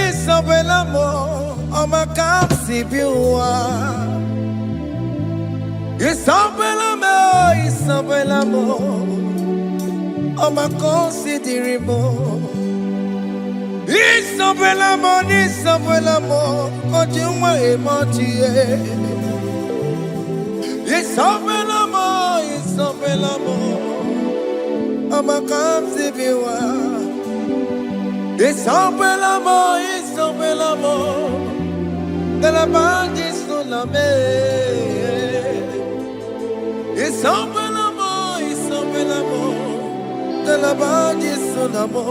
Isabella, Oma Kapsi Biwa. Isabella, Oma Considerimo. Isabella, Kojuma Emotie. Isabella, Oma Kapsi Biwa. Isabella, de la bande sulla me. Isabella, de la bande sulla mo.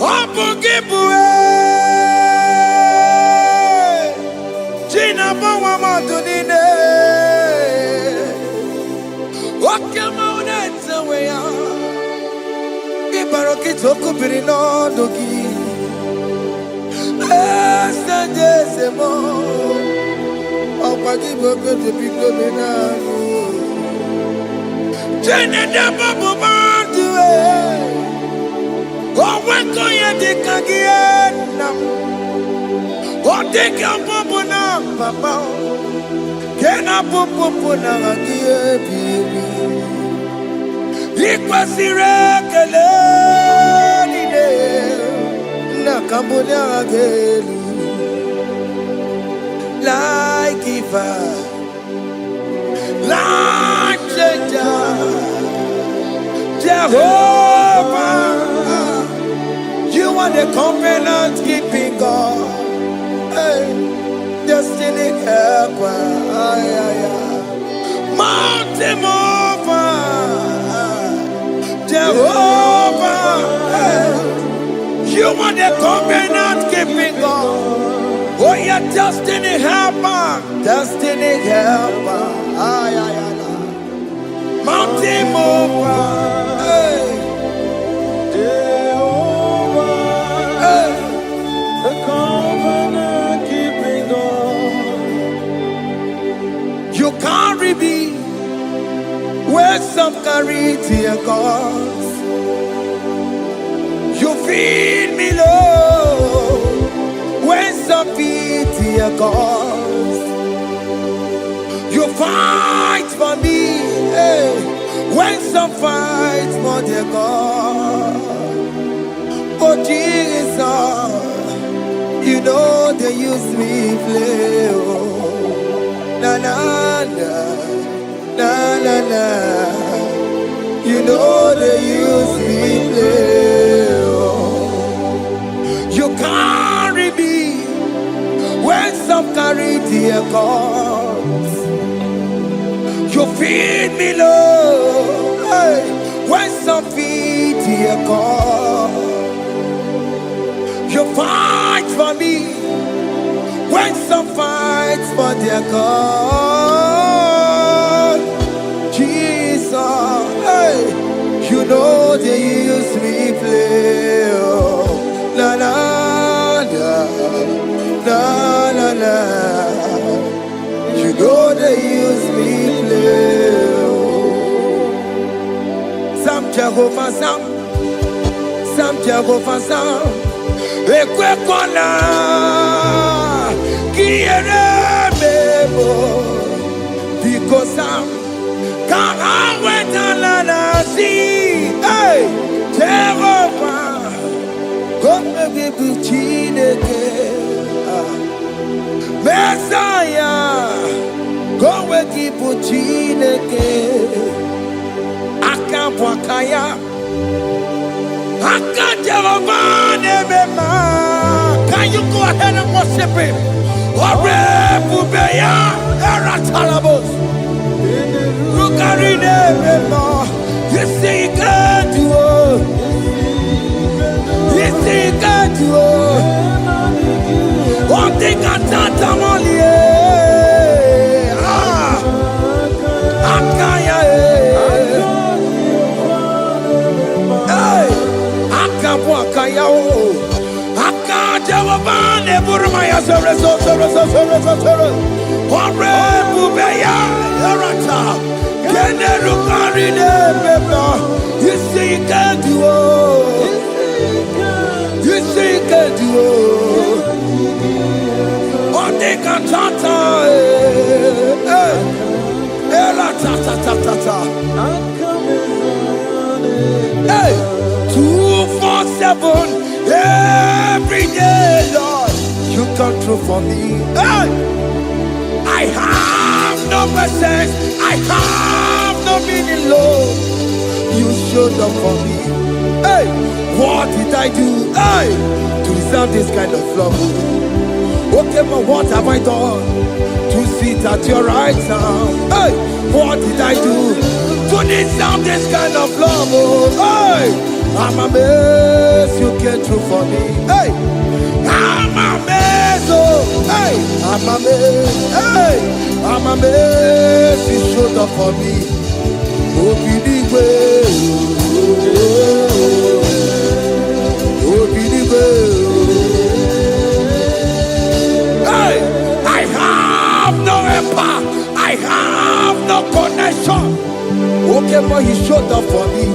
Opo Gibue, Gina Bawa Madunine, Wakamoneta Wea, Ibarokitoko Pirino Dogi. Desemo, oh, Pagi Bogo to Pico Benano. Jenna Babu Bandu, oh, when go you take again? Oh, take your popuna, Papa. Can I popuna again, baby? Equals Cambodia again, like giver, like changer, Jehovah, you are the covenant keeping God, hey, destiny helper, mountain mover, Jehovah. Hey. You are the covenant keeping God. Oh, your destiny helper. Destiny helper. Mountain mover. Hey. Jehovah. Hey. The covenant keeping God. You carry me where some carry tear gods. You feed me, Lord, when some feed your cause. You fight for me, hey, when some fight for their God. Oh Jesus, you know they use me play. Oh, na na na, na na na. You know they use me play. You carry me when some carry their cause. You feed me, Lord, hey, when some feed their cause. You fight for me when some fight for their cause. Jesus, hey, you know they use me play. Oh. La la la la la la. You know they use me play. Sam Jehovah Sam Jehovah Sam. Ekwe kona kiere mebo. Because Sam kara weta la la si. Hey Jehovah. Come give Chineke, Messiah. Go give Chineke. Akapwakaya, Akajerovane. Can you go ahead and worship him? Ore Bubeya, Eratalabos. Rukarine mema. You see God do. One thing I thought I'm only Akaya, hey, Akapwakaya, Akajawan, Burmaya, Bubeya, Yarata, Generukarine, you see, can't do. You On the cantata, la ta ta ta ta ta. Hey, 247 every day, Lord. You come through for me. Hey, I have no presence. I have no meaning, Lord. You showed up for me. Hey, what did I do? Hey, to deserve this kind of love? Okay, but what have I done to sit at your right hand? Hey, what did I do to deserve this kind of love? Oh, hey, I'm amazed you came through for me. Hey, I'm amazed. Oh, hey, I'm amazed. Hey, I'm amazed you showed up for me. Oh, be the way. Oh, be the way. Hey, I have no empire. I have no connection. Okay, but he showed up for me.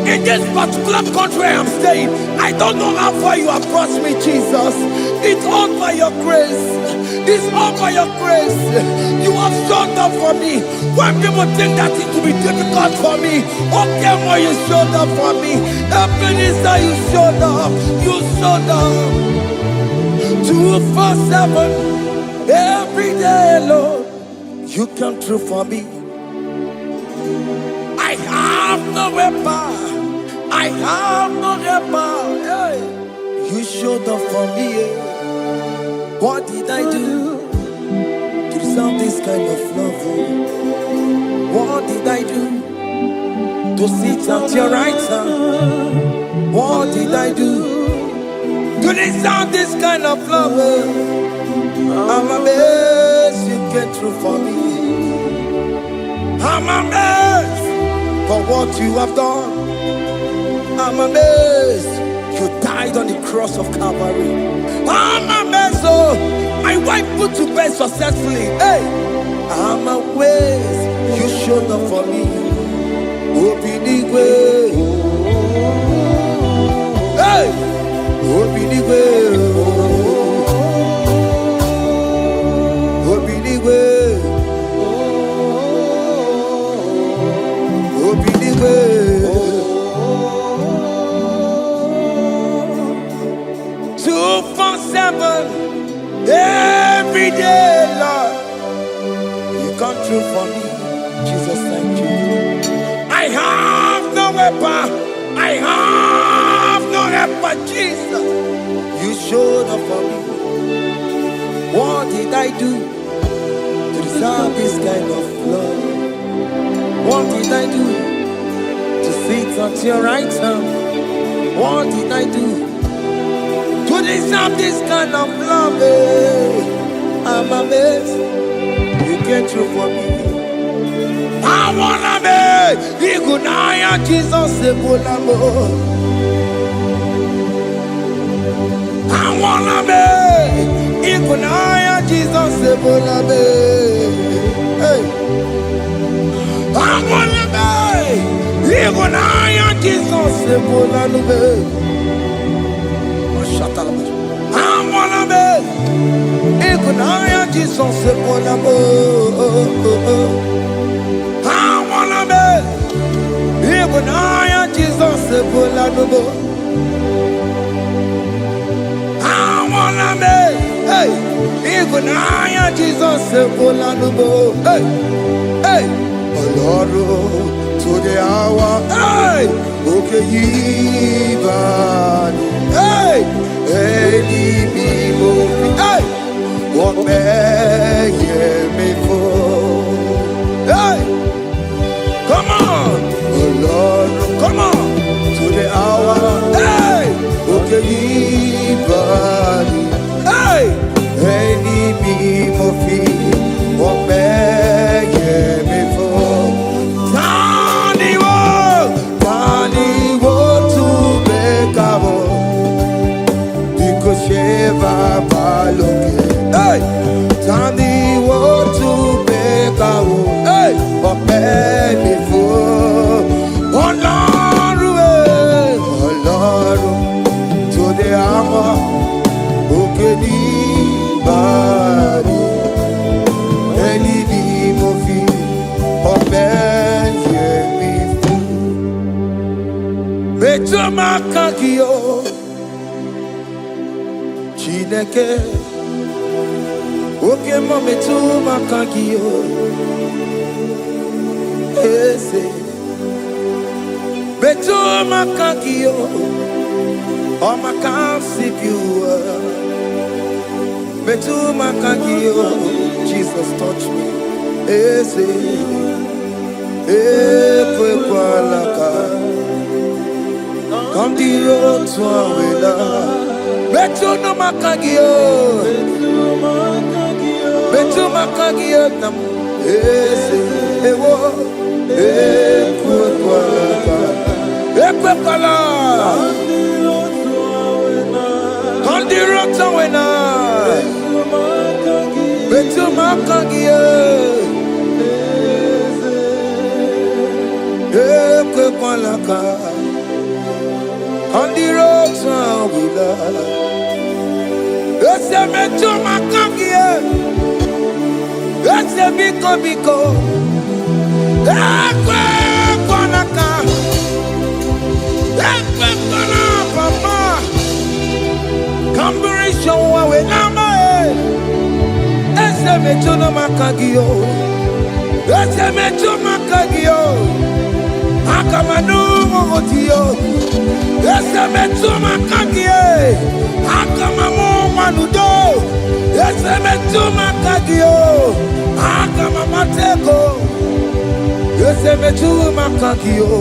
In this particular country I'm staying, I don't know how far you have brought me, Jesus. It's all by your grace. It's all by your grace. You have showed up for me. When people think that it will be difficult for me, okay, but you showed up for me. Ebenezer, you showed up. You showed up. 247 every day, Lord. You come through for me. I have no weapon. I have no weapon. Hey. You showed up for me. What did I do to deserve this kind of love? What did I do to sit at your right hand? What did I do to deserve this kind of love? I'm amazed you came through for me. I'm amazed for what you have done. I'm amazed you died on the cross of Calvary. I'm amazed, oh, my wife put to bed successfully. Hey, I'm amazed you showed up for me. Open the way. Hey, open the way. Open the way. Open the way. 247 every day, Lord. You come through for me. Jesus, thank you. I have no weapon. I have no weapon, Jesus. You showed up for me. What did I do to deserve this kind of love? What did I do to sit at your right hand? What did I do to deserve this kind of love? I'm amazed you came through for me. I wanna be Igunaya Jesus Sebulamo. I wanna be Igunaya Jesus Sebulame. Hey, I wanna be Igunaya Jesus Sebulame. I wanna be Igunaya Jesus Sebulamo. I wanna be Igunaya Jesus Sebulamo. I wanna be, hey, Igunaya Jesus Sebulamo. Hey, hey, Oloro to the hour. Hey, okay, even. Hey, hey, hey, what may me for? Hey, come on, oh Lord, come on to the hour. Hey, okay, hey, any me what may me for? Tani wo to make because Sheva Baloke. Hey. makagio Chineke Oke mo metu makagio Ese Metu makagio O makasibiwa Metu makagio Jesus touch me Ese Ekwe kwa laka Kandiro tuawela Betu no makagio Betu makagio nam Ese Ewo Ekwe kwa laka Ekwe kwa laka Kandiro tuawela Betu makagio Ekwe kwa laka On the road to Willa, it's a metro macagia, it's a biko, Equanaka, Equana, Papa, Calvary show away Nama, it's a metro macagio, it's a metro macagio, Akamanu Motio. Ese metu makagie, akamamu manudo. Ese metu makagio, akamamateko. Ese metu makagio,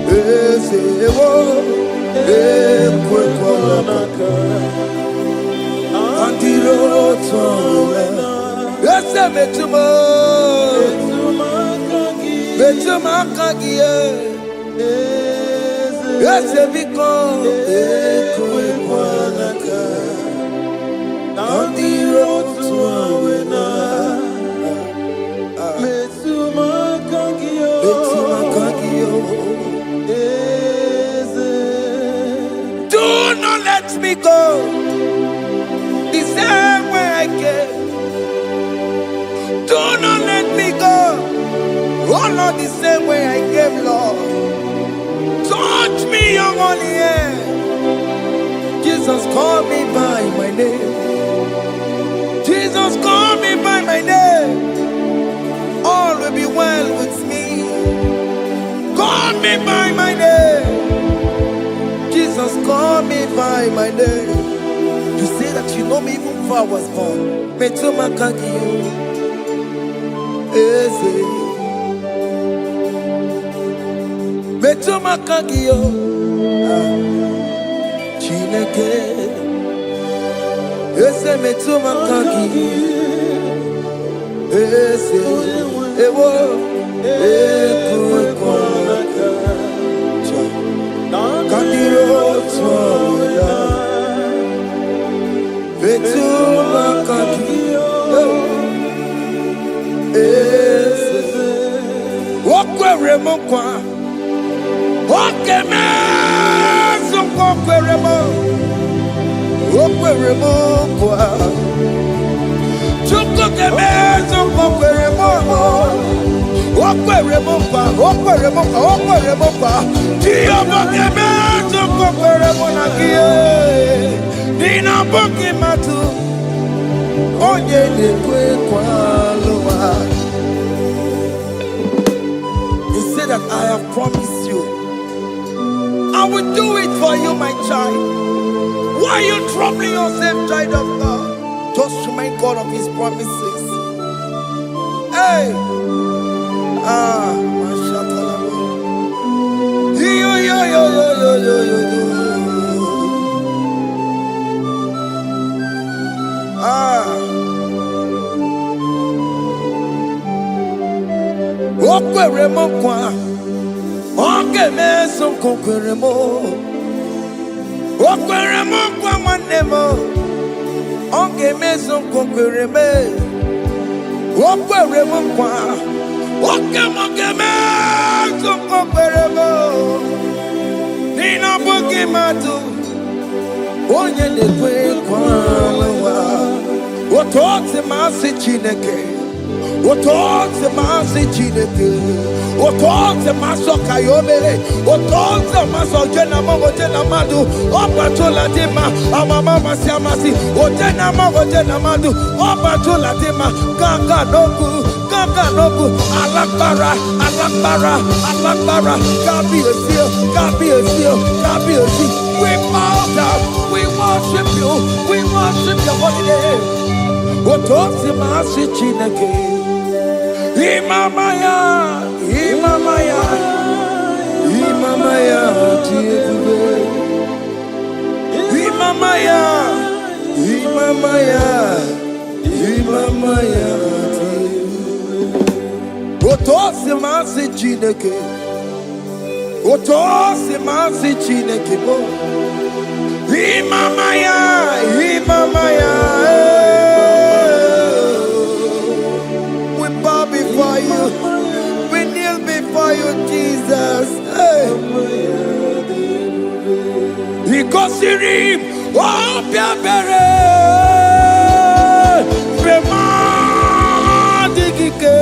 ese ewo, ekwe kwa maka. Andiro towe, ese metu makagie. Yes, because ekwe kwa laka on the road to Awena. Metuma kagio. Do not let me go the same way I came. Do not let me go. Oh Lord, the same way I came, Lord. Touch me, your holy hand. Jesus, call me by my name. Jesus, call me by my name. All will be well with me. Call me by my name. Jesus, call me by my name. You say that you know me even before I was born. Metuma kagio. Eze. Betu makagio Chineke Ese metu makagio Ese Ewo Ekwe kwa laka Kandiro tuawela Betu makagio Ese Wakwe remokwa Oke mezo kokweremo Okweremo kwa Chukoke mezo kokweremo Okweremo kwa Tiyoboke mezo kokweremo nakie Nina boke matu Onye dekwe kwa loa. He said that I have promised you I will do it for you, my child. Why are you troubling yourself, child of God? Just remind God of His promises. Hey! Okweremo kwa Oke meso kokweremo Okweremo kwa manemo Oke meso kokwereme Okweremo kwa Oke meso kokweremo Nina boke matu Onye nekwe kwa lewa Otote masi Chineke Otonze masi chineke, otonze maso kayome, otonze maso jena madu, opatola dima, amama masi, ojena madu, opatola dima, kaka nobu, alakbara, God be a seal. We bow down, we worship your holy name. Otonze masi chineke. Imamaya, Otosi masi chineke, bo. Imamaya. We bow before you. We kneel before you, Jesus. Ikosirim, opiabere, bemadikike.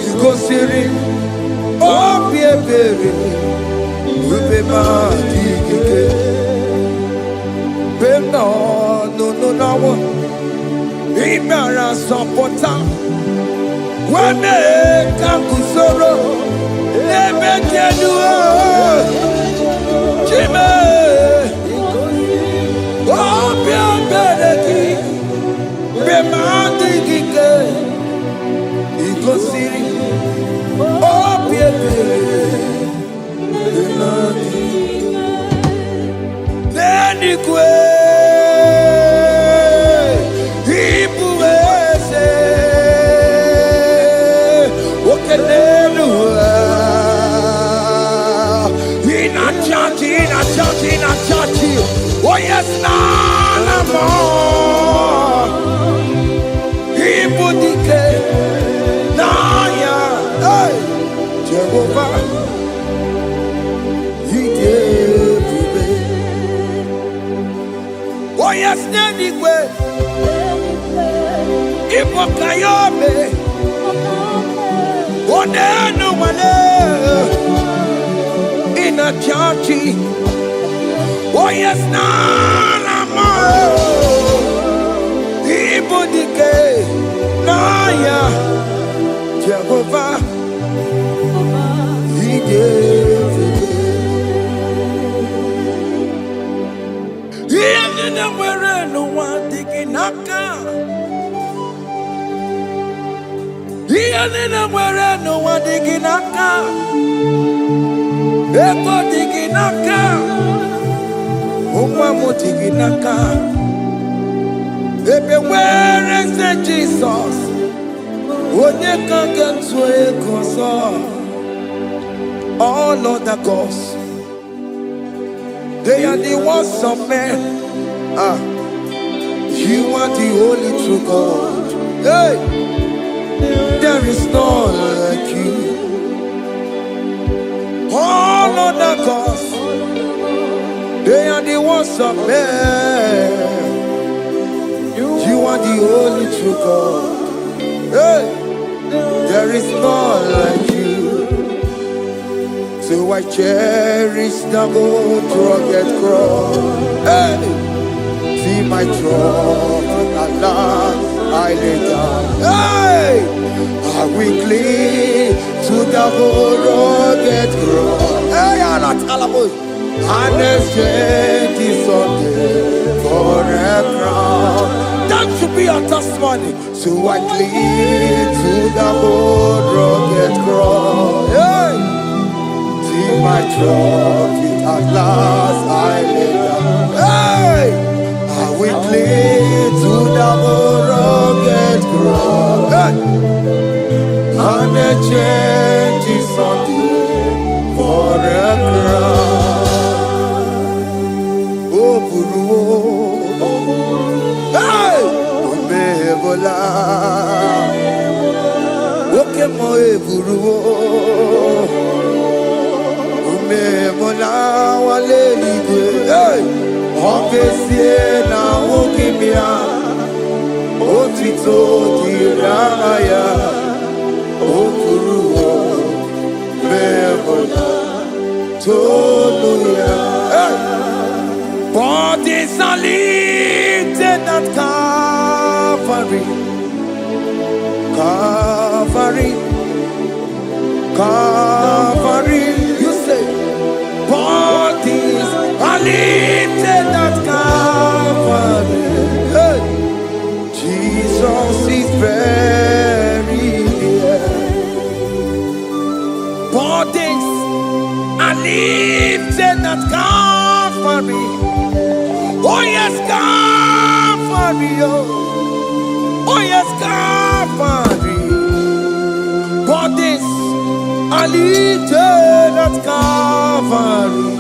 Ikosirim, opiabere, bemadikike. Beno, no. Imara sopota Wane kakusoro Lebe kenua Chime Opia bereki Bemandi kike Ikosiri Opia bereki Neni kwe Oh yes, none more. Ibudike, Naya, hey, Jehovah, He gave me. Oh yes, anyway, Ibokayobe, oh no one in a church. Oh yes, nana mo. Ibudike, Naya, Jehovah, He gave it. He didn't wear no one digging naka. He didn't wear no one digging naka. Eko digging naka. Where is the Jesus? All other gods, they are the works of men. You are the only true God. Hey, there is none like you. All other gods, they are the ones of men. You are the only true God. Hey, there is none like you. So I cherish the gold rugged cross. Hey, see my throne at last I lay down. Hey, I will cling to the gold rugged cross. Hey, I'm not almost. And exchange is Sunday for a crown. That should be our testimony. So I cling to the old rugged cross. Hey! See my trophy at last I lay down. Hey! I will cling to the old rugged cross. Hey! And exchange is Sunday for a crown. Hey! Umebola Oke mo eburu Umebola wale ligwe Hey! Okesie na okimia otito diraya okuruwo mebola toluya. Bodies are lifted at Calvary, Calvary, Calvary. You say, bodies are lifted at Calvary. Hey. Jesus is very near. Bodies are lifted at Calvary. Oh yes, Calvary. Oh yes, Calvary. Bodies are lifted at Calvary.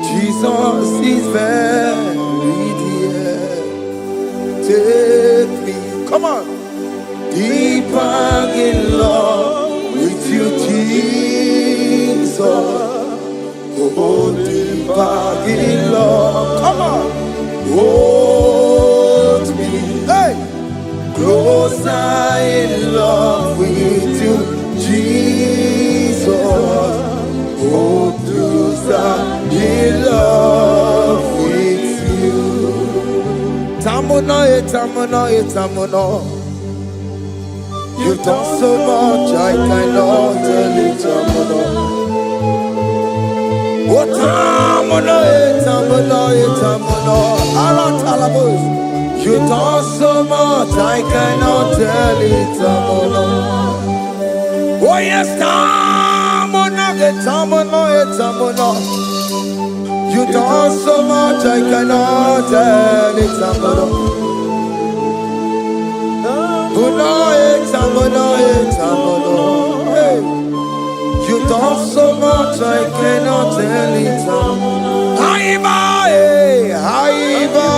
Jesus is very dear. Take me, come on, deeper in love with you, Jesus. Oh, deeper in love, come on, hold me, hey, closer in love with you, Jesus. Oh, closer in love with you. Tamuno, tamuno, tamuno. You've done so much, I cannot tell it, tamuno. Oh, tamuno, tamuno, tamuno. Aratalabos. You've done so much, I cannot tell it, tamuno. Oh yes, tamuno, tamuno, tamuno. You done so much, I cannot tell it, tamuno. Tamuno, tamuno, tamuno. Hey, you done so much, I cannot tell it, tamuno. Aiba, aiba,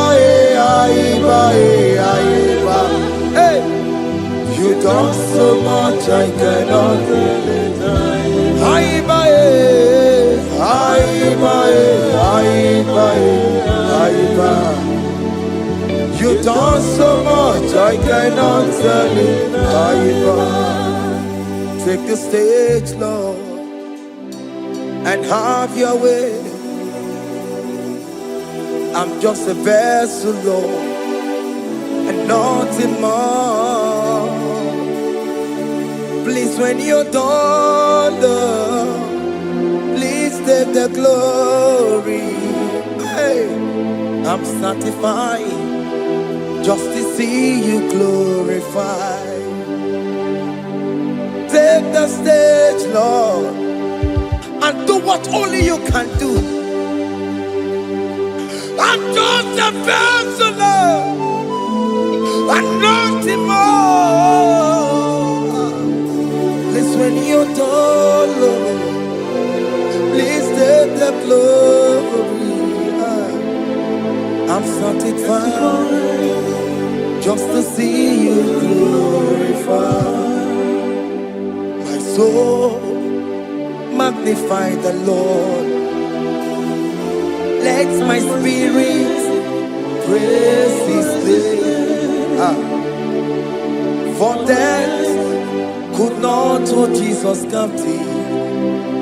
aiba, aiba. Hey, you done so much, I cannot tell it, aiba, aiba, aiba, aiba. You done so much, I cannot tell it, aiba. Take the stage, Lord, and have your way. I'm just a vessel, Lord, and nothing more. Please, when you're done, Lord, please take the glory. Hey, I'm satisfied just to see you glorified. Take the stage, Lord, and do what only you can do. I'm just a vessel, Lord, and nothing more. Please, when you're done, Lord, please take the glory. I'm satisfied just to see you glorified. My soul magnify the Lord. Let my spirit praise His name. For death could not hold Jesus captive.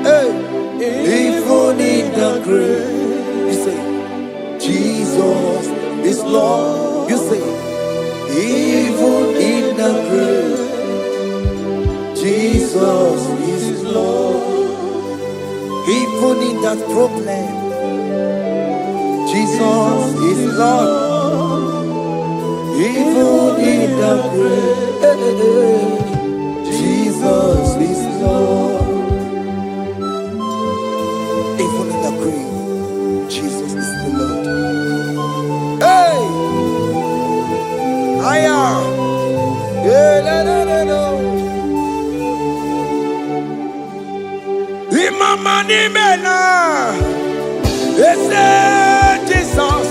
Hey, even in the grave, you say, Jesus is Lord. You say, even in the grave, Jesus is Lord. Even in that problem, Jesus is Lord. Even in the grave, Jesus is Lord. Even in the grave, Jesus is the Lord. Hey! I am. Yeah, no. Imama ni mena. Jesus.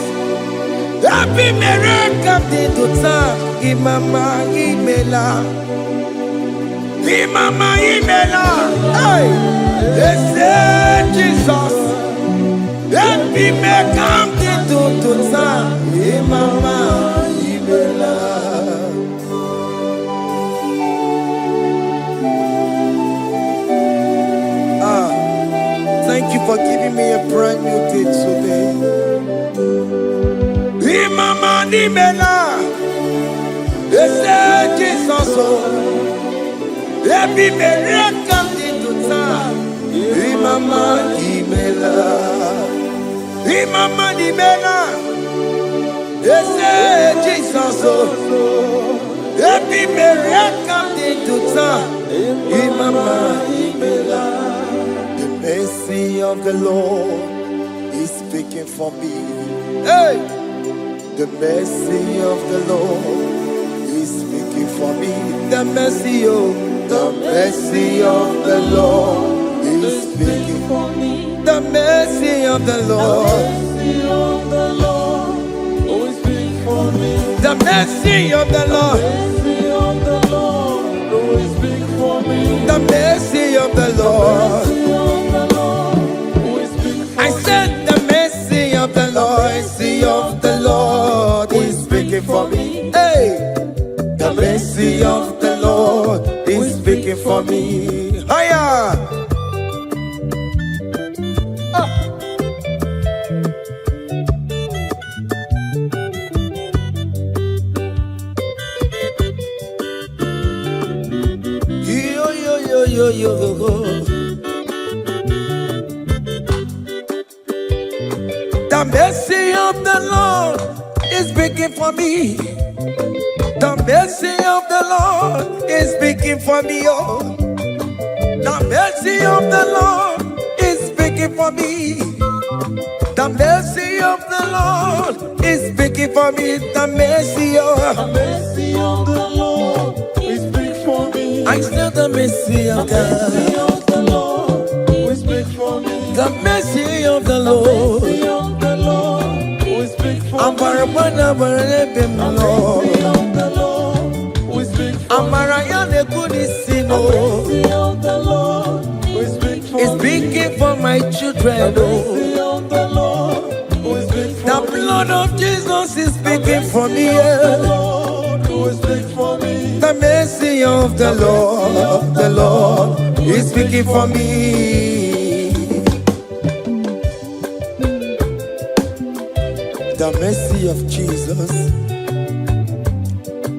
Happy miracle de tota. Imama imela. Imama imela. Hey. Jesus. Happy miracle de tota. Imama imela. thank you for giving me a brand new day today. Imama ni mela, ese Jesus o, ebi mele kamdi tuta. Imama ni mela, Imama ni mela, ese Jesus o, ebi mele kamdi tuta. Imama ni mela. The mercy of the Lord is speaking for me. Hey! The mercy of the Lord is speaking for me. The mercy of the Lord is speaking for me. The mercy of the Lord is speaking for me. The mercy of the Lord is speaking for me. The mercy of the Lord. I said the mercy of the Lord is speaking for me. Hey, the mercy of the Lord is speaking for me. Higher. Yo. The mercy of the Lord is speaking for me. The mercy of the Lord is speaking for me. Oh, the mercy of the Lord is speaking for me. The mercy of the Lord is speaking for me. The mercy of the Lord is speaking for me. I still the mercy of God. The mercy of the Lord is speaking for me. The mercy of the Lord. I'm Barabana Barabim Lord. I'm Mariana Kudisino. It's speaking for my children. The blood of Jesus is speaking for me. The mercy of the Lord is speaking for me. The mercy of Jesus.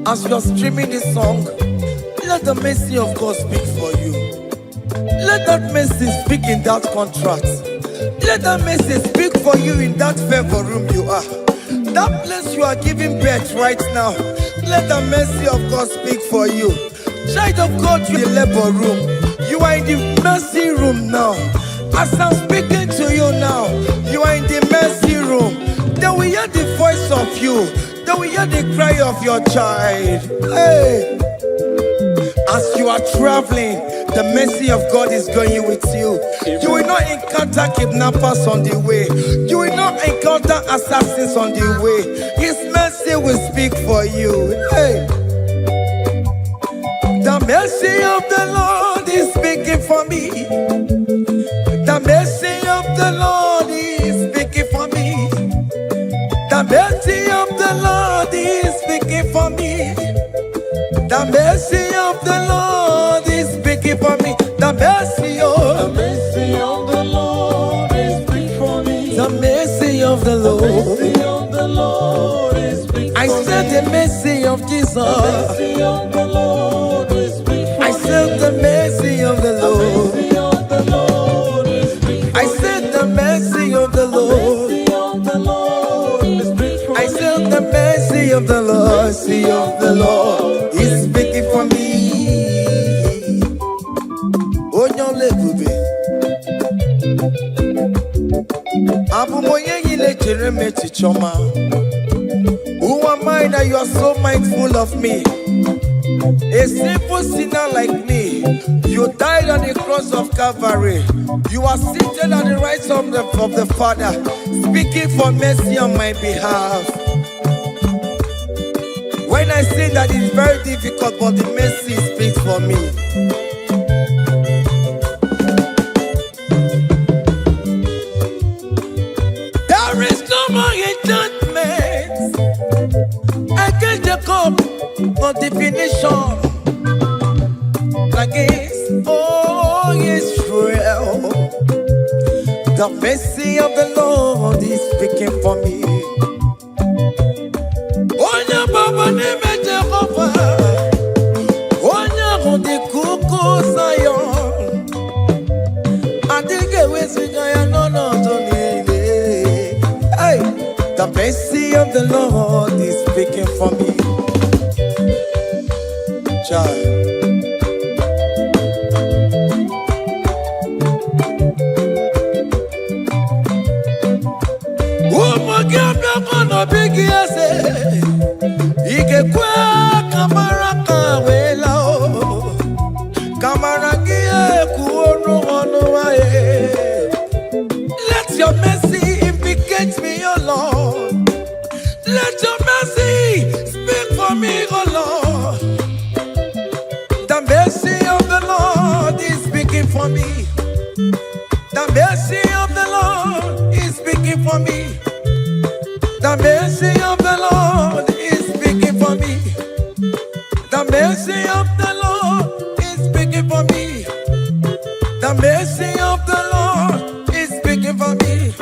As you're streaming this song, let the mercy of God speak for you. Let that mercy speak in that contract. Let that mercy speak for you in that favor room you are. That place you are giving birth right now. Let the mercy of God speak for you. Child of God, you in the labor room. You are in the mercy room now. As I'm speaking to you now, you are in the mercy room. They will hear the voice of you. They will hear the cry of your child. Hey! As you are traveling, the mercy of God is going with you. You will not encounter kidnappers on the way. You will not encounter assassins on the way. His mercy will speak for you. Hey! The mercy of the Lord is speaking for me. The mercy of the Lord is speaking for me. The mercy of the Lord is speaking for me. The mercy of the Lord is speaking for me. The mercy of the Lord is speaking for me. The mercy of the Lord is speaking for me. I said the mercy of Jesus. The mercy of the Lord is speaking for me. I said the mercy of the Lord. I said the mercy of the Lord. I said the mercy of the Lord is speaking for me. Oh, no, lebube. Abu moye yile jereme chichoma. Who am I that you are so mindful of me? A simple sinner like me, you died on the cross of Calvary. You are seated at the right of the Father, speaking for mercy on my behalf. When I say that it's very difficult, but the mercy speaks for me. There is no more enchantment against the cup of definition. Against all Israel, The mercy of the Lord is speaking for me. Onya baba neme Jehovah, onya hundi kuku Zion. Adige wesigaya no tonile. Hey, the mercy of the Lord is speaking for me. Child. Big yes, Ike kwa kamara kawela o kamara gie kuonu onuae. Let your mercy implicate me, O Lord. Let your mercy speak for me, O Lord. The mercy of the Lord is speaking for me. The mercy of the Lord is speaking for me. The mercy of the Lord is speaking for me. The mercy of the Lord is speaking for me. The mercy of the Lord is speaking for me.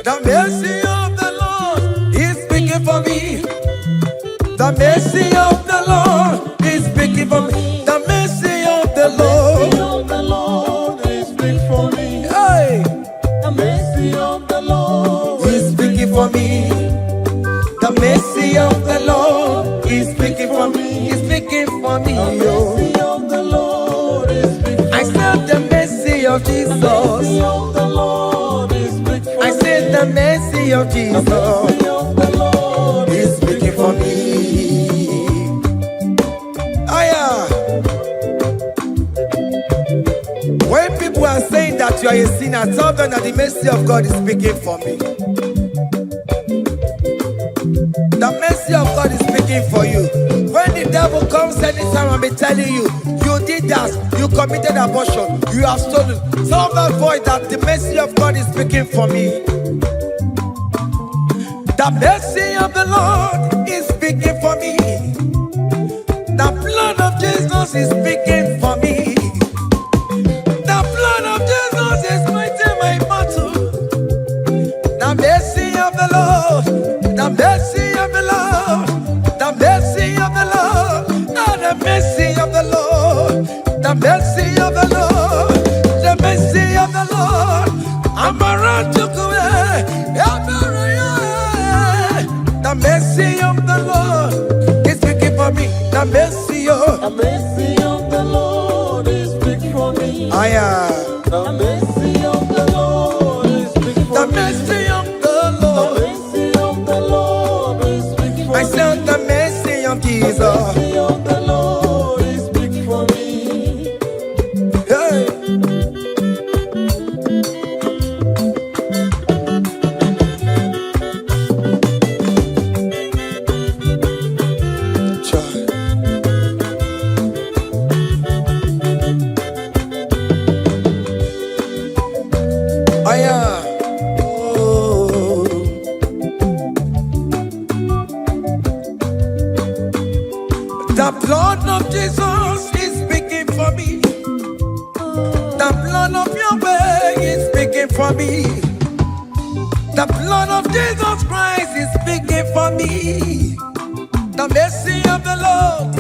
The mercy of the Lord is speaking for me. The mercy of the Lord is speaking for me. The mercy of the Lord is speaking for me. Hey, the mercy of the Lord is speaking for me. The mercy of the Lord is speaking for me. Is speaking for me. The mercy of the Lord is speaking for me. I said the mercy of Jesus. The mercy of the Lord is speaking for me. I said the mercy of Jesus. The mercy of the Lord is speaking for me. When people are saying that you are a sinner, tell them that the mercy of God is speaking for me. The mercy of God is speaking for you. When the devil comes anytime and be telling you, you did that, you committed abortion, you have stolen, tell that voice that the mercy of God is speaking for me. The mercy of the Lord is speaking for me. The blood of Jesus is speaking for me. The blood of Jesus is fighting my battle. The mercy of the Lord, the mercy of the Lord, the mercy of the Lord, the mercy of the Lord, the mercy of the Lord, the mercy of the Lord. I'm around to go. The mercy of the Lord is speaking for me. The mercy of the Lord is speaking for me. I am. The mercy of the Lord is speaking for me. The mercy of the Lord. The mercy of the Lord is speaking for me. I said the mercy of Jesus. The mercy of the Lord is speaking for me. Hey. The blood of Jesus is speaking for me. The blood of Yahweh is speaking for me. The blood of Jesus Christ is speaking for me. The mercy of the Lord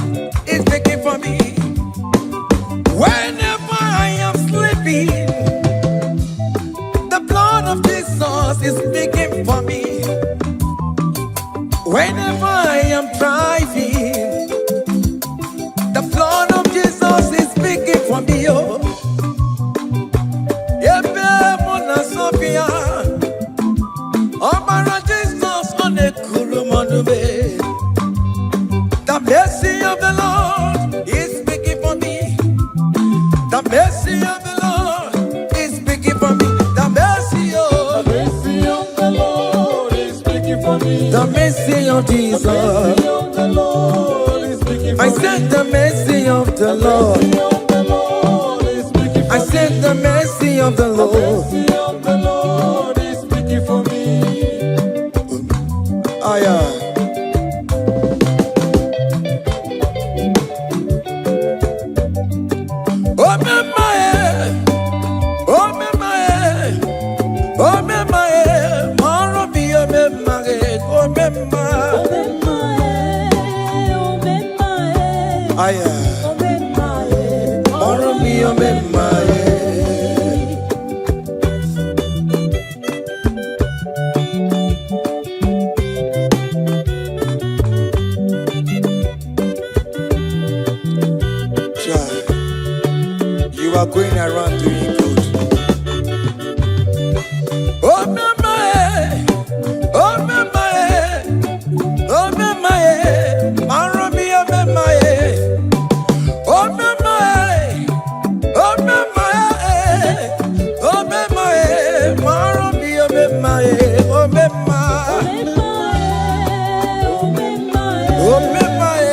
is speaking for me. Whenever I am sleeping, the blood of Jesus is speaking for me. Whenever I am driving, the blood of Jesus is speaking for me. Oh, Sophia, Omara Jesus on the Kurumanube. The mercy of the Lord is speaking for me. The mercy of the Lord is speaking for me. The mercy of the Lord is speaking for me. The mercy of Jesus. The mercy of the Lord is speaking for me. I said the mercy of the Lord. I said the mercy of the Lord. The mercy of the Lord is speaking for me. aya. Moro mi omemaye. You are going around doing good. Oh memaye, oh memaye, oh memaye, maro mi omemaye. Oh memaye, oh memaye, oh memaye, maro mi omemaye, oh memaye, oh memaye.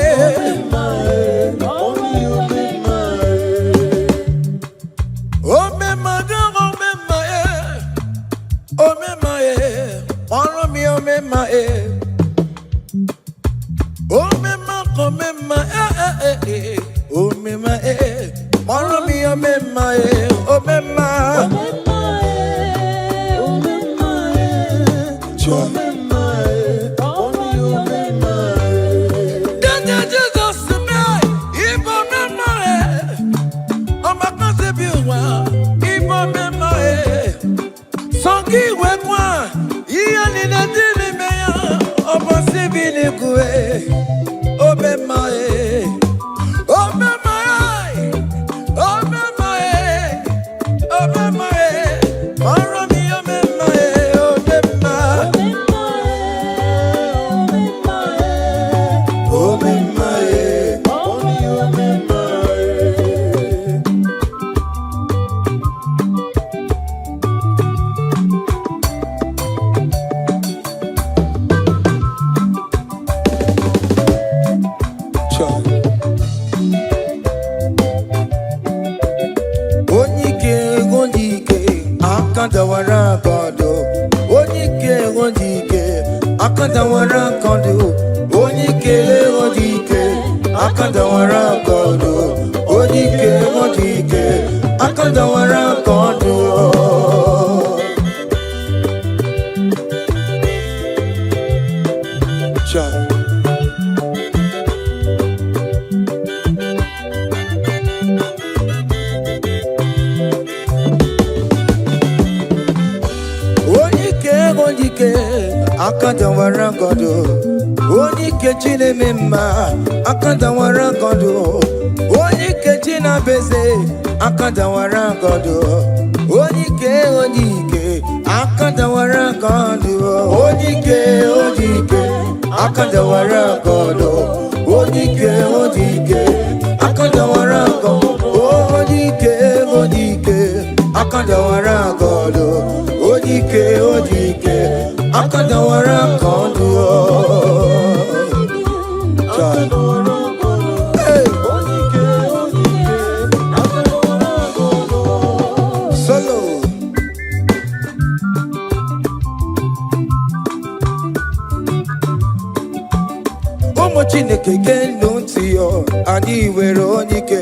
Akadawara godo, oni kechine mema. Akadawara godo, oni kechina beze. Akadawara godo, oni ke. Akadawara godo, oni ke. Akadawara godo, oni ke. Akadawara godo, oni ke. Akadawara godo, oni ke. Akadawara kondo. Solo. Omo Chineke genu ntị yo, anyị were onike.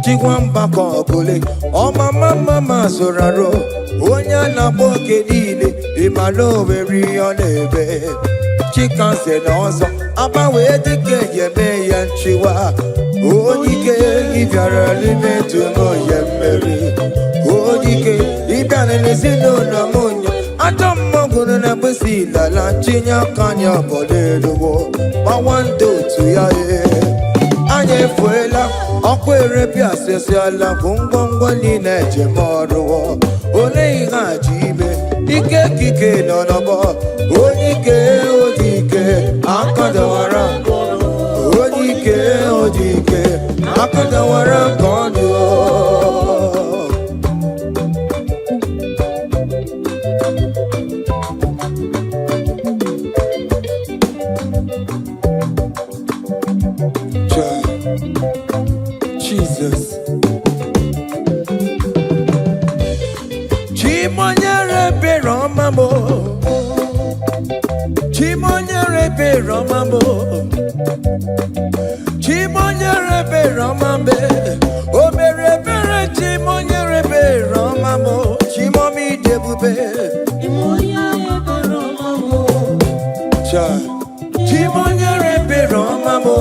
Chigwamba kogole, ọma mama zoraro. Onya na boke niile, imalo weri onebe. Chikanse n'ọzọ, agbanwe dike yeme ya nchiwa. Onike ịbịara n'ime tụmụ ya mmeri. Onike ịbịara n'ezinụlọ m onye. Ajọ mmọgwụrụ na mgbesi lala nchinya kanya bọleluwo. Gbawando otu ya anyị efuela ọkụ erepịa asịsịala bụ ngwongwo niile ejem ọrụwọ. Ole ihe aji ibe ike kike nọ n'ọgbọ. Onike odike akadawara. Onike odike akadawara ka ọ dị. Jesus. Chimonyere be Romamo. Chimonyere be Romamo. Chimonyere be Romambe. O mere bere chimonyere be Romamo. Chimomi debube. Chimonyere be Romamo. Chimonyere be Romamo.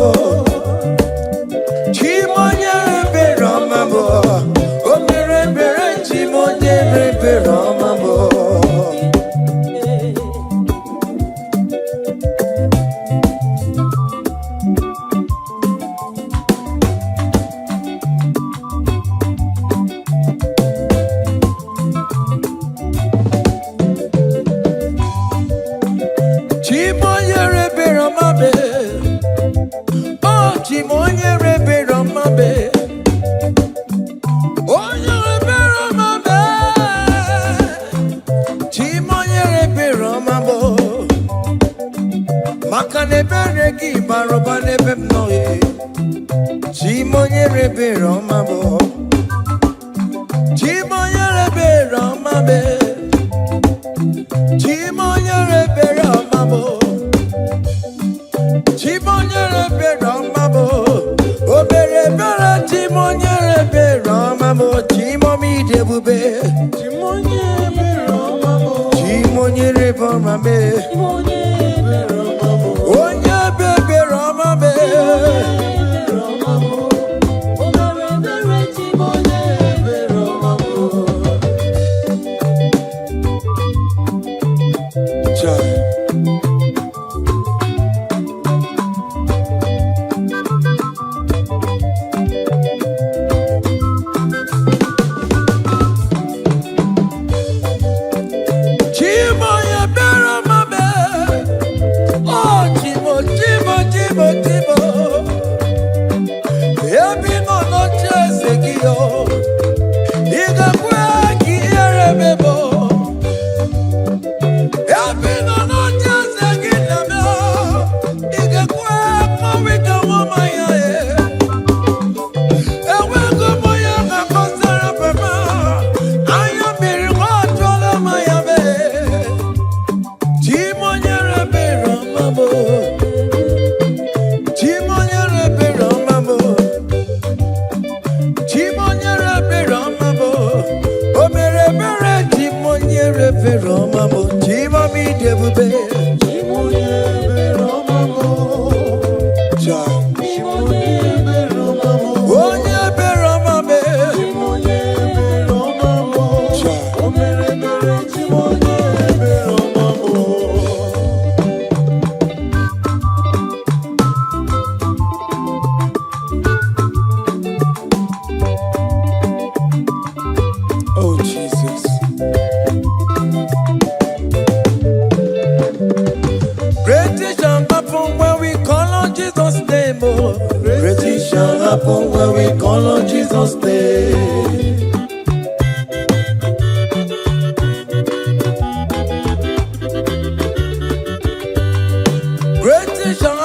Maka nebere ki baroba nebem noye. Chimonyere be romabo. Chimonyere be romabe. Chimonyere be romabo. Chimonyere be romabo. Obere bere chimonyere be romabo. Chimomi debube. Chimonyere be romabo. Chimonyere be romabe. Onye bebe romabe. When we call on Jesus' name, great things shall happen when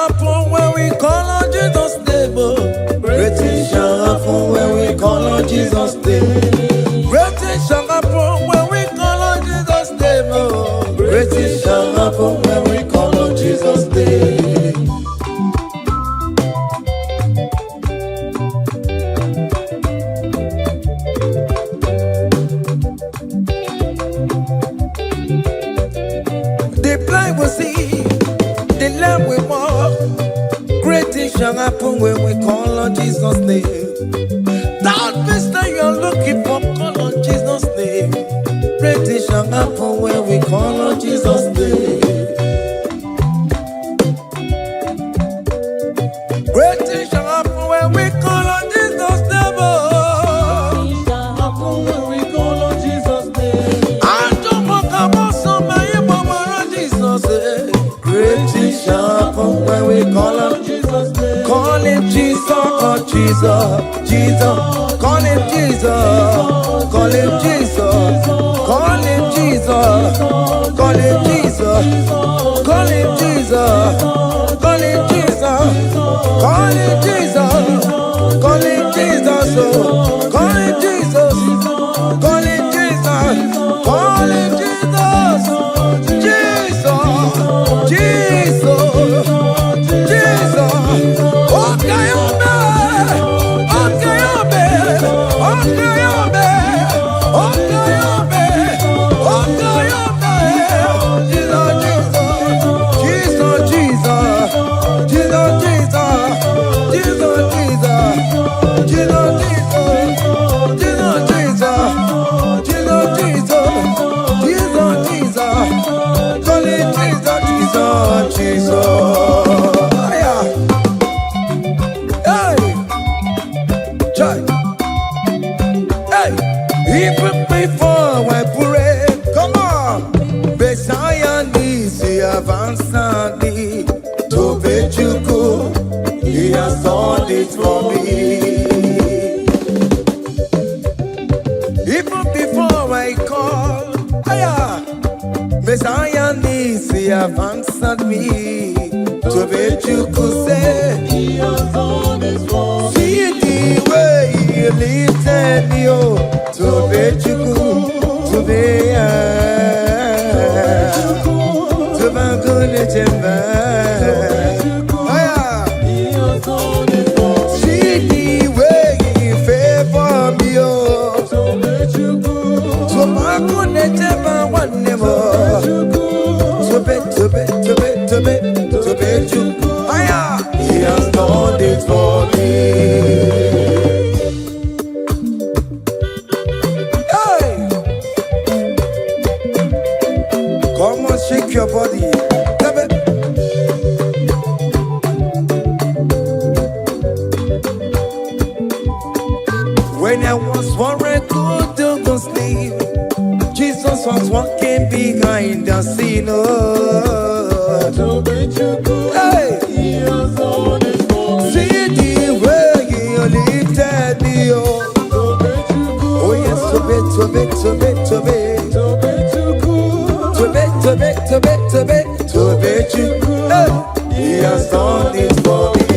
we call on Jesus' name. Great things shall happen when we call on Jesus' name. Great things shall happen when we call on Jesus' name. Great things shall happen when we call on Jesus' name. Shall happen when we call on Jesus' name. That means that you're looking for, call on Jesus' name. Great things shall happen when we call on Jesus' name. Great things shall happen when we call on Jesus' name. Shall happen when we call on Jesus' name. I don't want to come so many more Jesus. Great things shall happen when we call on Jesus' name. Call him Jesus, oh Jesus, Jesus. Call him Jesus, call him Jesus, call him Jesus, call him Jesus, call him Jesus, call him Jesus, call him Jesus, call him Jesus, call him Jesus, call him Jesus, call him Jesus, Jesus, Jesus. Even before I pray, come on, Messiah needs to answered me. To bet you go, He has done it for me. Even before I call, Messiah needs to answered me. Tobechuku say He has done it for me. See the way He lifted me, oh. Tobechuku, Tobeya, Tobagone Jemba. He has done it for me. See the way He favored me, oh. Tobechuku, Tobagone Jemba one more. Tobe. He has done it for me. Hey! Come on, shake your body. When I was worried, good to sleep, Jesus was walking behind the scene. Hey! See the way He lifted me, oh. Oh yes, Tobe. Hey! He has done it for me.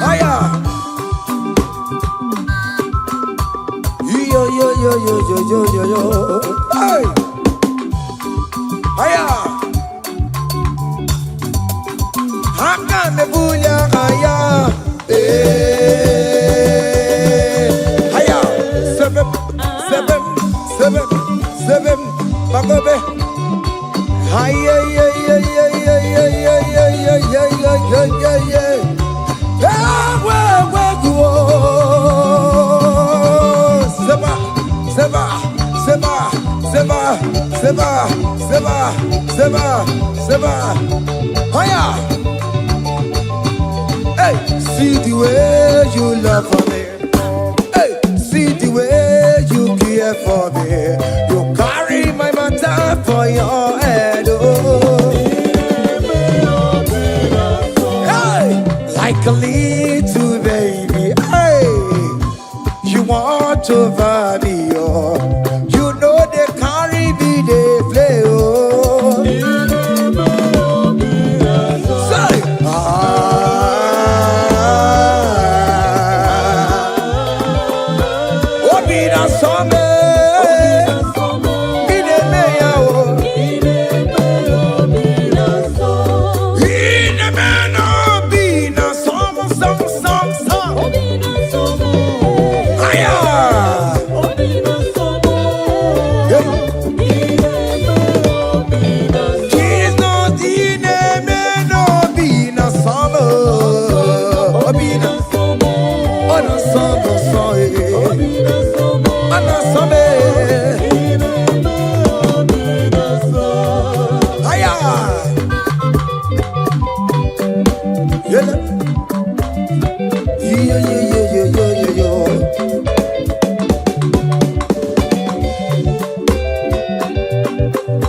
Hiya! Yo. Hey! Hiya! Hakan me bunya haya. Haya. Seven. Bagobe. Haya. Seba. Haya. Hey, see the way you love for me. Hey, see the way you care for me. You carry my matter for your head. Oh. Hey, like a little baby. Hey, you want over me. Oh, you know they carry me, they play. Oh,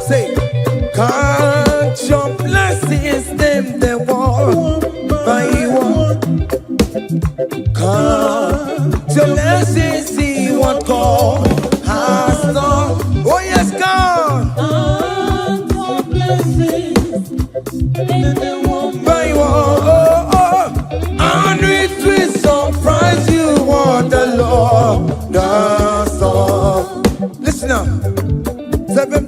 say, can't your blessings them the one by one? Can't your blessings see what God has done? Oh yes, God. Can't your blessings them one by one? And it will surprise you what the Lord does. Listen now. Seven.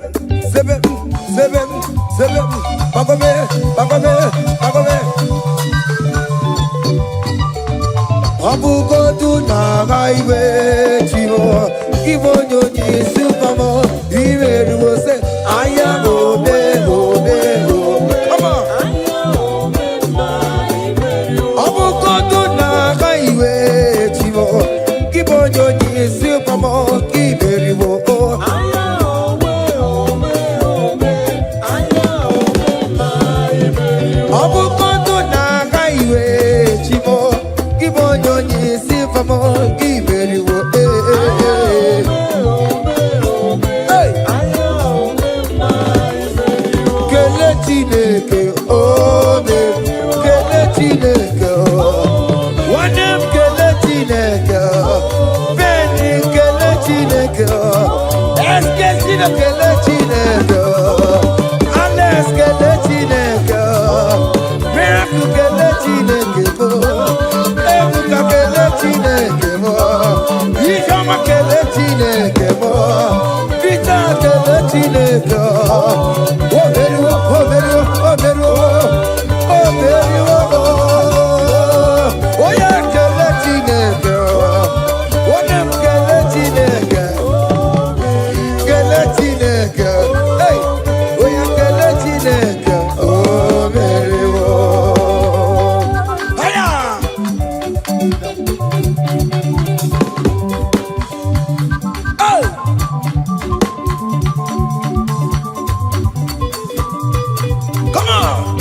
Bagome. Abu go na highway chivo. Even you need supermo. Even you say I am obe. Come on. Abu go na highway chivo. Even you need supermo. Even you Let's get Chama keletine kebo, vita keletine kebo. Oberu, oberu, oberu, oberu. Oya keletine kebo, onem keletine kebo, keletine kebo. Hey, oya keletine kebo, oberu. Haya. Come on.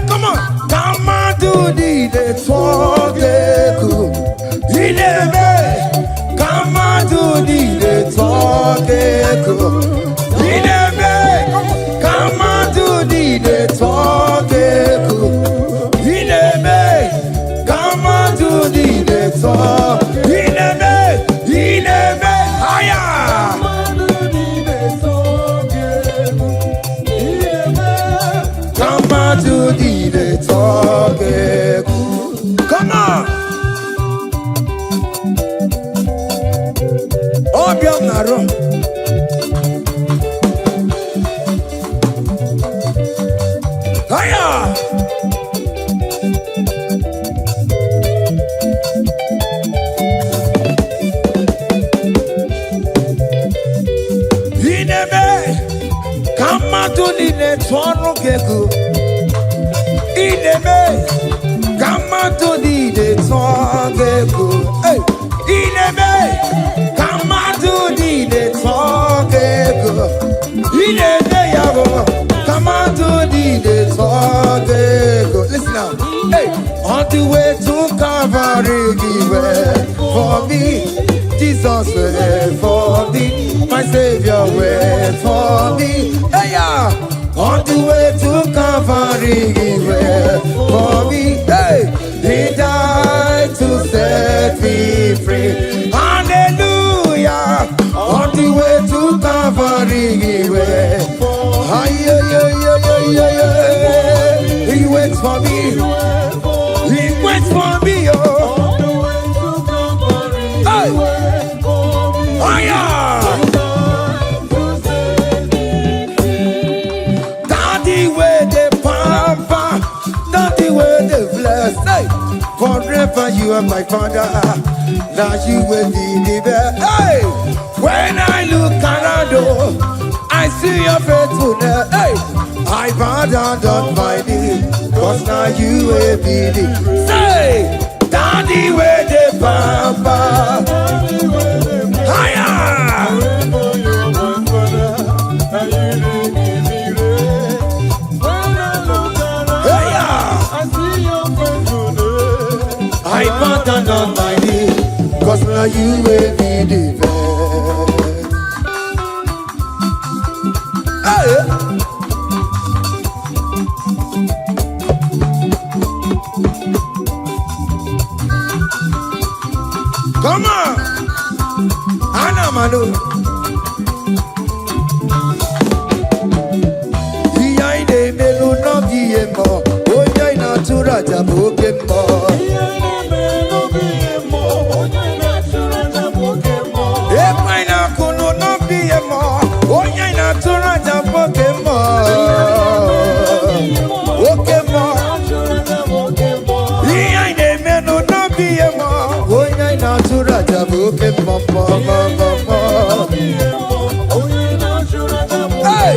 Come on. Come on, do the talk. Come on, do the talk. Come on, do the talk. Come on, do the talk. Higher. Come on to the talk. Come on. Obiom naro. Haya. Inebe. Come on to the talk. Inebe, come on to the talk. Hey, Inebe, come on to the talk. Inebe, come on to the talk. Listen now. Hey, on the way to Calvary, give way for me. Jesus wait for me. My Savior wait for me. Hey, yeah. On the way to Calvary, he wait for me. Hey, he died to set me free. Hallelujah. On the way to Calvary, he wait. He waits for me. He waits for me. Oh, hey. Oh, yeah. Forever you are my father, now you will be the best. Hey, when I look around, I see your faithfulness. Hey, I bow down on my knees, cause now you will be the. Say, Daddy, where the papa. Higher. I bow down on my knees, cause now you will be the best. Hey. Come on, Anna Manu. Behind the melu no giemo, oya ina tura jabo kemo. Hey,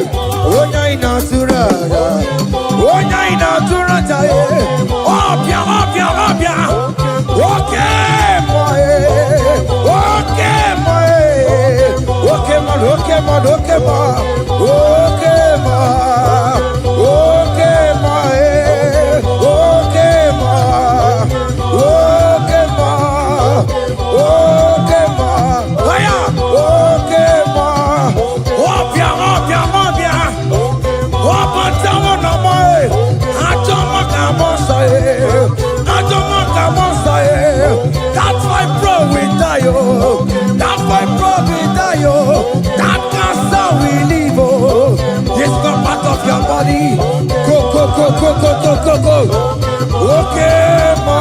that's why bro we die, oh. That's why bro we die, oh. That cancer we live, oh. It's not part of your body. Go. Okay, man.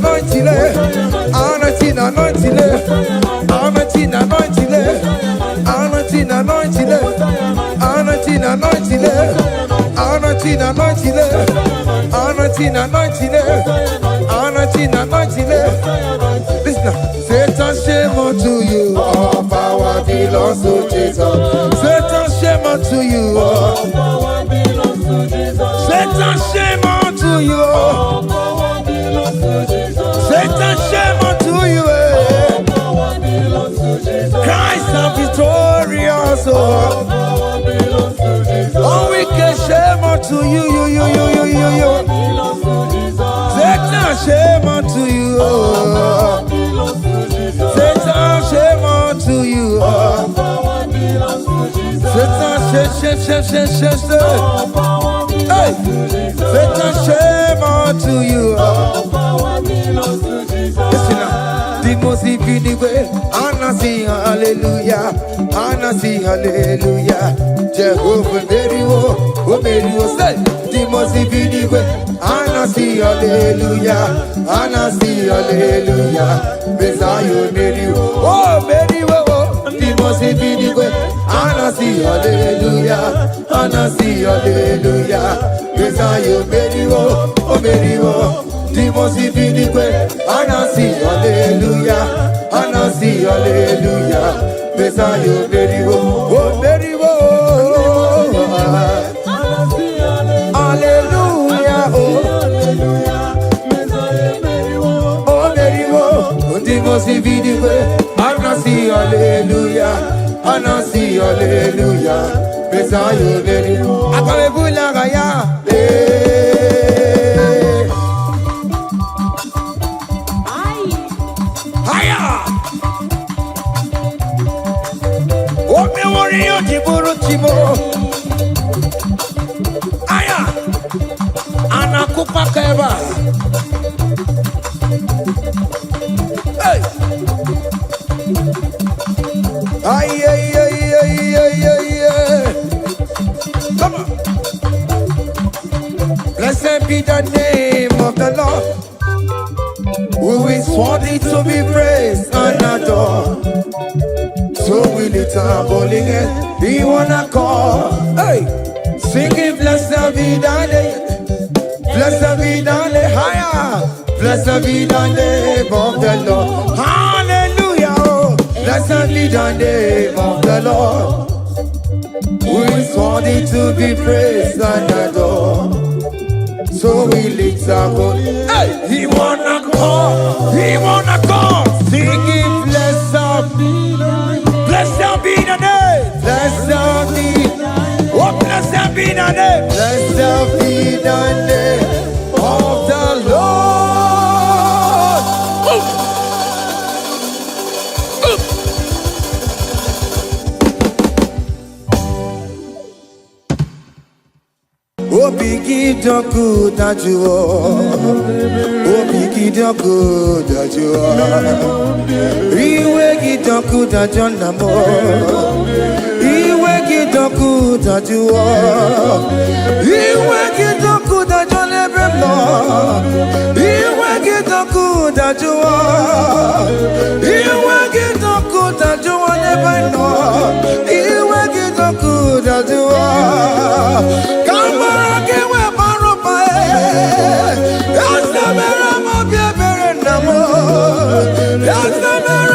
anointing, anointing, anointing, anointing, anointing, anointing, anointing, anointing, anointing, anointing, anointing, anointing, anointing, anointing. Listen, Satan, shame unto you. All power belongs to Jesus. Satan, shame unto you. All power belongs to Jesus. Satan, shame unto you. All power belongs to Jesus. Satan, shame unto you. All power belongs to Jesus. Christ is victorious. All power belongs to Jesus. All wicked shame unto you. Satan, shame unto you. Satan, shame unto you. Satan, shame. Hey, Satan, shame unto you. Listen now, the most infinite way, Anna sing hallelujah, Anna sing hallelujah. Jehovah, very oh, very oh, say the most infinite way, Anna sing hallelujah, Anna sing hallelujah. Messiah, very oh, very oh, the most infinite way, Anna sing hallelujah, Anna sing hallelujah. Messiah, very oh, very oh. The most infinite way, and I see hallelujah, and I see hallelujah. Messiah, very oh, very oh, hallelujah, oh, very oh. The most infinite way, and I see hallelujah, and I see hallelujah. Messiah, very oh. Akabebulagaya, Aya, anakupa keba. Hey, ay. Come on. Blessed be the name of the Lord, who is worthy to be praised and adored. So we lift our bowling head, we wanna call, hey, singing blessed be the name, blessed be the name, higher, blessed be the name of the Lord, hallelujah, oh, blessed be the name of the Lord, who is worthy to be praised and adored. So we lift our bowling, hey, he wanna call, singing blessed be the name. Blessed be the name, blessed be, oh blessed be the name, blessed be the name of the Lord. Oh, biggie the good that you are, oh biggie the good that you are. Iwe gidoku da jonamo, iwe gidoku da juwa, iwe gidoku da jonebemo, iwe gidoku da juwa, iwe gidoku da juwa nebeno, iwe gidoku da juwa. Kamara kewe baropa, yasamera mo biebere namo, yasamera.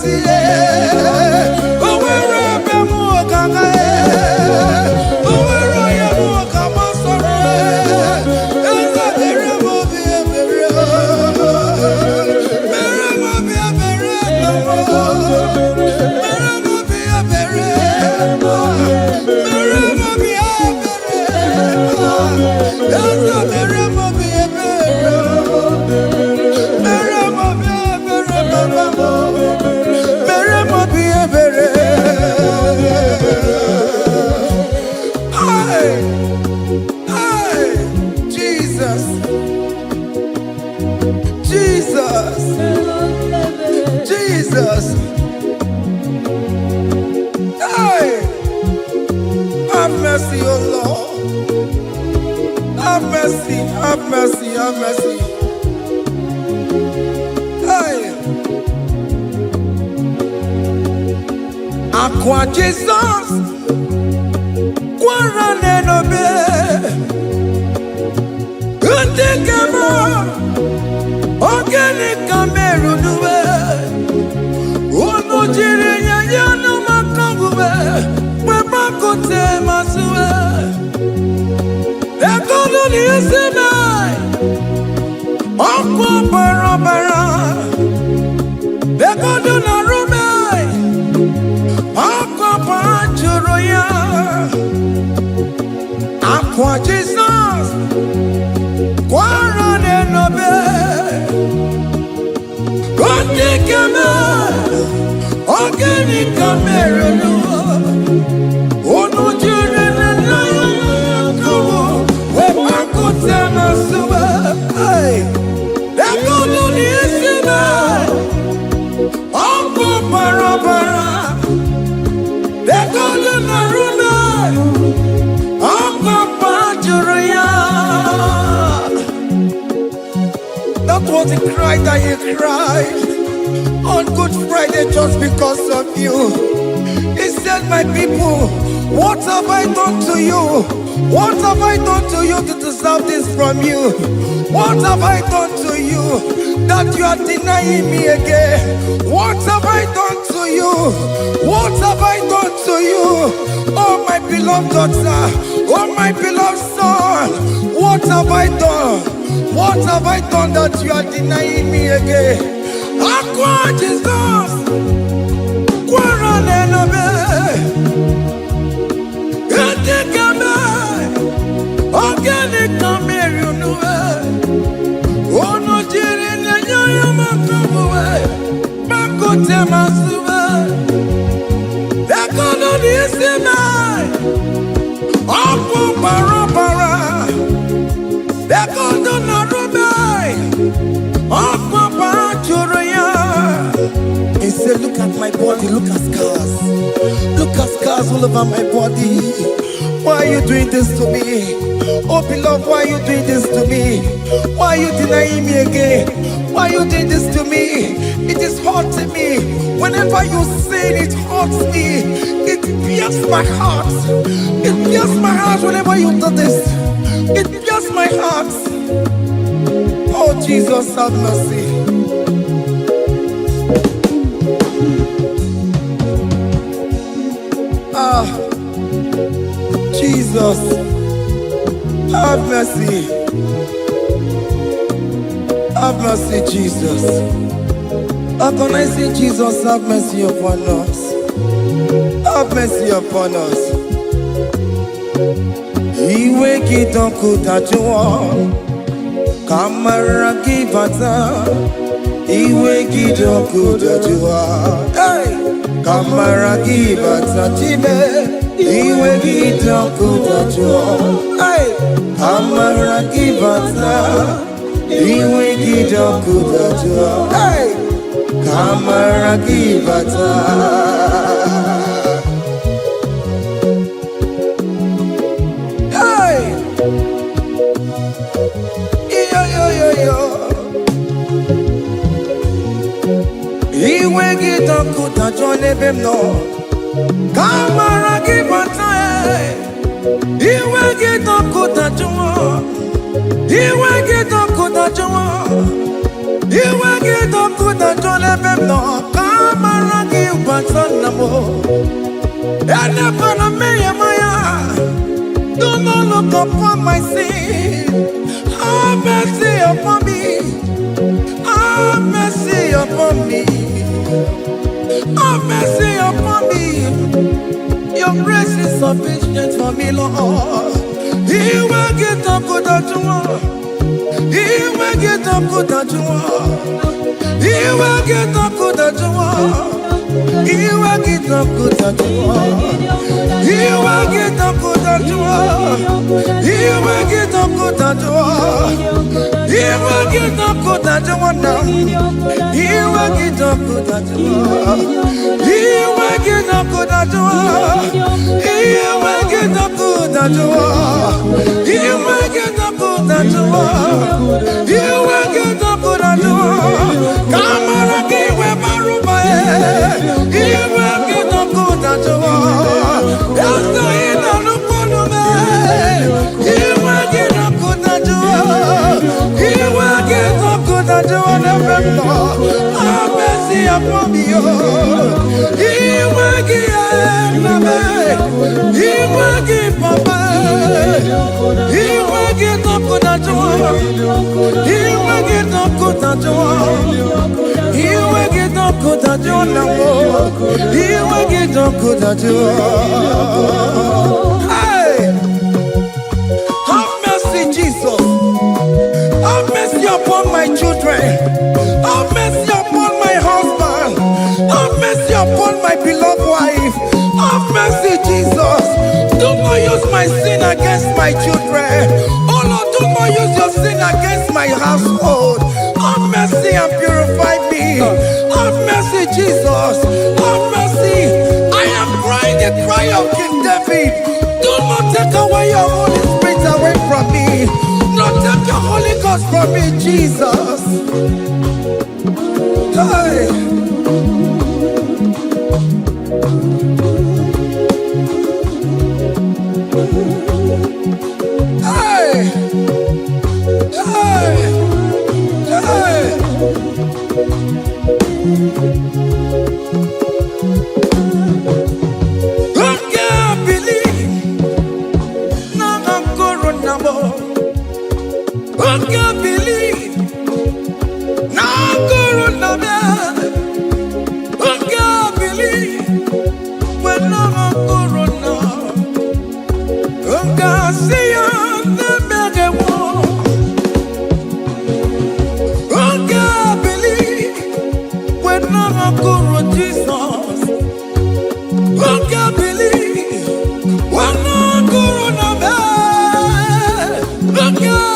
Yeah. mercy, oh Lord. Have mercy, have mercy, have mercy. Hey. Aqua Jesus, Quarane nobe, Undekema, Organic Cameroonube, Unojiri Yano Makangube, Webakote Masue, Ekoloni Esenai, Aqua Barabara, Ekolona Rumei, Aqua Panchuroya, Aqua Jesus, Quarane nobe, Gondikeme, Organic Cameroon, Onojire Nayakubu, Webakote Masue, hey, Ekoloni Esenai, Aqua Barabara, Ekolona Rumei, Aqua Panchuroya. That was the cry that you cried on Good Friday just because of you. He said, my people, what have I done to you? What have I done to you to deserve this from you? What have I done to you that you are denying me again? What have I done to you? What have I done to you? Oh, my beloved daughter, oh, my beloved son, what have I done? What have I done that you are denying me again? Aqua Jesus, Quarane nobe, Etekame, Organic Cameroon, Onojiri Nyayo Makabuwe, Bakote Masube, Ekoloni Esenai, Aqua Barabara, Ekolona Rumei, Aqua Panchuroya. He said, look at my body, look at scars. Look at scars all over my body. Why are you doing this to me? Oh beloved, why are you doing this to me? Why are you denying me again? Why are you doing this to me? It is hurting me. Whenever you sin, it hurts me. It pierces my heart. It pierces my heart whenever you do this. It pierces my heart. Oh Jesus, have mercy. Ah, Jesus, have mercy. Have mercy, Jesus. How can I say, Jesus, have mercy upon us? Have mercy upon us. Iwe kitoko tajuwa, kamara kibata. Iwe kitoko tajuwa, hey, kamara kibata chibe. Iwe kitoko tajuwa, hey, kamara kibata. Iwe kitoko tajuwa, hey, kamara kibata. Iwe kitoko tajuwa nebem no, kamara kibata. Iwe kitoko tajuwa, iwe kitoko tajuwa, iwe kitoko tajuwa nebem no, kamara kibata namo. Ene pana meya maya, do not look upon my sin. Have mercy upon me. Have mercy upon me. Have mercy upon me. Your grace is sufficient for me, Lord. He will get up good at you. He will get up good at you. He will get up good at you. He will get up good at you. He will get up good at you. He will get up good at you. He will get up good at you now. He will get up good at you. He will get up good at you. He will get up good Hey, have mercy, Jesus. Have mercy upon my children. Have mercy upon my husband. Have mercy upon my beloved wife. Have mercy, Jesus. Do not use my sin against my children. Oh Lord, do not use your sin against my household. Have mercy and purify me. Have mercy, Jesus. Have mercy. I am crying the cry of King David. Do not take away your Holy Spirit away from me. Not take your Holy Ghost from me, Jesus. Hey. Hey. Hey. Hey. Who can believe? Now Corona, who can believe? When no Corona, who can see on the mega wall? Who can believe? When no Corona, Jesus, who can believe? When no Corona, who can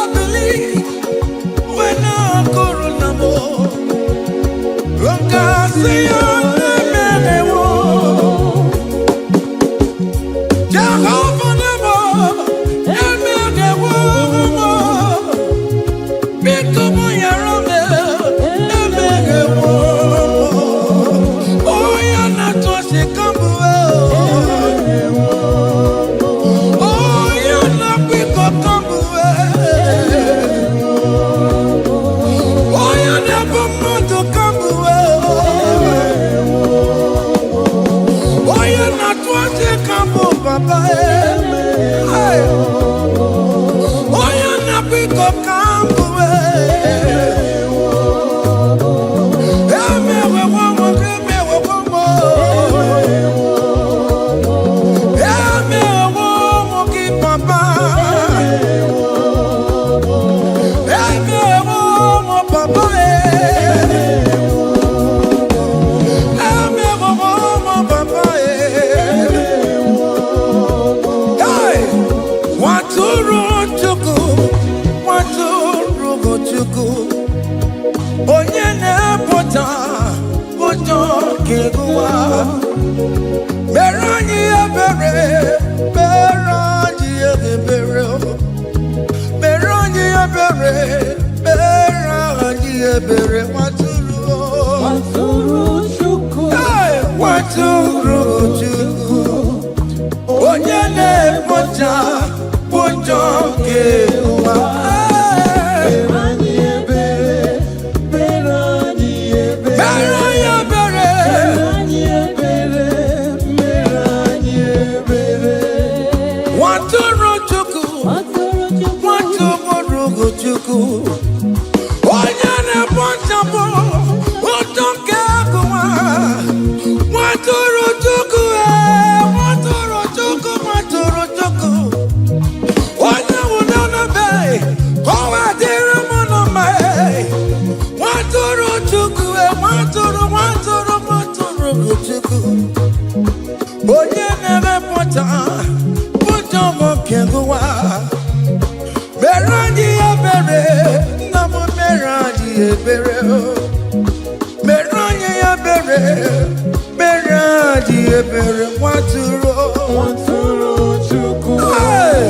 Hey!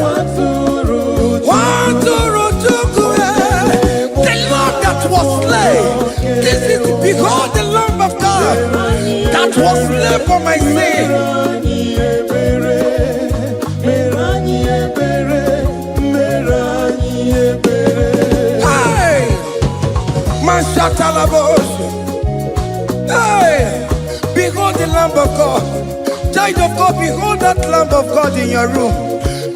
that was slain for my sin. Hey, Mashatalabosh. Hey, behold the Lamb of God. Child of God, behold that Lamb of God in your room.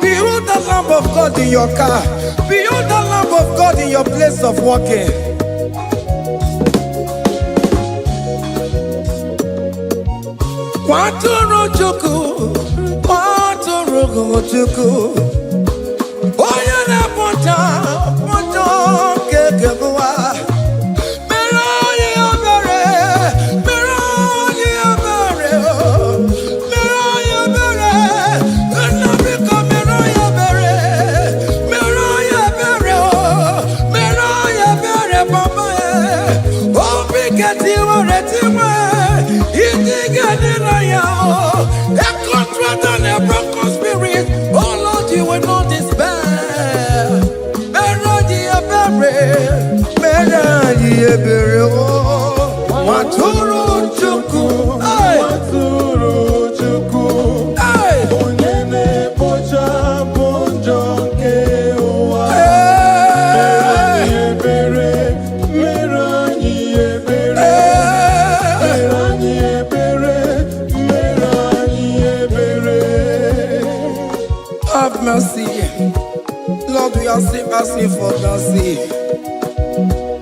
Behold the Lamb of God in your car. Behold the Lamb of God in your place of walking. Waturu chuku, waturu chuku. Oya na poncha, poncha kekebuwa. Meroye abere, meroye abere, meroye abere. Enabika meroye abere, meroye abere, meroye abere papa. Obi keti waretiwe, iti gani na yao. A contract and a broken spirit. Oh Lord, you will not despair. Meradi abere, meradi abere. Maturu chuku, maturu chuku. Onyeme pocha ponjo kewa. Meradi abere, meradi abere, meradi abere, meradi abere. Have mercy, Lord. We are asking for mercy.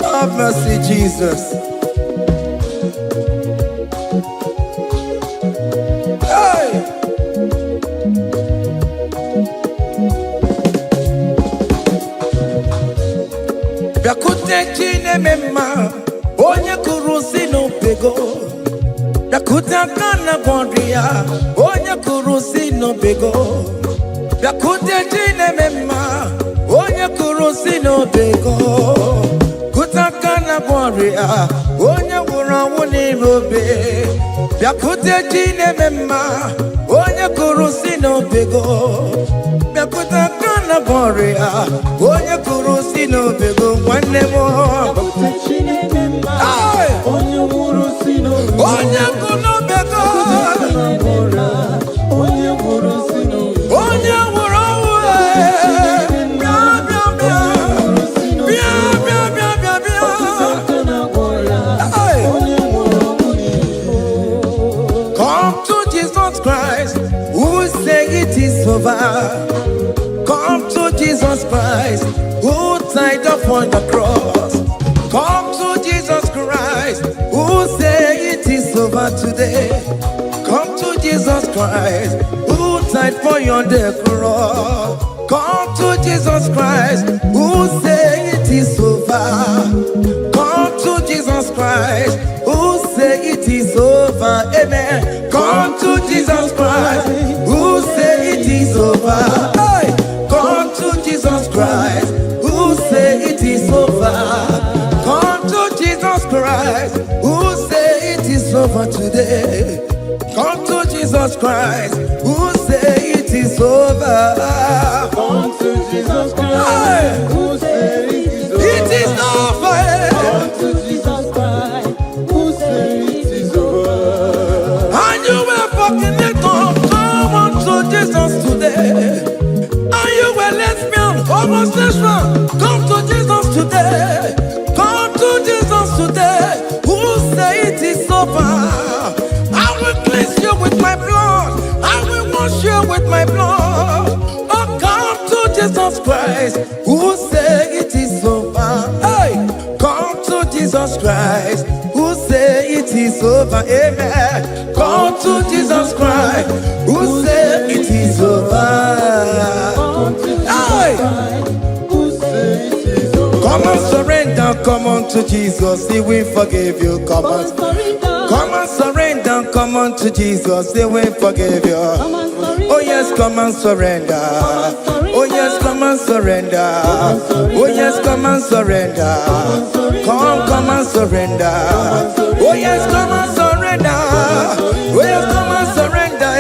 Have mercy, Jesus. Hey! Yakute chine mema, onye kurusi no pego. Yakuta kana bondria, onye kurusi no pego. Yakute chine mema, onye kurusi no pego. Kutakana boria, onye wura wuni robe. Yakute chine mema, onye kurusi no pego. Yakutakana boria, onye kurusi no pego. One more. Onye kurusi no pego. Onye kurusi no pego. Onye wura Come to Jesus Christ, who say it is over. Come to Jesus Christ, who died upon the cross. Come to Jesus Christ, who say it is over today. Come to Jesus Christ, who died for you on the cross. Come to Jesus Christ, who say it is over. Come to Jesus Christ, who say it is over. Amen. Come to Jesus Christ, who say it is over. Hey. Come to Jesus Christ, who say it is over. Come to Jesus Christ, who say it is over today. Come to Jesus Christ, who say it is over. Come to Jesus Christ, who say it is over. It is over. Come to Jesus Christ, who say it is over. And you were fucking it up. Come on to Jesus today. And you were lesbian, homosexual. Come to Jesus today. Come to Jesus today. Who say it is over. I will cleanse you with my blood. I will wash you with my blood. Oh, come to Jesus Christ, who say it is over. Hey, come to Jesus Christ, who say it is over. Amen. Come to Jesus Christ, who say it is over. Hey, come and surrender. Come on to Jesus, He will forgive you. Come on. Come and surrender, come on to Jesus, He will forgive you. Oh yes, come and surrender. Oh yes, come and surrender. Oh yes, come and surrender. Come and surrender. Oh yes, come and surrender. Oh yes, come and surrender.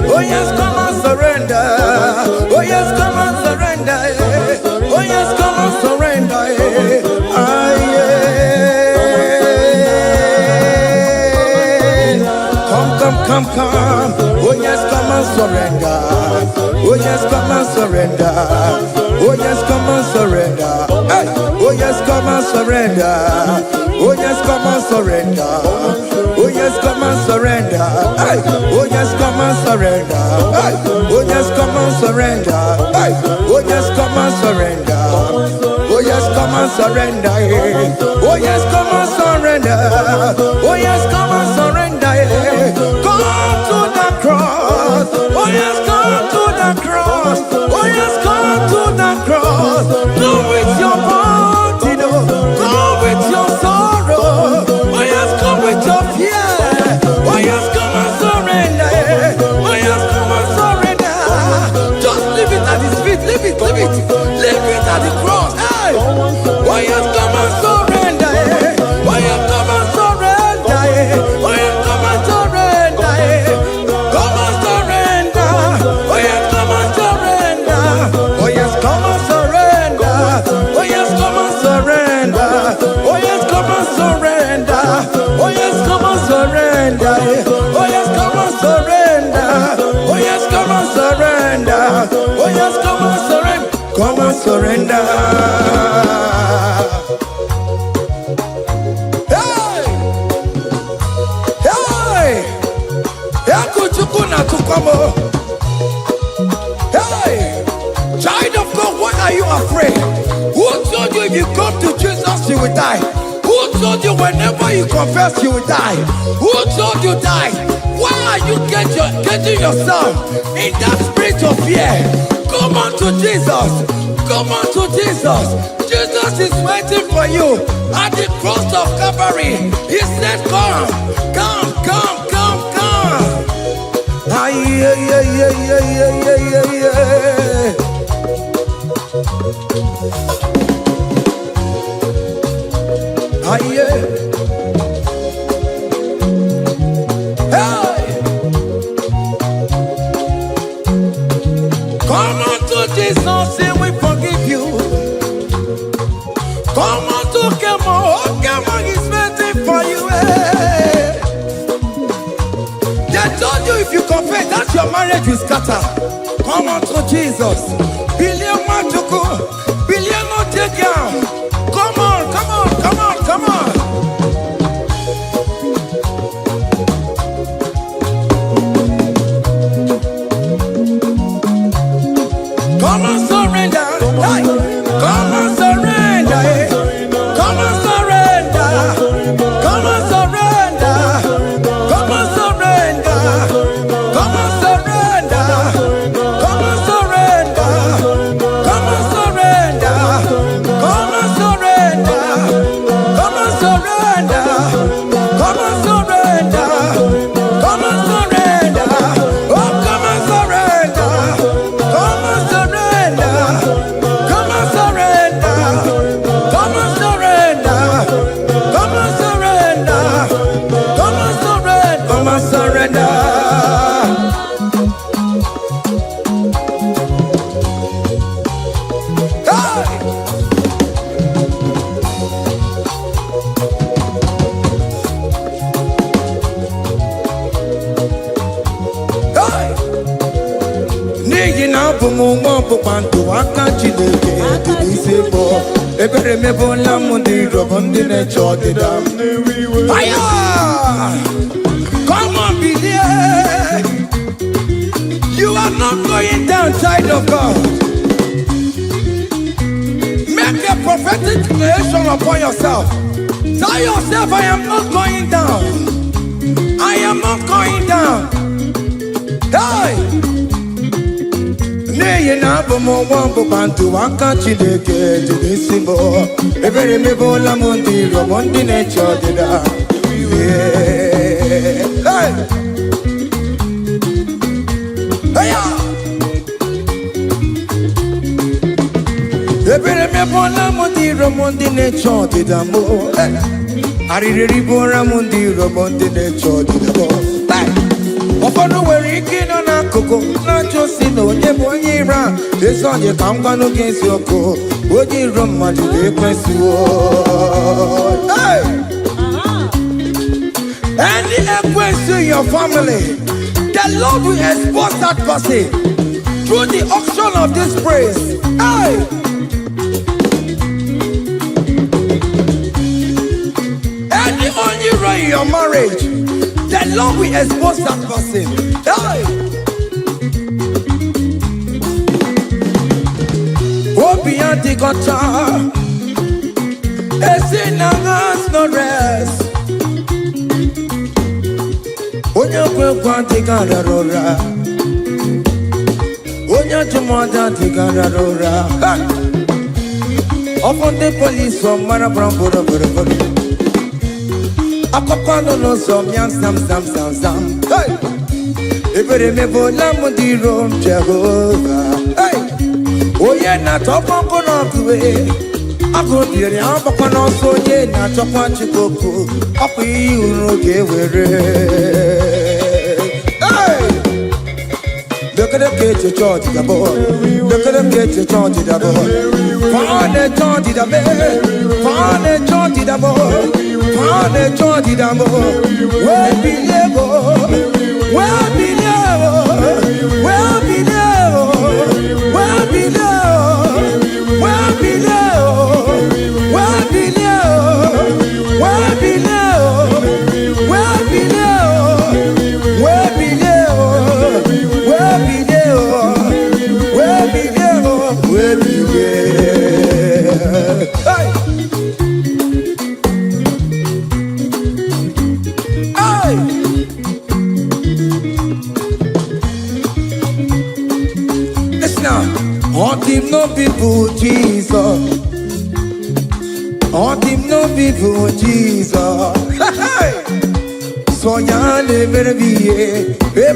Oh yes, come and surrender. Oh yes, come and surrender. Oh yes, come and surrender. surrender. Oh yes, come and surrender. Oh yes, come and surrender. Hey. Oh yes, come and surrender. Oh yes, come and surrender. Oh yes, come and surrender. Hey. Oh yes, come and surrender. Hey. Oh yes, come and surrender. Hey. Oh yes, come and surrender. Oh yes, come and surrender. Oh yes, come and surrender. Oh yes, come and surrender. Come to the cross. Oh yes, come to the cross. Oh yes, come to the cross. Go with your body, go with your sorrow. Oh yes, come with your fear. Oh yes, come and surrender. Oh yes, come and surrender. Just leave it at his feet. Leave it, leave it, leave it at the cross. Hey. Oh yes, come and surrender. Oh yes, come and surrender. Oh yes, come and surrender. Come and surrender. Oh yes, come and surrender. Oh yes, come and surrender. Oh yes, come and surrender. Oh yes, come and surrender. Oh yes, come and surrender. Oh yes, come and surrender. Oh yes, come and surrender. Oh yes, come and surrender. Come and surrender. Hey! Hey! Yakuchukuna tukomo. Hey! Child of God, why are you afraid? Who told you if you come to Jesus you will die? Who told you whenever you confess you will die? Who told you die? Why are you getting yourself in that spirit of fear? Come on to Jesus. Come on to Jesus. Jesus is waiting for you at the cross of Calvary. He said, come, come, come, come, come. Ah, yeah, yeah, yeah, yeah, yeah, yeah, yeah, yeah. Ah, yeah. Hey! Come on to Jesus, and we forgive you. Come on to Kemo, Kemo is waiting for you. Hey. They told you if you confess that your marriage will scatter. Come on to Jesus. Billion Matuku, billion no take down. Come on, come on, come on, come on. Come and surrender. Hey. Come and surrender. Hey. Come and surrender. Come and surrender. Come and surrender. Come and surrender. Come and surrender. Come and surrender. Come and surrender. Come and surrender. Come and surrender. Come and surrender. Oh, come and surrender. Come and surrender. Come and surrender. Come and surrender. Come and surrender. Come and surrender. Come and surrender. Hey! Hey! N'ihi na abụ m nwa ọkpụkpa ndụ aka Chineke dị n'isi bụ ebere mebụla m ndị rọbụ ndị na-eche ọdịda m. Aya! Come on, believe. You are not going down, child of God. Make a prophetic declaration upon yourself. Tell yourself, I am not going down. I am not going down. Hey! N'ihi na abụ m nwa ọkpụkpa ndụ aka Chineke dị n'isi m. Ebere mebụla m ndị rọbụ ndị na-eche ọdịda. Hey! Hey! Ebere mebụla m ndị rọbụ ndị na-eche ọdịda m. Arịrịrị bụra m ndị rọbụ ndị na-eche ọdịda m. Ụfọdụ nwere ike ịnọ n'akụkụ na-ajụ si na onye bụ onye ire a. Ezi onye ka m gwanụ gị eziokwu, onye iro mmadụ ga-ekwesịwo. Any equence in your family The Lord will expose that person through the auction of this praise. Hey! Any only way in your marriage, the Lord will expose that person. Hey! Obian the guitar, a sinner has no rest. Onya kwa tigara rora, onya chumada tigara rora. Upon the police from Marabrambo, Akopano no some young sam. Hey, if you remember Lamudi Rome Jehovah. Hey, oh yeah, not up on Konoku. I go near the Ampano, so yeah, not up on Chicoku. Up you, okay, hey, look at the cage, you charge the boy. Look at the cage, you charge the boy. Found a charge the bed. Found a charge the boy. Found a charge the boy. Where be level? Where be level? Where be level? Where be level? Where be level? Where be level? Where be level? Where be level? Where be level? Where be level? Where be level? Where be level? Hey! Hey! Listen now. On him no people Jesus. On him no people Jesus. Hey! So ya never be a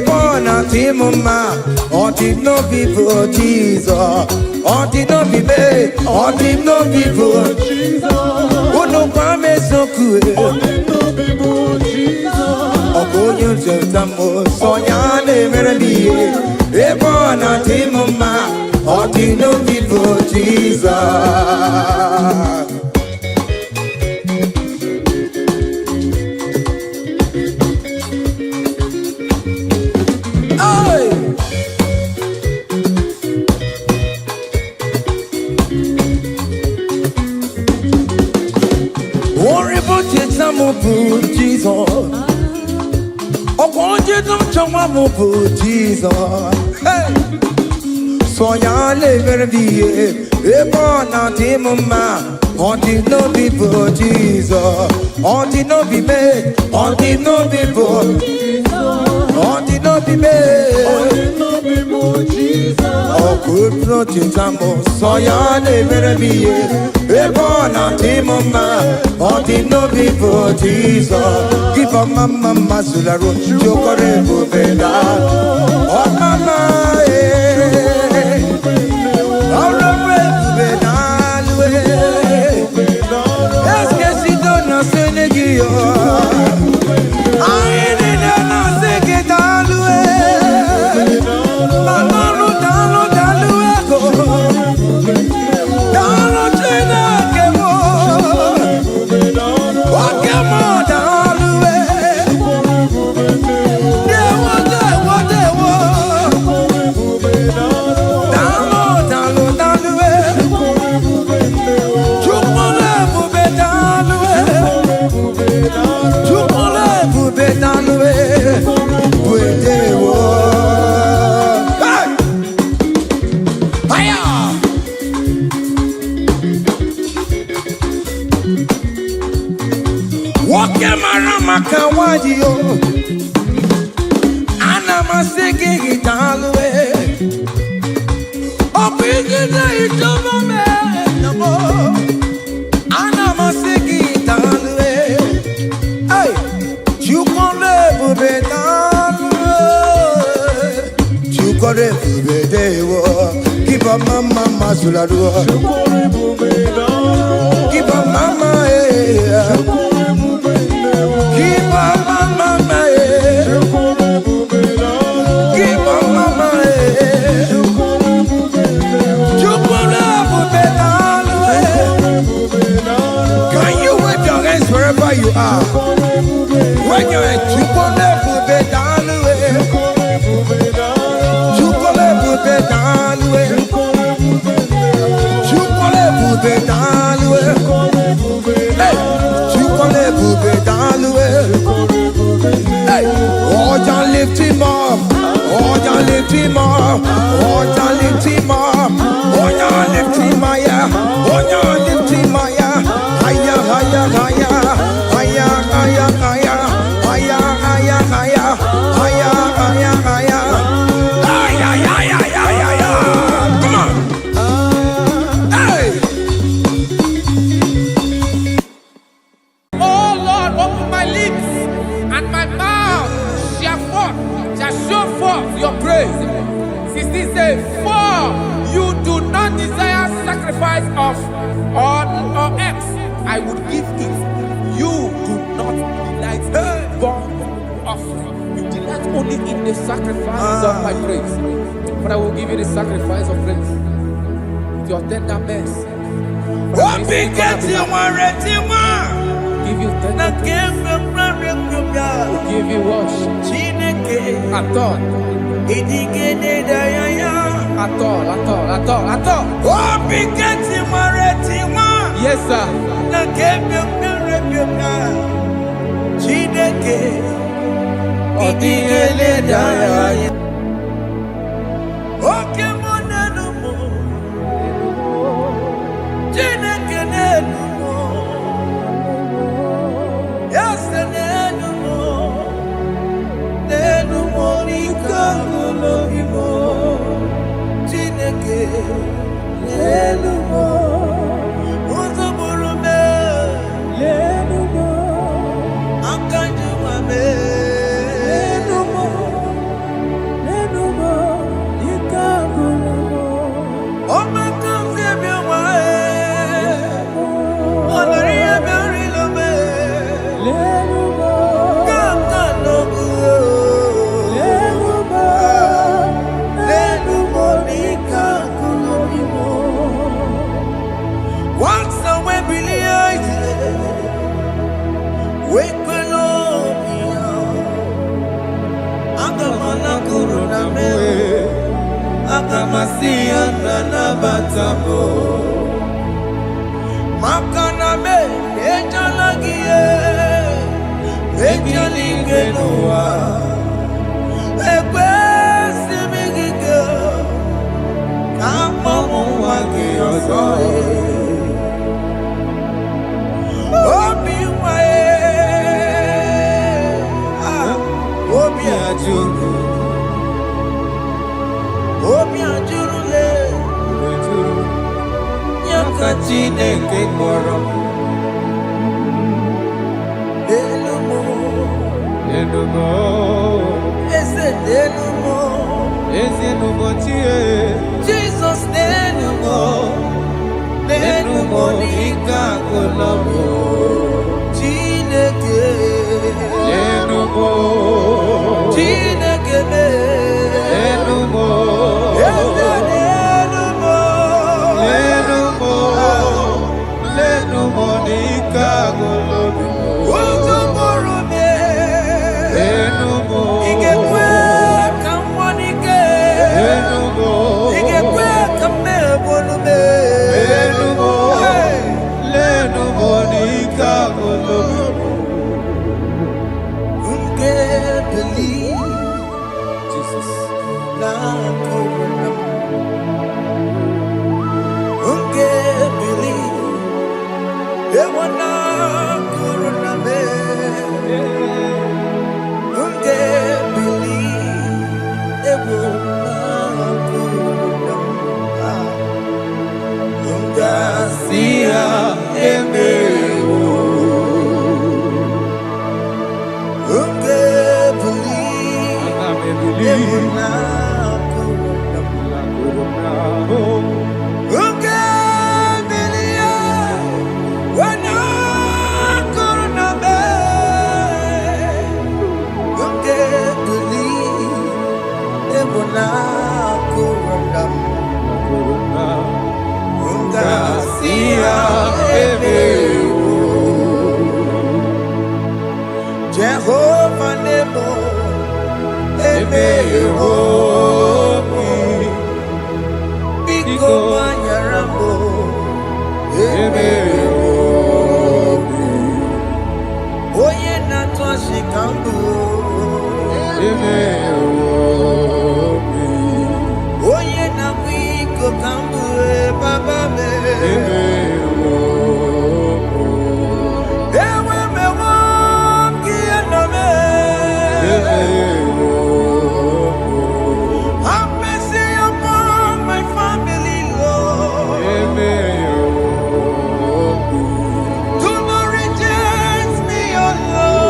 born at him ma. On him no people Jesus. On him no be made. On him no people Jesus. Oh no promise so good. On him no people Jesus. Oh go you just so ya never be a born at him ma. On him no people Jesus. Jesus, oh, won't you don't show my Jesus? Hey, so ya never be a born out him man. Until no people Jesus, until no be made, until no people Jesus, until no be made, until no people Jesus. Oh, good protect so ya never be a born out him man. Until no people Jesus. Give a mama masularo, chokore bubeda. Oh mama, all the bubeda. Est-ce que si donne un Sénéguio? Aïe, n'est un Sénéguio. Kawadio Ana maseke italwe Opigina itomo me namo Ana maseke italwe Hey Chukole bubetalwe Chukole bubedewo Kiba mama masulado Chukole bubedewo Kiba mama you are. When you're at Chupone, Oh, ya lift him up. Oh, ya lift him higher. Oh, ya lift him higher. Higher, higher, higher. Higher, higher, higher. Higher, higher, higher. Higher, higher, higher. Higher, higher, higher, higher. Come on. Hey. Oh Lord, open my lips and my mouth shall show forth your praise. 16 says, for you do not desire sacrifice of or X, I would give it. You do not delight in burnt offering. You delight only in the sacrifice of my praise. But I will give you the sacrifice of praise. With your tender mercy. What big get you one ready one? Give you tender will give you worship. At all. At all. What big get you one ready one? Yes, sir. Jesus, Jehovah Nebo, Biko Manyarambo, Oye Natwa Shikambu, kambue baba me. Ewe me wam kiana me. Have mercy upon my family, Lord. Do not reject me, oh Lord.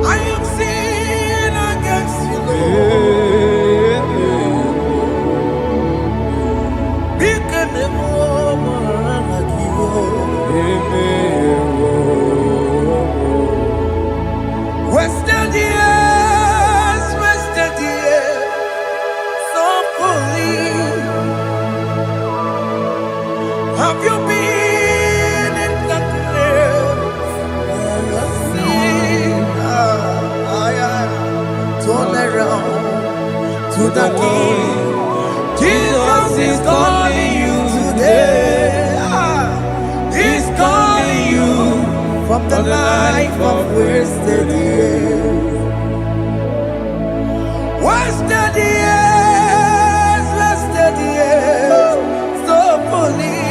I am sin against you, Lord. Because the woman like you. Wasted years, so fully. Have you been in darkness? Seen, turn around to the King. Jesus is calling you today. He's calling you from the life of wasted years. Wasted years, so fully.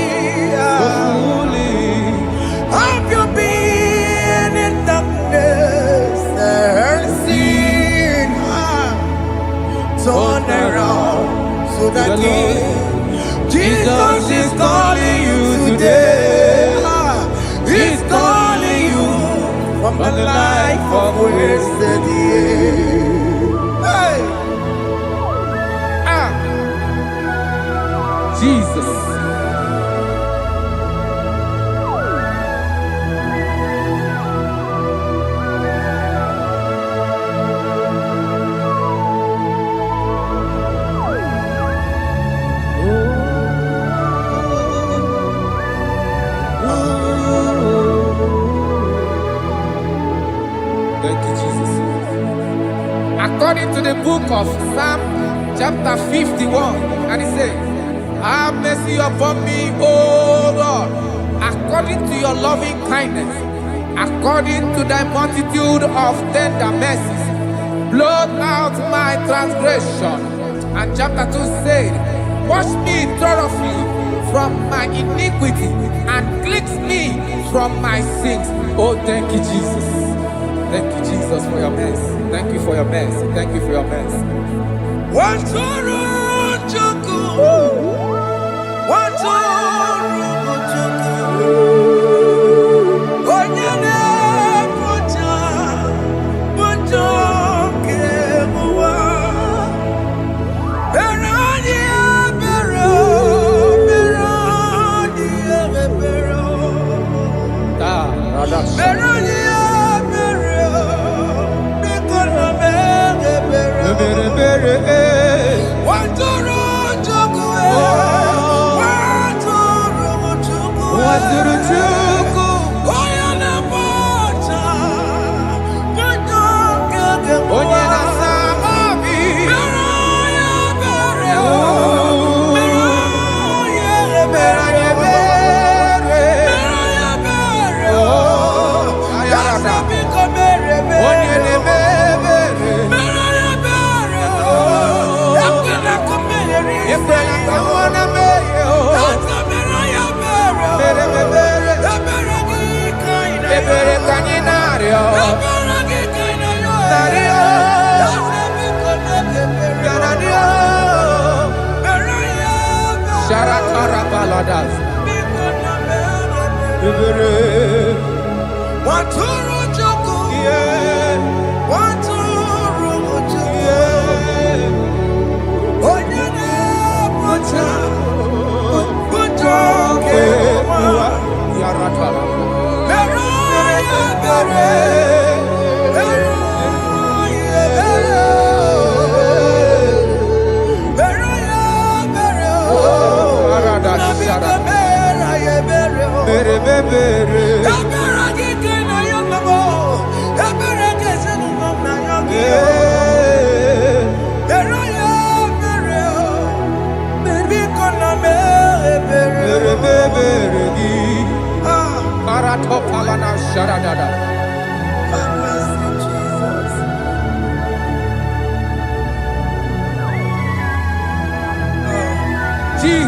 Have you been in darkness and seen? Turn around to the King. Jesus is calling you today. He's calling you from the life of wasted years. Hey. Jesus. Thank you, Jesus. According to the book of Psalm chapter 51, and it says, have mercy upon me, O Lord, according to your loving kindness, according to thy multitude of tender mercies, blot out my transgression. And chapter 2 said, wash me thoroughly from my iniquity and cleanse me from my sins. Oh, thank you, Jesus. Thank you, Jesus, for your mercy. Thank you for your mercy. Thank you for your mercy.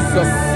Jesus.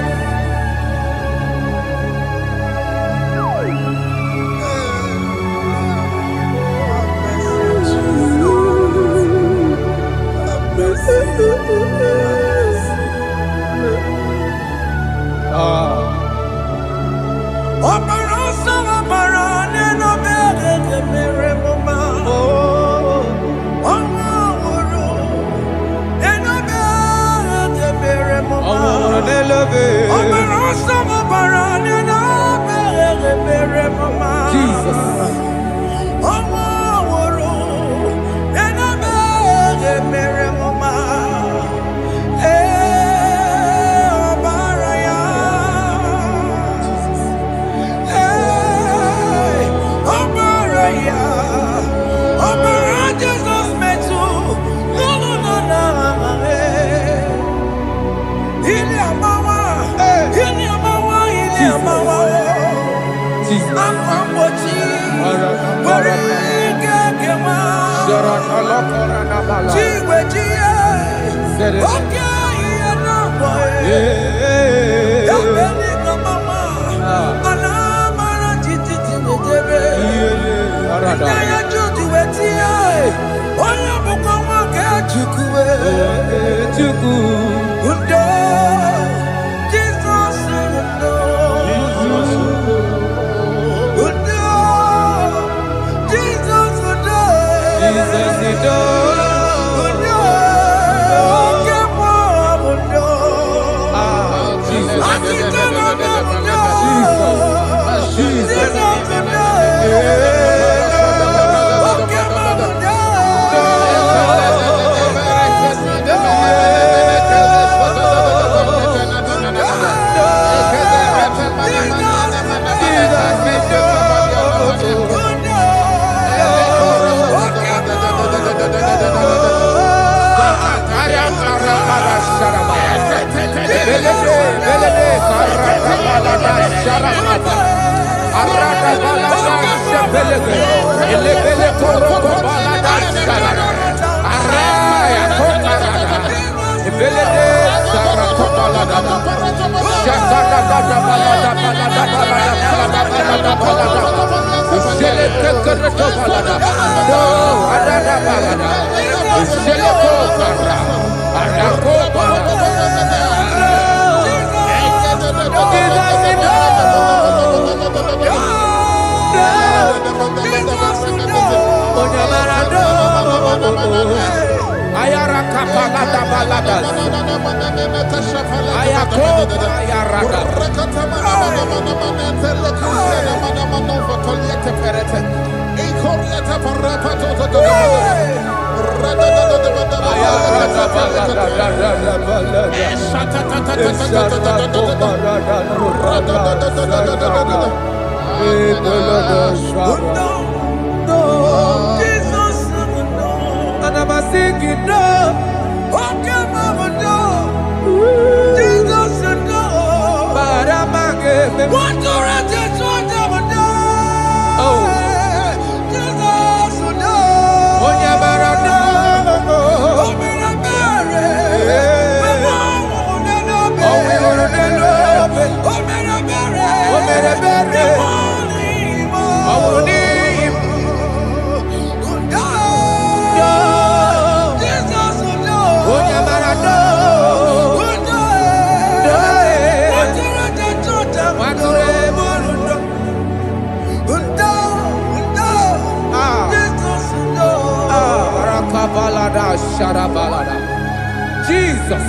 Jesus.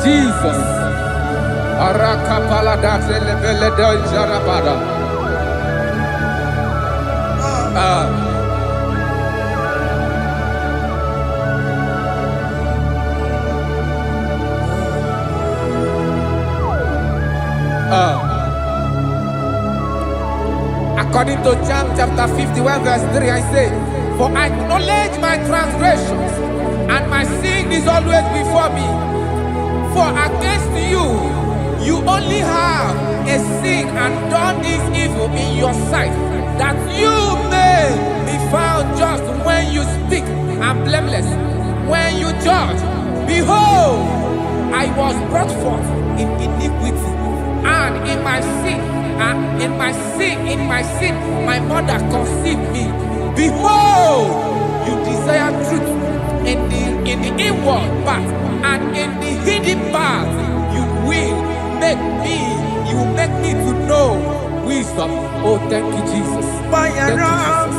Jesus. Arakapalada zelebeleda jarabada. According to John chapter 51 verse 3, I say, for I acknowledge my transgressions, and my sin is always before me. For against you, you only have a sin and done this evil in your sight, that you may be found just when you speak, and blameless when you judge. Behold, I was brought forth in iniquity, and in my sin, my mother conceived me. Behold, you desire truth in the inward part, and in the hidden part, you will make me to know wisdom. Oh, thank you, Jesus. Thank you, Jesus.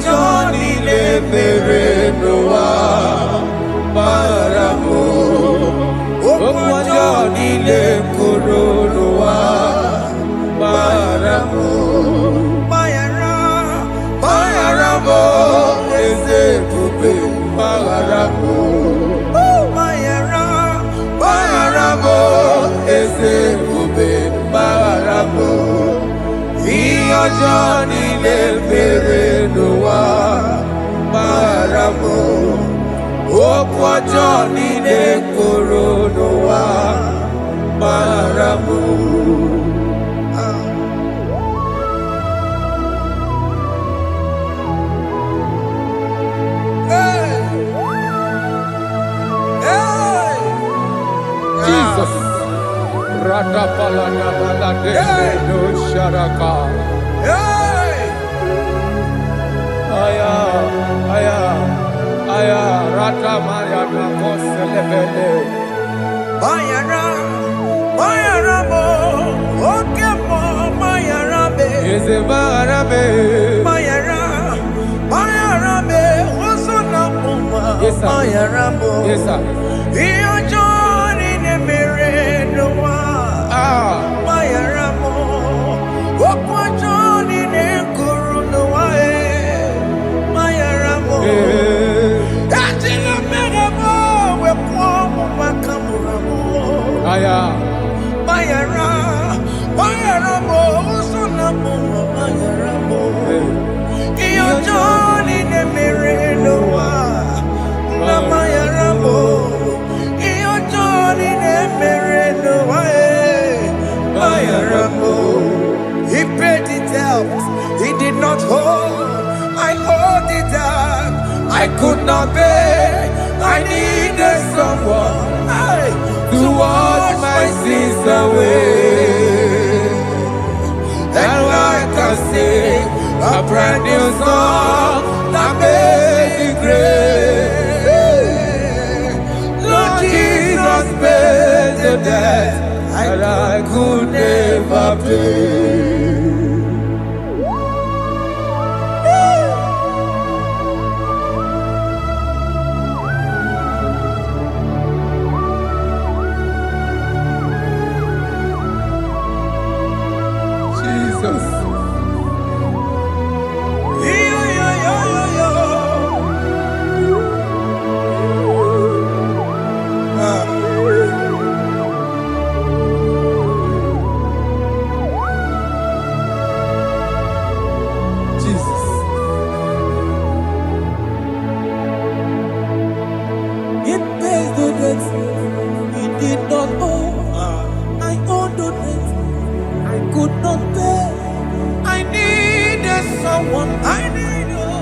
Johnny le mere noa Bayaramo Johnny le koro noa Bayaramo Bayaramo eze kube Bayaramo Bayaramo eze kube Bayaramo Johnny le mere noa Bayaramo Johnny le koro noa Bayaramo. Jesus. Radapalana balade no sharaka. Aya, rata maya na koselebele. Bayaramo, okemo Bayarabe. Eze Bayarabe. Bayarabe, osona puma. Yes, sir. Bayaramo. Yes, sir. Iyo Johnny ne mere noa. Bayaramo, okwa Johnny ne kuru noa. Bayaramo. Aya. Bayaramo, Sunamo, Bayaramo. Iyo Johnny ne mere noa. Bayaramo. Iyo Johnny ne mere noa. Bayaramo. He paid it out. He did not hold. I hold it out. I could not pay. I needed someone to wash my sins away. And I can sing a brand new song that made me great. Lord Jesus paid the debt that I could never pay.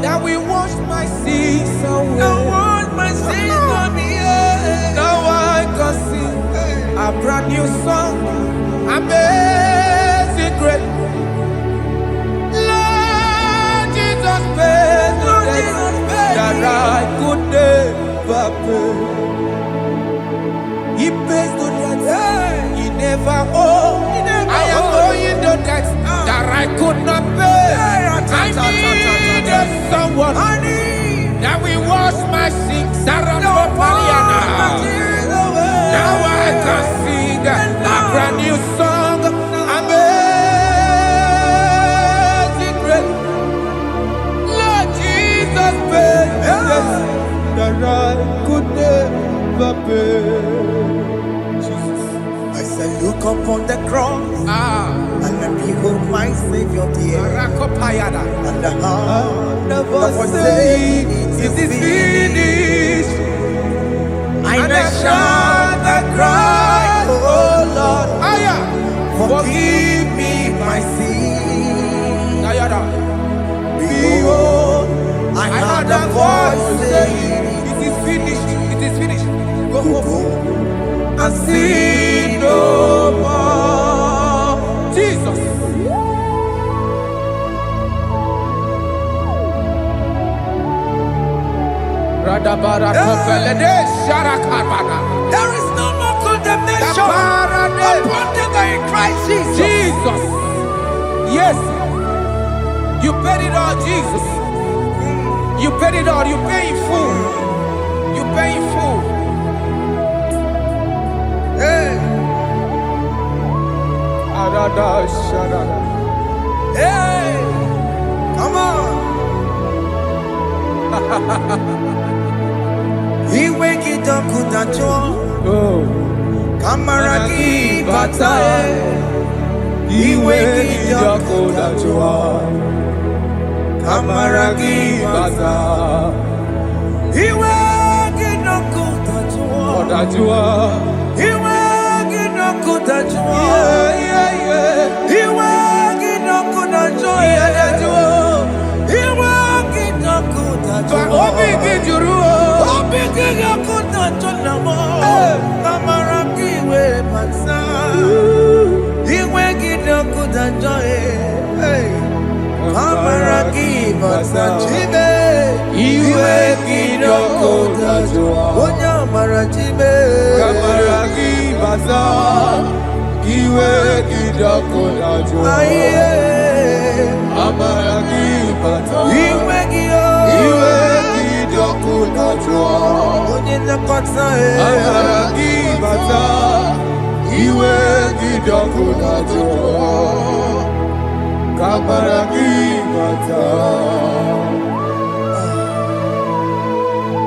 That we wash my sins away. Now I can sing a brand new song. Amazing grace. Lord Jesus paid the debt that I could never pay. He pays the debt he never owed. I am owing the debt that I could not pay. I needed someone that will wash my sins. Now I can sing a brand new song. Amazing grace. Lord Jesus paid the debt that I could never pay. Jesus. I said, look upon the cross. And behold my Savior dear. And the heart that was saying, it is finished. And I shout and cry, oh Lord, forgive me my sin. Nayada. Behold, I heard a voice saying, it is finished. It is finished. Go go home and sin no more. Jesus. There is no more condemnation upon them that in Christ Jesus. Jesus. Yes. You paid it all, Jesus. You paid it all. You pay in full. You pay in full. Hey. Hey. Come on. Iwe kitakunacho kamaraki batae. Iwe kitakunacho kamaraki batae. Iwe kitakunacho Iwe kitakunacho Iwe kitakunacho Iwe kitakunacho Obi kijuru.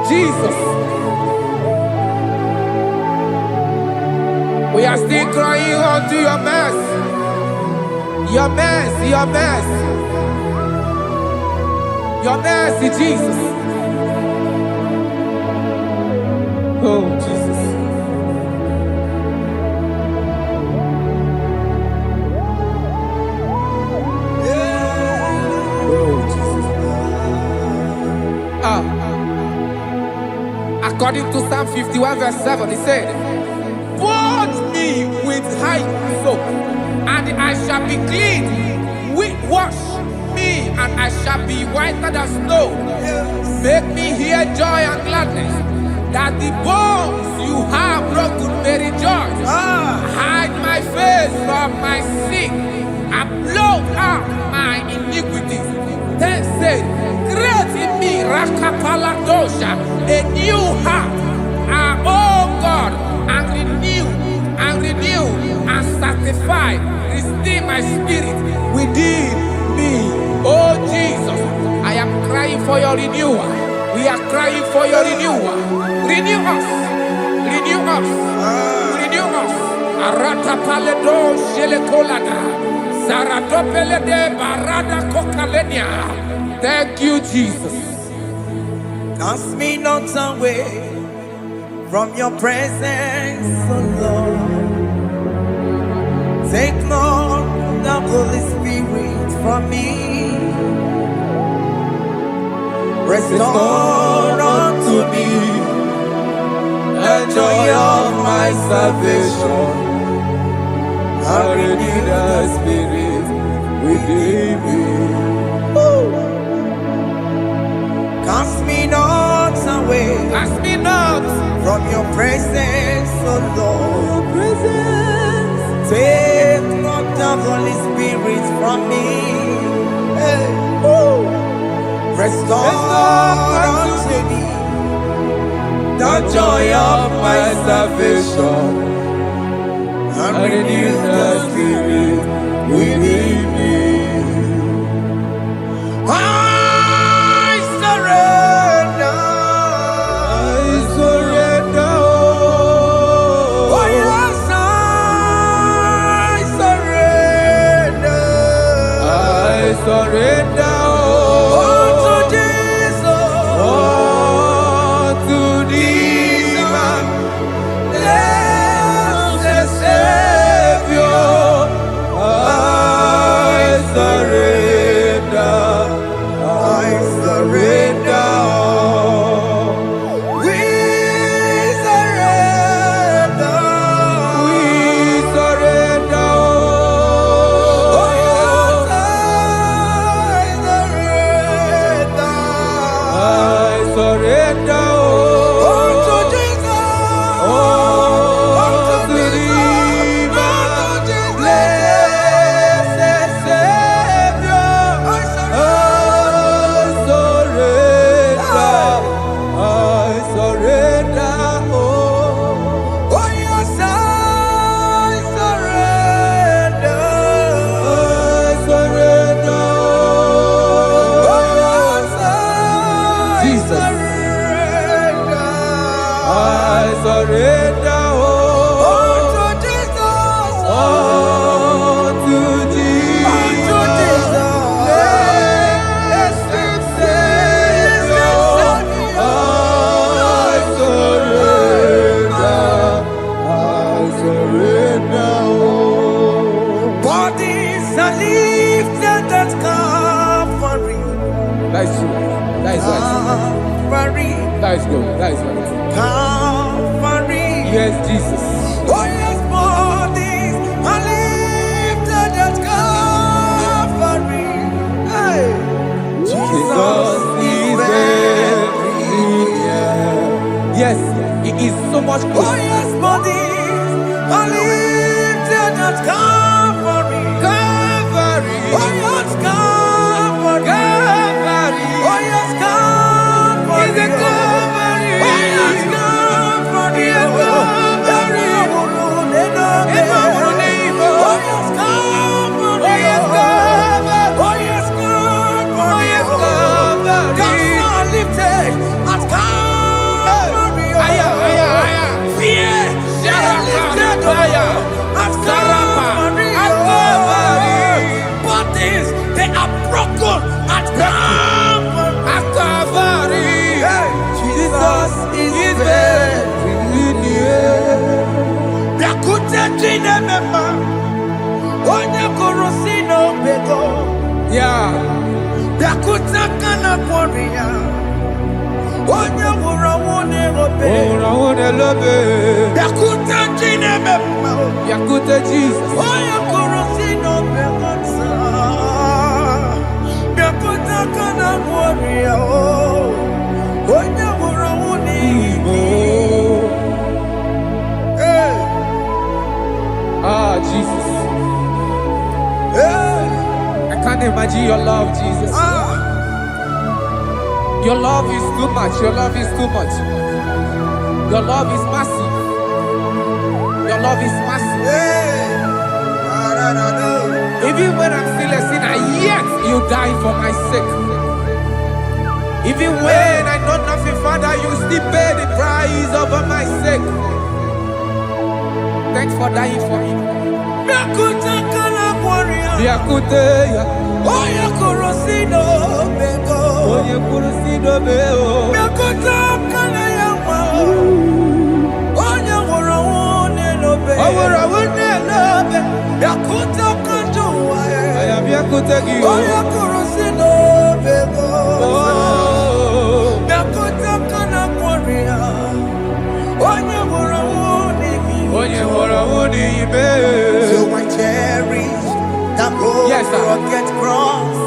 Jesus. We are still crying unto your mercy. Your mercy, your mercy. Your mercy, Jesus. Oh, Jesus. Oh, Jesus. According to Psalm 51 verse 7, he said, "Wash me with hyssop, and I shall be clean. Wash me, and I shall be whiter than snow. Make me hear joy and gladness, that the bones you have broken may rejoice. Hide my face from my sin, and blot out my iniquities. Then said, create in me Rakapaladosha, a new heart, oh God, and renew, and sanctify, restore my spirit within me." Oh Jesus, I am crying for your renewal. We are crying for your renewal. Renew us, renew us, renew us. Arata paledo shelekolada, zaradopele de barada kokalenia. Thank you, Jesus. Cast me not away from your presence, O Lord. Take not the Holy Spirit from me. Restore unto me the joy of my salvation, and renew the spirit within me. Cast me not away, Cast me not from your presence, O Lord. Take not the Holy Spirit from me. Hey. Restore unto me the joy of my salvation, and renew the spirit within me. I surrender. Oh yes, I surrender. surrender. Unto Jesus. Unto thee, my blessed Savior. That is good. That is good. Calvary. Yes, Jesus. Oh yes, bodies are lifted at Calvary. Hey. Jesus is very near. Yes, it is so much Oh closer. yes, bodies are lifted at Calvary. Calvary. Oh yes, Calvary. Calvary. Oh yes, Calvary. Is it Calvary? Oh yes, Calvary. Yes, Calvary. Oh yes, Calvary. Oh, yes, Calvary. Oh yes, Calvary. Oh, yes, Calvary. Gods are lifted at Calvary. Aya, aya, aya. Fear is lifted at Calvary. At Calvary. Bodies, they are broken at Calvary. At Calvary. Jesus is very near. Biakute jine mema, onye kurusi no bego. Yeah. Biakute kana kworiya, onye wurawune obe. Oh, I love it. Biakute jine mema, Yakute Jesus. onye kurusi no bego sa. Biakute kana kworiya, onye wurawune Igbo. Hey, Ah, Jesus. hey, I can't imagine your love, Jesus. ah. Your love is too much. Your love is too much. Your love is massive. Your love is massive. Hey, Even when I'm still a sinner, yet you died for my sake. Even when I know nothing, Father, you still pay the price over my sake. Thanks for dying for me. Biakuta kana warrior. Biakute ya. Oya kurosino bego. Onye kurusido beo. Biakuta kana yawa. Oya wurawune no be. Awurawune no be. Biakuta kanjuwa. Aya biakute gi. Oya kurosino bego. Oh. Biakuta kana warrior. Oya wurawune mi. Onye wurawune ibe. So I cherish that road, Yes, sir. rugged cross.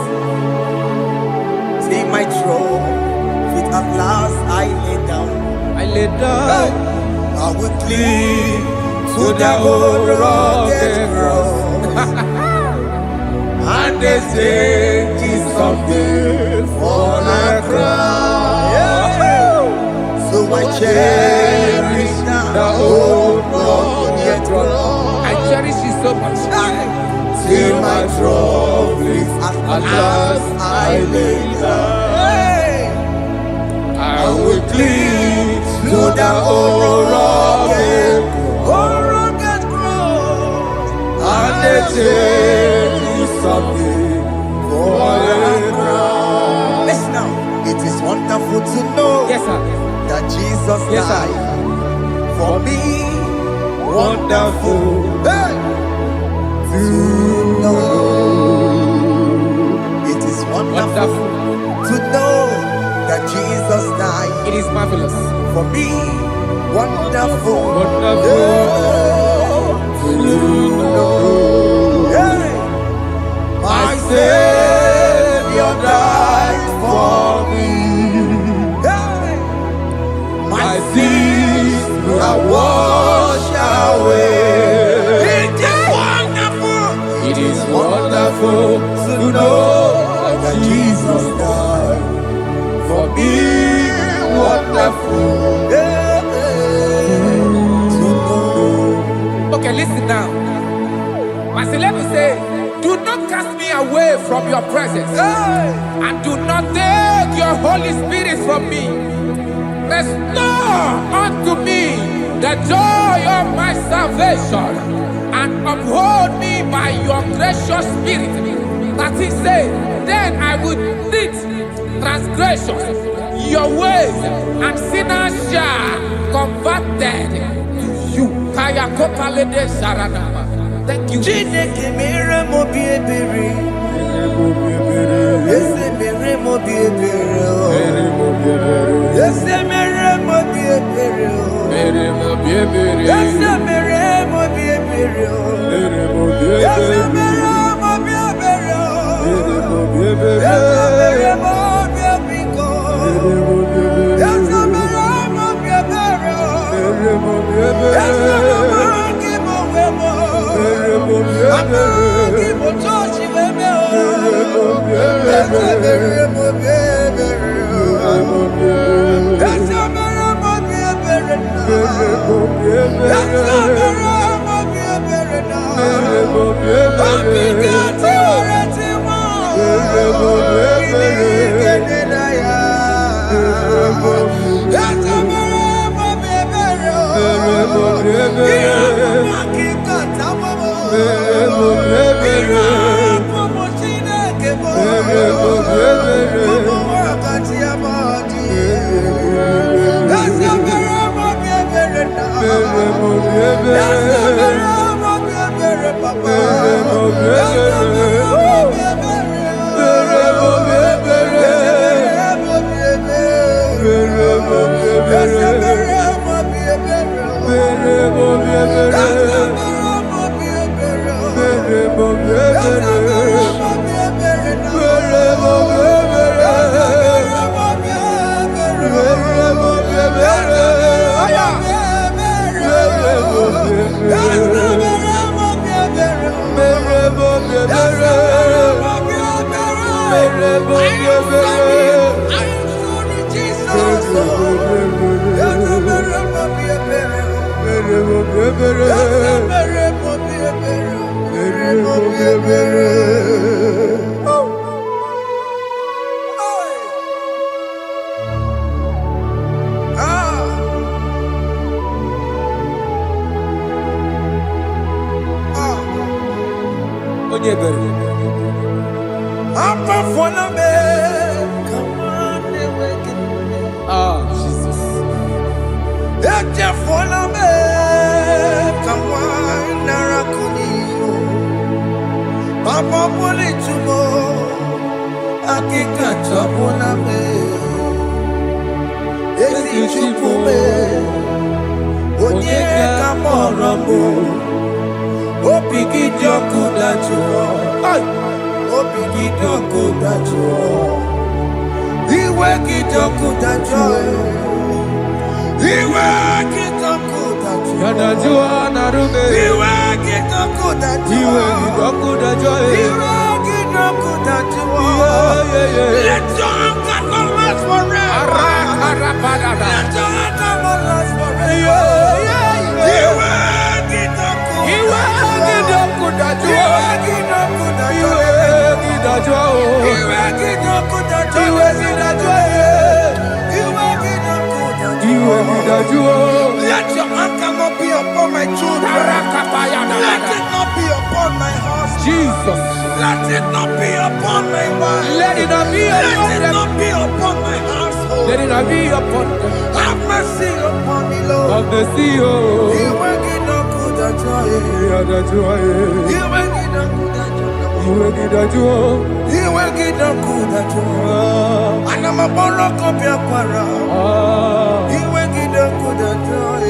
See my throne, feet at last I lay down. I lay down I will cling to the old rugged cross. And they say it's someday for a crown. So I cherish the old rugged cross. I cherish you so much. Till my trophies at last I lay down. I will cling to the old rugged cross, and they take me something for a crown. Listen now, it is wonderful to know Yes, sir. that Jesus Yes, sir. died for me. Wonderful. Hey! To know. It is wonderful to know that Jesus died It is marvelous. for me. Wonderful. Wonderful. To know. Hey! My Savior died for me. Hey! My sins are washed away. It is wonderful to know that Jesus died for me. Wonderful to know. Okay, listen now. Pastor Levi say, do not cast me away from your presence, Hey! and do not take your Holy Spirit from me. Restore unto me the joy of my salvation, and uphold me by your gracious spirit. That he said, then I would teach transgressions your ways, and sinners shall converted to you. Kaya kopalede sharanama. Thank you. Chineke mere mo bi ebere. Ese mere mo bi ebere. Ese mere mo bi ebere. Ese mere mo bi ebere. Ese mere mo bi ebere. Ese mere mo bi ebiko. Ese mere mo bi ebere. Ese mere mo wemo. Amagi mo chochi wemo. Ese mere mo bi ebere. Ese mere mo bi ebere na. Ese mere mo bi ebere na. Obigati oreti mo. Ilikene na ya. Ese mere mo bi ebere. Iramaki kata mo. Irapo mo Chineke mo. Mo wakati amadi. Ese mere mo bi ebere na. Ese mere mo bi ebere papa. Ese mere mo bi ebere. Ese mere mo bi ebere. Ese mere mo bi ebere. Jesus. Papa poli tumo, akika chapona me. Esi chupume, onye kamoramo. Opiki joku dachuo, opiki joku dachuo. Iwe kijoku dachuo, iwe kijoku dachuo. Yanajua narume. Iwe kijoku dachuo, Iwe kijoku dachuo. Iwe kijoku dachuo. Let your anger not last forever. Let your anger not last forever. Iwe kijoku. Iwe kijoku dachuo. Iwe kijoku Let your anger not be upon my children. Let it not be upon my husband. Jesus. Let it not be upon my wife. Let it not be Let it upon them. not be upon my household. Let it not be upon them. Have mercy upon me, Lord. Of the sea. You will get no good at joy. You will get no good at joy. You will get no good at joy. And I'm a borrow of your para. You will get no good at joy.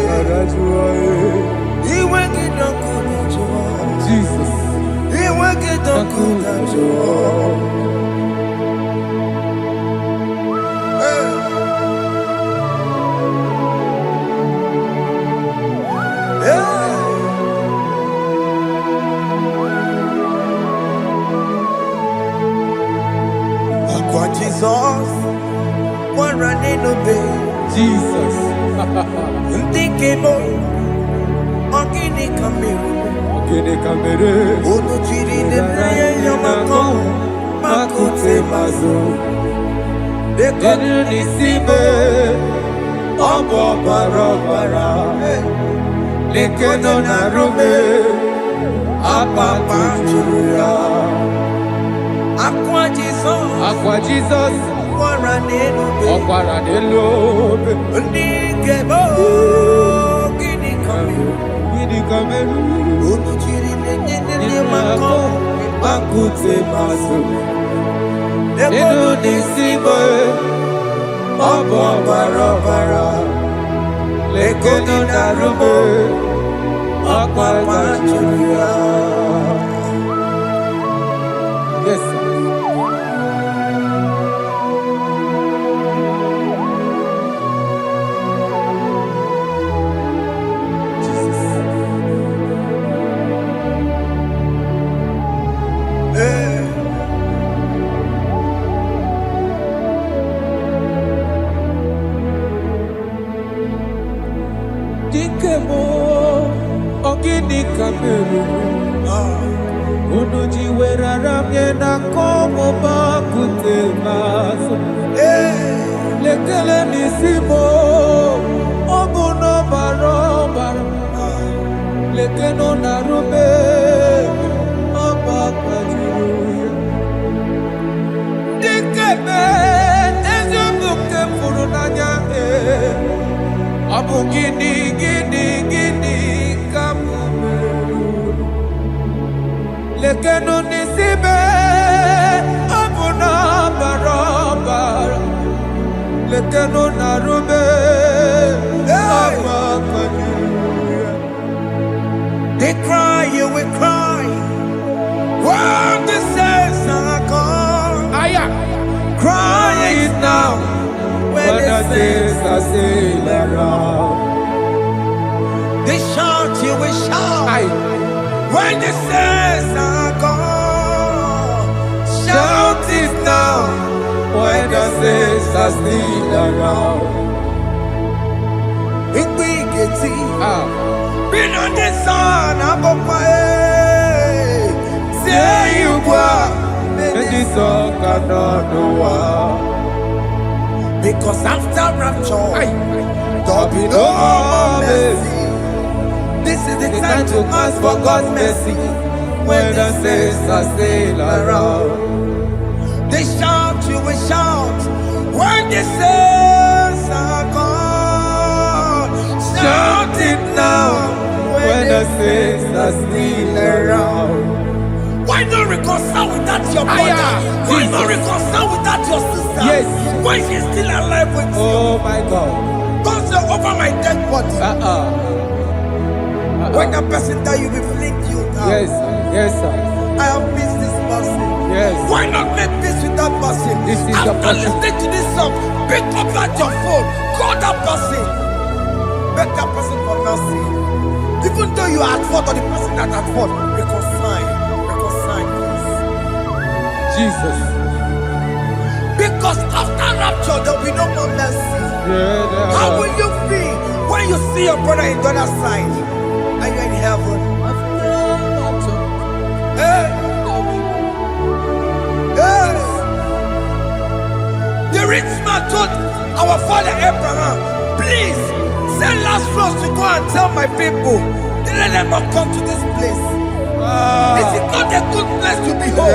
You will get no good at joy. Jesus. You will get no good at joy. Jesus, one running obey. Jesus. Ntikemo, ogini kamiru. Ono chiri de naye yamako, makute mazo. Dekonu nisibe, obo barobara. Lekono narume, apapa chuya. Aqua Jesus, Ọ̀kwàrà n'elobe. Ntikemo, ogini kamiru. Gịnị ka merụ? Ono chiri de Makute masu Ego nisibo Obo barabara Lego ni narubo Akwa machuria. Yes, sir. Dikemo ogini kameru Unuji weraramye na komo bakute maso Lekele nisimo Obuno barobara Lekeno narube Abakajiruya Dikeme Ezubuke furunanya Abu gini kamumeru Lekeno nisibe Abu na barabara Lekeno narube Abakajiruya. They cry, you will cry when the saints are gone. Cry it now when the saints are still around. They shout, you will shout when the saints are gone. Shout it now when the saints are still around. It we get been on the sun, I'm on my head. Say you are, and this song cannot know. Because after rapture, there'll be no more mercy. This is the time to ask for God's mercy when the saints are still around. They shout, you will shout when the saints are gone. Shout it now when the saints are still around. Why not reconcile with that your brother? Why not reconcile with that your sister? Yes. Why she's still alive with you? Oh my God. Don't say over my dead body. When the person that you will fling you down. Yes, yes, sir. I have missed this person. Yes. Why not make peace with that person? This is after listening to this song, pick up that your phone, call that person, beg that person for mercy. Even though you are at fault or the person that at fault, reconcile, please. Jesus. Because after rapture, there will be no more mercy. How will you feel when you see your brother in the other side? Are you in heaven? Hey. Hey. The rich man told our father Abraham, please send Lazarus to go and tell my people, let them not come to this place. This is not a good place to behold.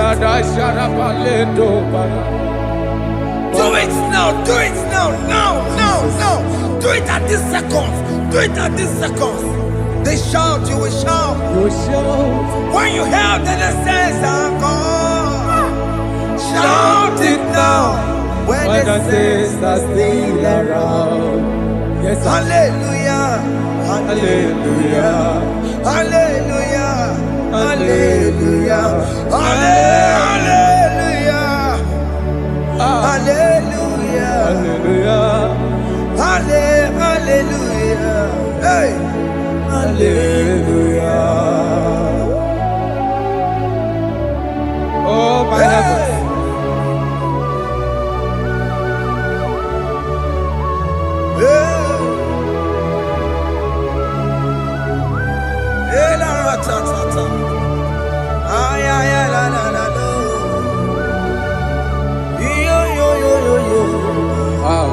Do it now, do it now, now. Do it at this second. Do it at this second. They shout, you will shout. You will shout. When you hear that the saints are gone, shout it now. When the saints are still around. Yes, hallelujah, hallelujah, hallelujah, hallelujah, hallelujah, hallelujah, hallelujah, hallelujah, hey. Hallelujah. Oh my heavens. Hey. La ra ta ta ta. Ay ay la la la la. Yo yo yo yo yo. Wow.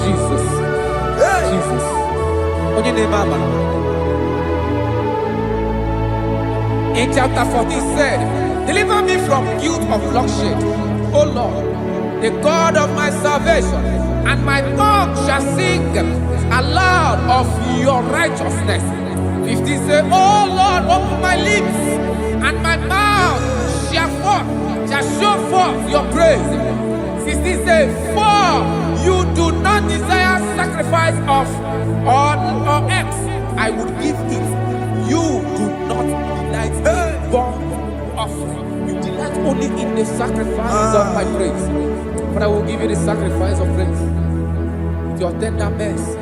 Jesus. Jesus. In chapter 14 said, deliver me from guilt of bloodshed, O Lord, the God of my salvation. and my tongue shall sing aloud of your righteousness. 15 say, oh Lord, open my lips, and my mouth shall show forth your praise. 16 say, for you do not desire sacrifice of or eggs, I would give it. You do not delight in burnt offering. You delight only in the sacrifice of my praise. But I will give you the sacrifice of praise with your tender mercy.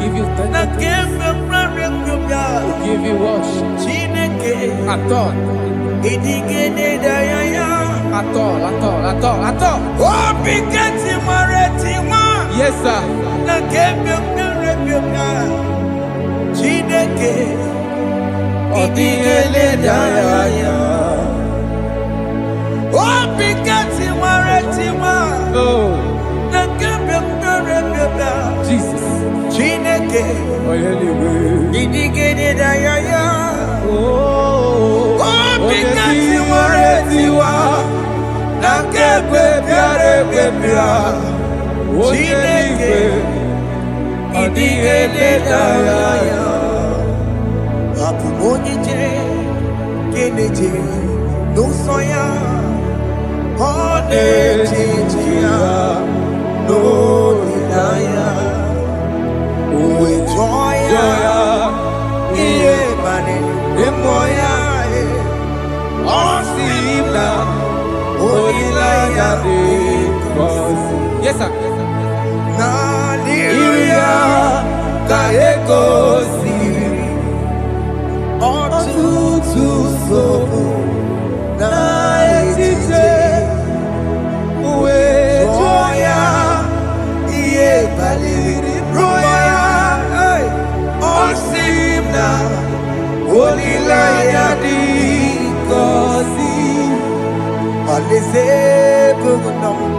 Give you tender praise. Will give you worship. At all. Yes, sir. Jesus. Yes, sir.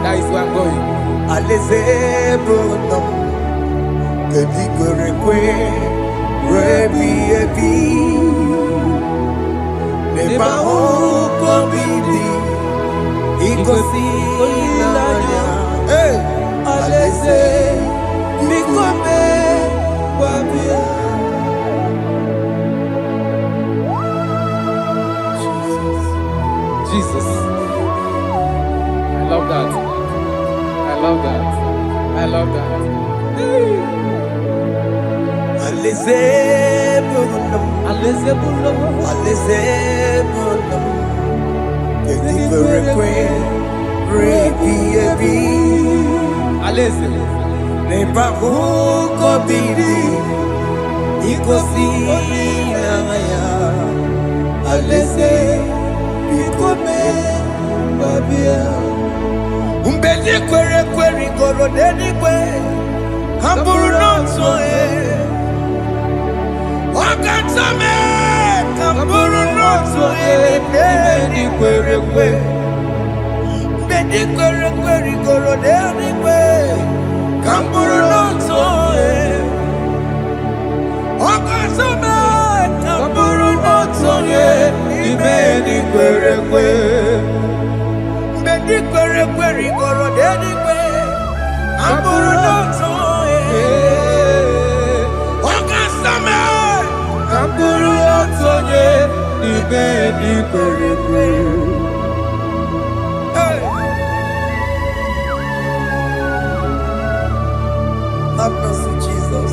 That is where I'm going. Jesus. I love that. I love that. I love that. Have mercy, Jesus.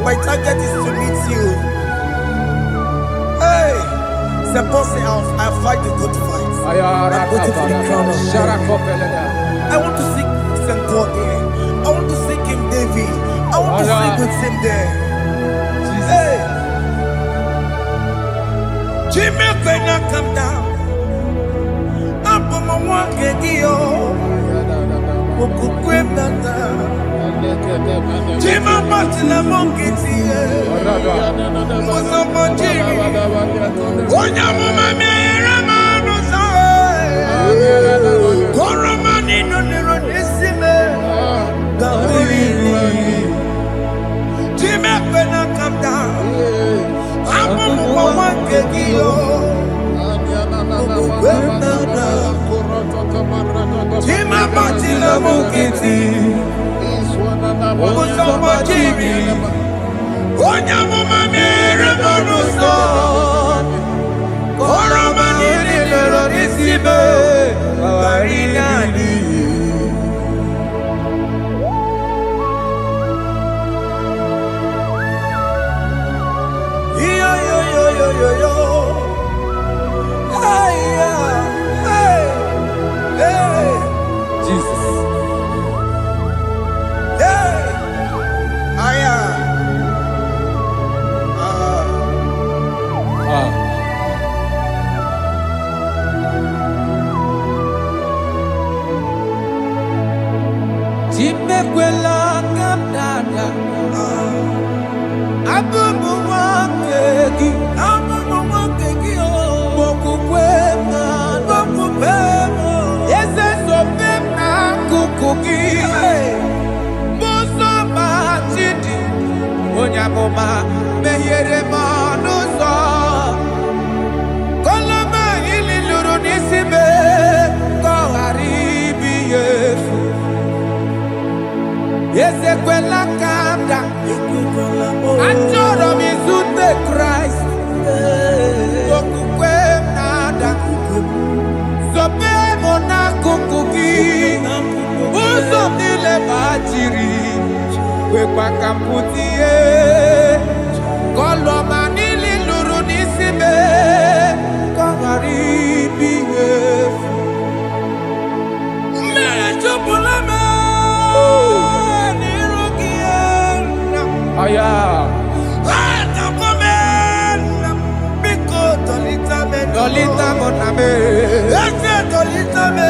My target is to meet you. Hey, suppose I fight the good fight. I'm waiting for the crown of heaven. I want to seek St. God there. I want to seek King David. I want to sleep with him there. Hey, Jimmy, when I come down, I'm on my walk again. Jima Martina Monkey, was a monkey. Onya Mama Ramano, Coramani, no Neronissime, Jimmy, when I come down, I'm on my walk again. Matila Mukiti, Musoma Jiri, Onyamuma Mere Bonuso, Koromani Lorisibe, Arinadi. Yo. Hey, Jesus. Hey, Chimekwela kamdada. Abubu wakegi. Onyamoma mehiere manuzo koloma ililuru nisibe koharibi yefu yesekwela kanda achoro mizute Christ okukwe nada sobe mona kukuki uzo nile bajiri Wekwa kamputie Koloma nili luru nisibe Kongaribi yefu Mechupulame Nirugiena Aya Atakomena Biko Dolita Moname Dolita me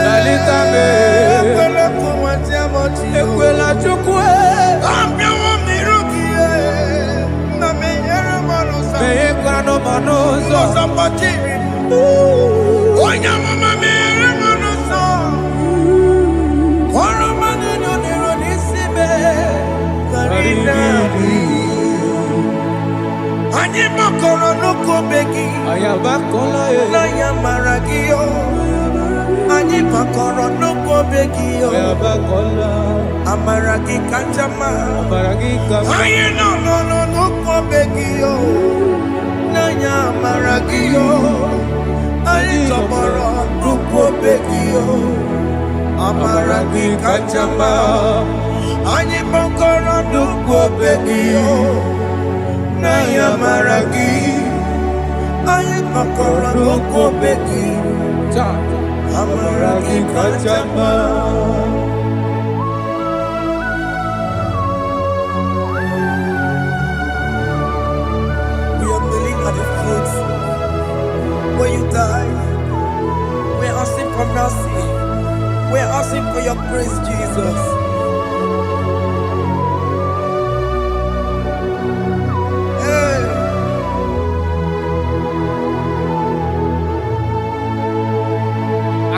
Ekwela kumwatia moti Ekwela chukwe Onyamama mere manuso Koromani noniro nisibe Karinadi Anyi makoro nuko begi Ayabakola Naya maragio Anyi makoro nuko begi Ayabakola Amaragi kanjama Amaragi kanjama Ayi no nuko begi Nanya maragio Ayi tomorrow nuko begi Amaragi kanjama Anyi makoro nuko begi Nanya maragi Ayi makoro nuko begi Amaragi kanjama When you die, we're asking for mercy. We're asking for your grace, Jesus. Hey.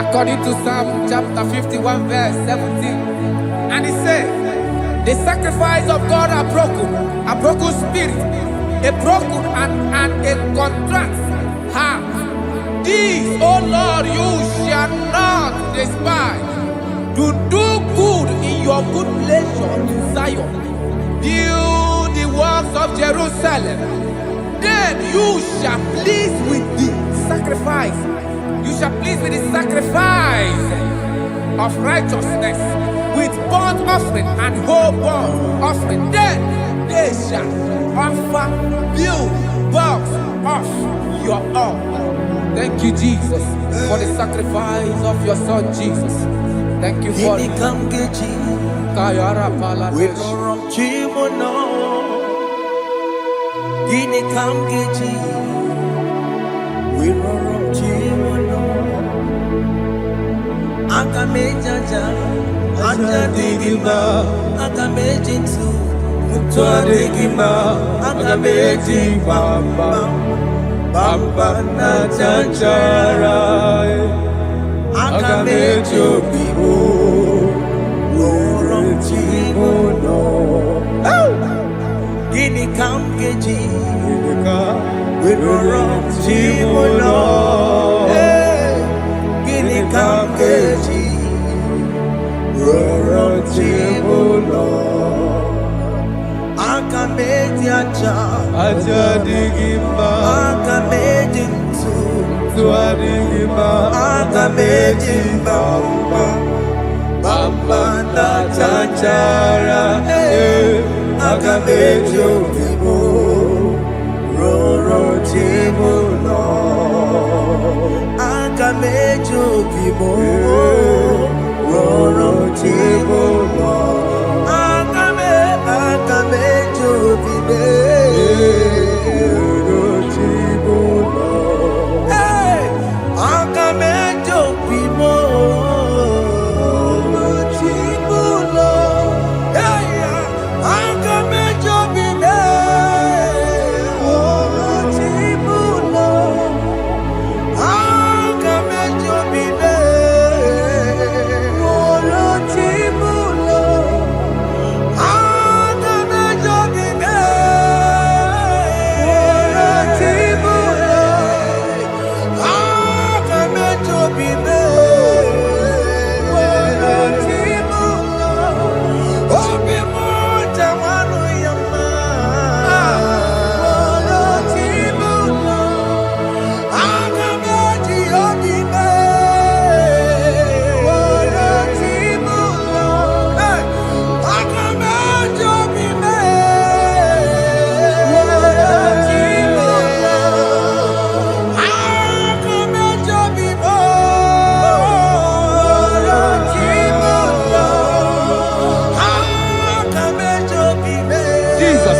According to Psalm chapter 51, verse 17, and it says, the sacrifice of God are broken spirit, a broken and a contrite heart. This, O Lord, you shall not despise. To do good in your good pleasure in Zion. Build the works of Jerusalem. Then you shall please with the sacrifice. You shall please with the sacrifice of righteousness, with burnt offering and whole burnt offering. Then they shall offer build works of your own. Thank you, Jesus, for the sacrifice of your Son, Jesus. Thank you for it. Kayara Pala. We don't Chimono. Gini Kamgeji. We don't Chimono. Akamejaja. Aja Digima. Akamejinsu. Mutua Digima. Akamejimba. Bamba na chancharai Akamejo bibo Worom chimono Gini kamgeji Worom chimono Gini kamgeji aja digimba aga m eji ntụ tua digimba aga m eji mbamba bamba na chachara aga m eji obi m roro chi m nọ aga m eji obi m roro chi m nọ aga m eji obi m roro chi m nọ aga m eji obi m Jesus.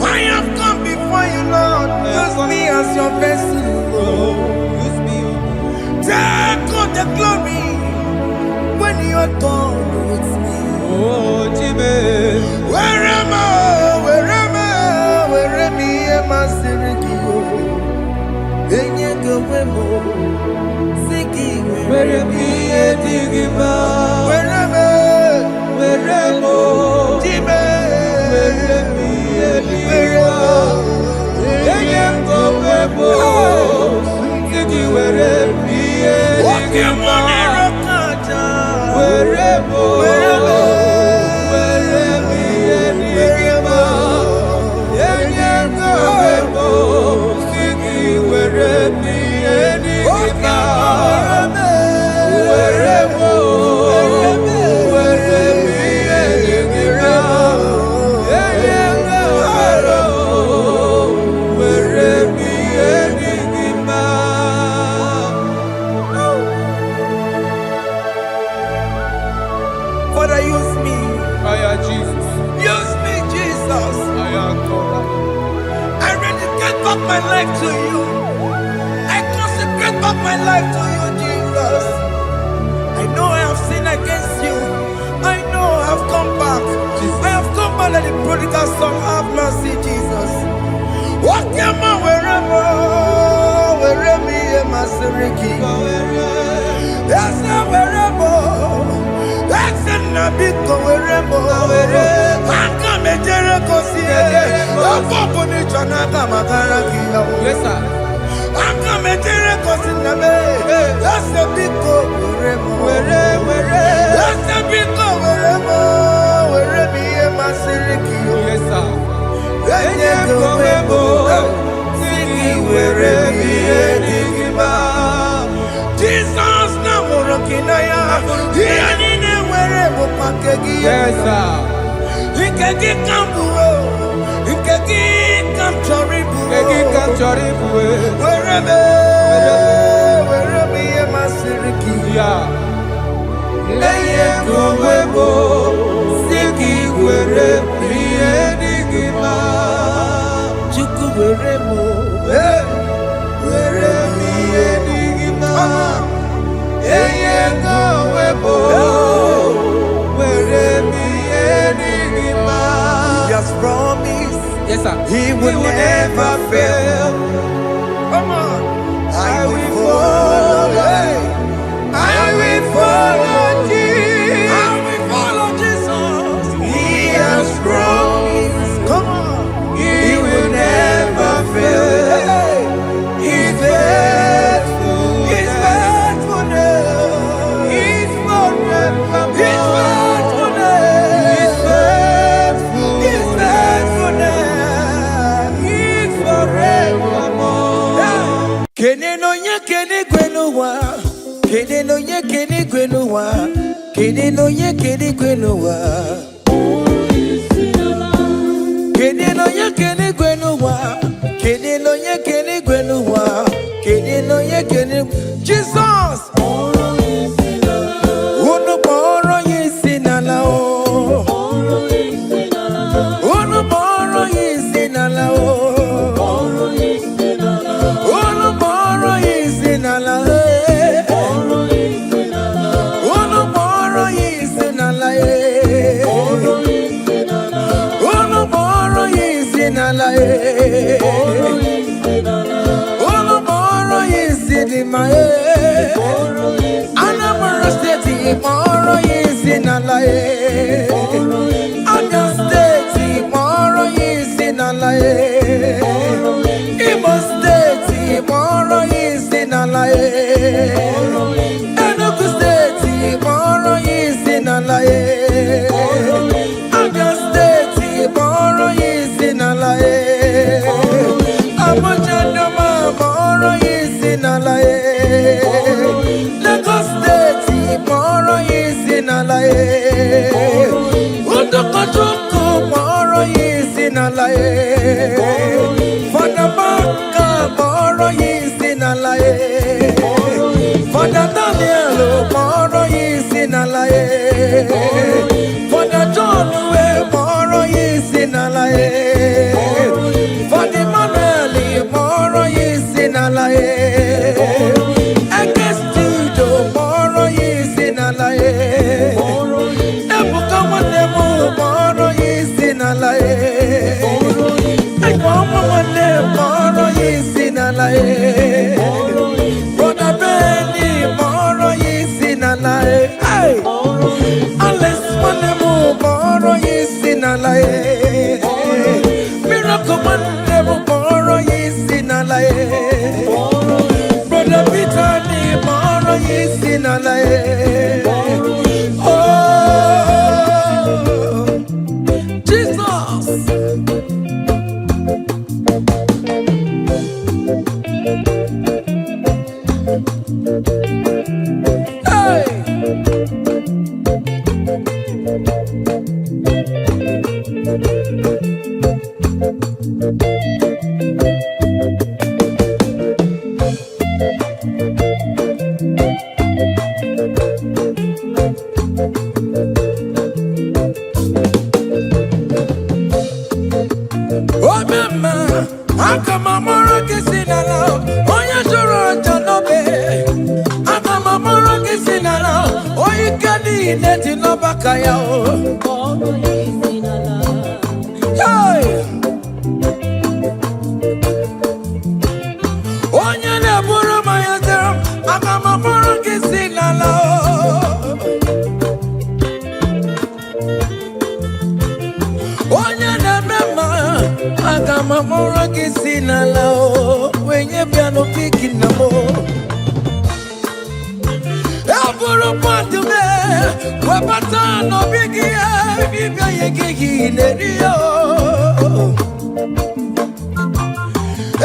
I have come before you, Lord. Use me as your vessel, Lord. Use me. Take all the glory when you are done with me. Oh, Jimmy. Where am I? Where am I, Maserikio? Enye Gowemo, Siki, Where am I? Digima. Where am I? Jimmy, Where am Father, use me. Fire Jesus. Use me, Jesus. Fire God. I rededicate back my life to you. I consecrate back my life to you, Jesus. I know I have sinned against you. I know I have come back. I have come back like the prodigal son. Have mercy, Jesus. What am I wherever? Wherever me and my Seriki. Yes, wherever. That's a big wherever. I come and Jericho see it. Yes, sir. I come and Jericho see it. That's a big wherever. That's a big wherever. Wherever me and my Seriki. Yes, sir. Jesus na morokinaya yani wherever pakegi Yes, sir. ikegi kambuo ikegi gị ka m chọrọ ịbụ were m ihe masịrị gị ya enye gị onwe m si gị were ihe dị gị mma Chukwu were m were m ihe dị gị mma enye gị onwe m were m ihe dị gị mma. He has promised Yes, sir. He will never fail. Come on. I will follow. I will follow Jesus. I will follow Jesus. He has promised. Come on. He will never fail. He's faithful. He's faithfulness. He's forever. He's faithfulness. He's faithful. He's faithfulness. He's forevermore. Kene no nye kene gwenuwa. Kene no nye kene gwenuwa. Kene no nye kene gwenuwa. Kene no nye kene gwenuwa. Kene no nye kene gwenuwa. Kene no nye kene. Jesus. Unu boro yisi nala o. Unu boro yisi nala o. Unu boro yisi nala e. Unu boro yisi nala e. Unu boro yisi nala e. Unu boro yisi di ma e. Anambra State boro yisi nala e. Abia State boro yisi nala e. Igbo State boro yisi nala e. Enugu State boro yisi nala e. Abia State boro yisi nala e. Abuja Doma boro yisi nala e. Lagos State boro yisi nala e. Udokojuku boro yisi nala e. Fada Baka boro yisi nala e. Fada Daniel boro yisi nala e. Fada John we boro yisi nala e. Fada Emmanuel boro yisi nala e. Ekestudo boro yisi nala e. Ebuka Wanemu boro yisi nala e. Ekpoma Wane boro yisi nala e. Brother Benny boro yisi nala e. Hey! Alex Wanemu boro yisi nala e. Miracle Wanemu boro yisi nala e. Brother Peter ni boro yisi nala e. Oh, Jesus. Hey! Oh, mama, how come I'm more kissing alone? Oh, you sure don't be. How come I'm more kissing alone? Oh, you can't eat it in no bakaya. Hey! Oh, you never my answer. How come I'm more kissing alone? Oh, you never aga mamora kisina lao wenye piano picking na mo Aburo patu me wapata no bigi bibia yegi nerio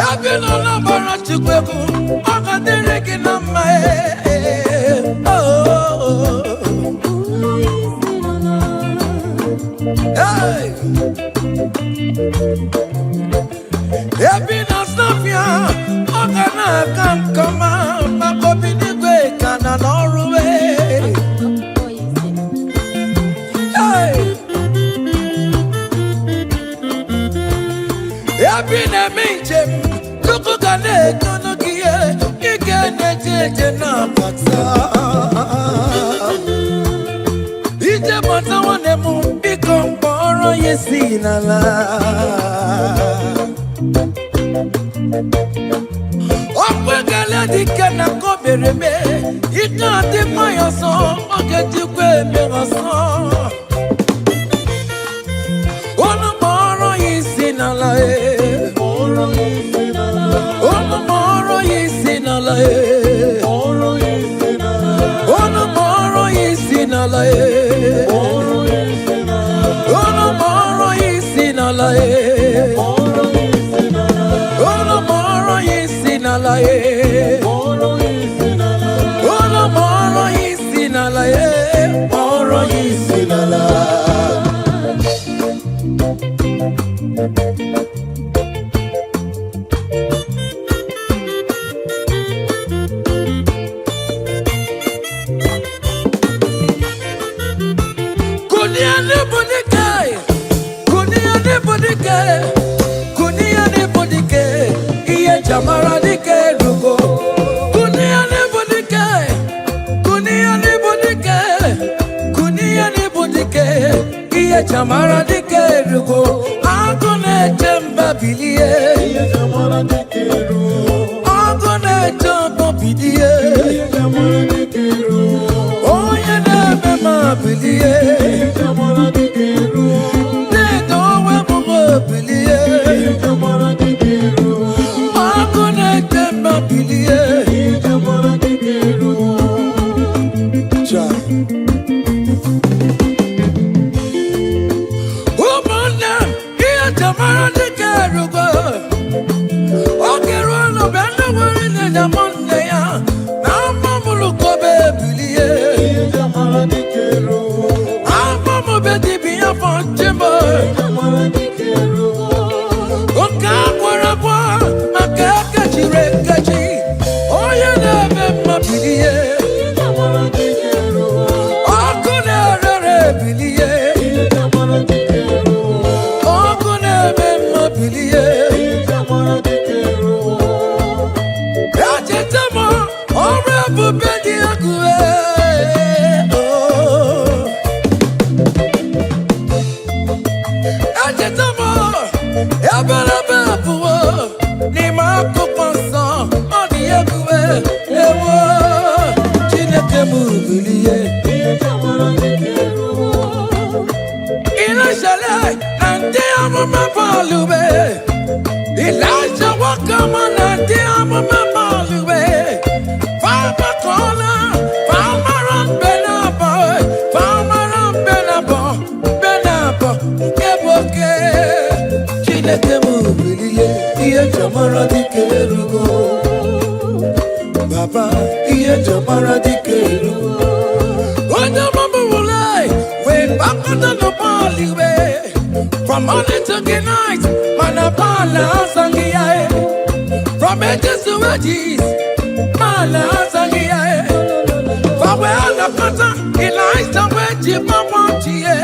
Abino na bara chukweku akadere kinama Hey! Happiness na-eje na-abata ije bata nwanne m biko mkpọrọ ya esi n'ala ọkwegala dike na kobere me ike adịkwa ya ọsọ ọ ga-ejikwa eme ọsọ ọnụ mkpọrọ ya isi n'ala ọnụ mkpọrọ ya isi n'ala ọnụ mkpọrọ ya isi n'ala ọnụ mkpọrọ ya isi n'ala ọnụ mkpọrọ ya isi n'ala ọnụ mkpọrọ ya isi n'ala mkpọrọ ya isi n'ala Jamara dike rugo kunia nebodike iye jamara dike rugo agone jemba bilie iye jamara dike rugo agone jemba bilie iye jamara dike rugo oye nebe ma bilie iye jamara dike rugo ne dowe mo bilie iye jamara dike rugo Elijah welcome on and dear mama luwe Farmer corner Farmer on Benabo Keboke Chineke mubiliye Iye jamara dike rugo Baba Iye jamara dike rugo Oja mama wulai We back on the baliwe From morning to the night Manapala sangiae From edges to edges Mala sangiae Fawe anapata Elijah weji mawanchie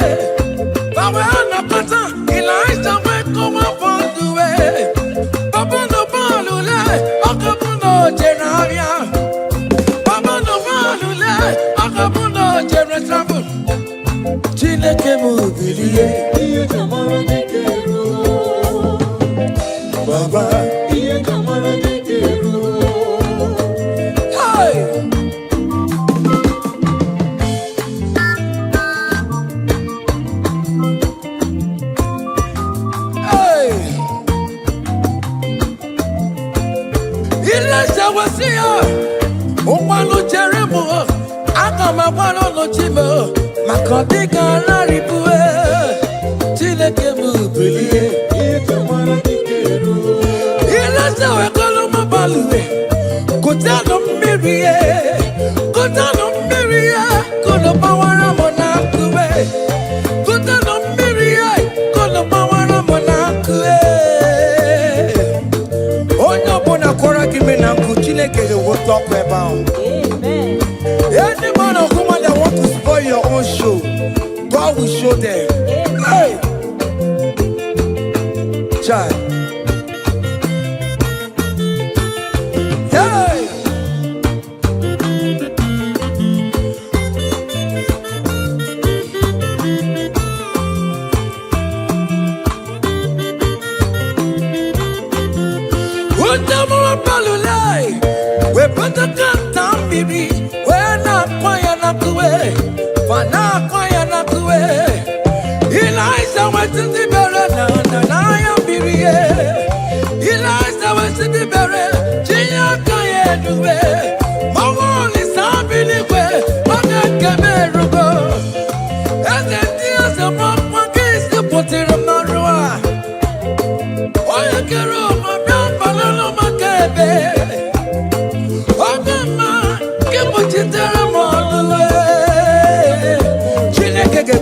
Fawe anapata Elijah weko wafonduwe Babono balule Akabuno jenaria Babono balule Akabuno jenatrabu Chineke mubiliye Iye jamara dike Baba, iye jamara dike Hey! Hey! Elijah was here. Umwalo Jeremo. Akama walo no chimo. Makodiga laribue. Chineke mubiliye. Iye jamara dike Elijah we kolo mabaluwe. Kutano miriye. Kutano miriye. Kolo bawara monakuwe. Kutano miriye. Kolo bawara monakuwe. Onyo bona kora kime na Chineke will talk about. Amen. Any man or woman that want to spoil your own show, God will show them. Hey, child. Hey,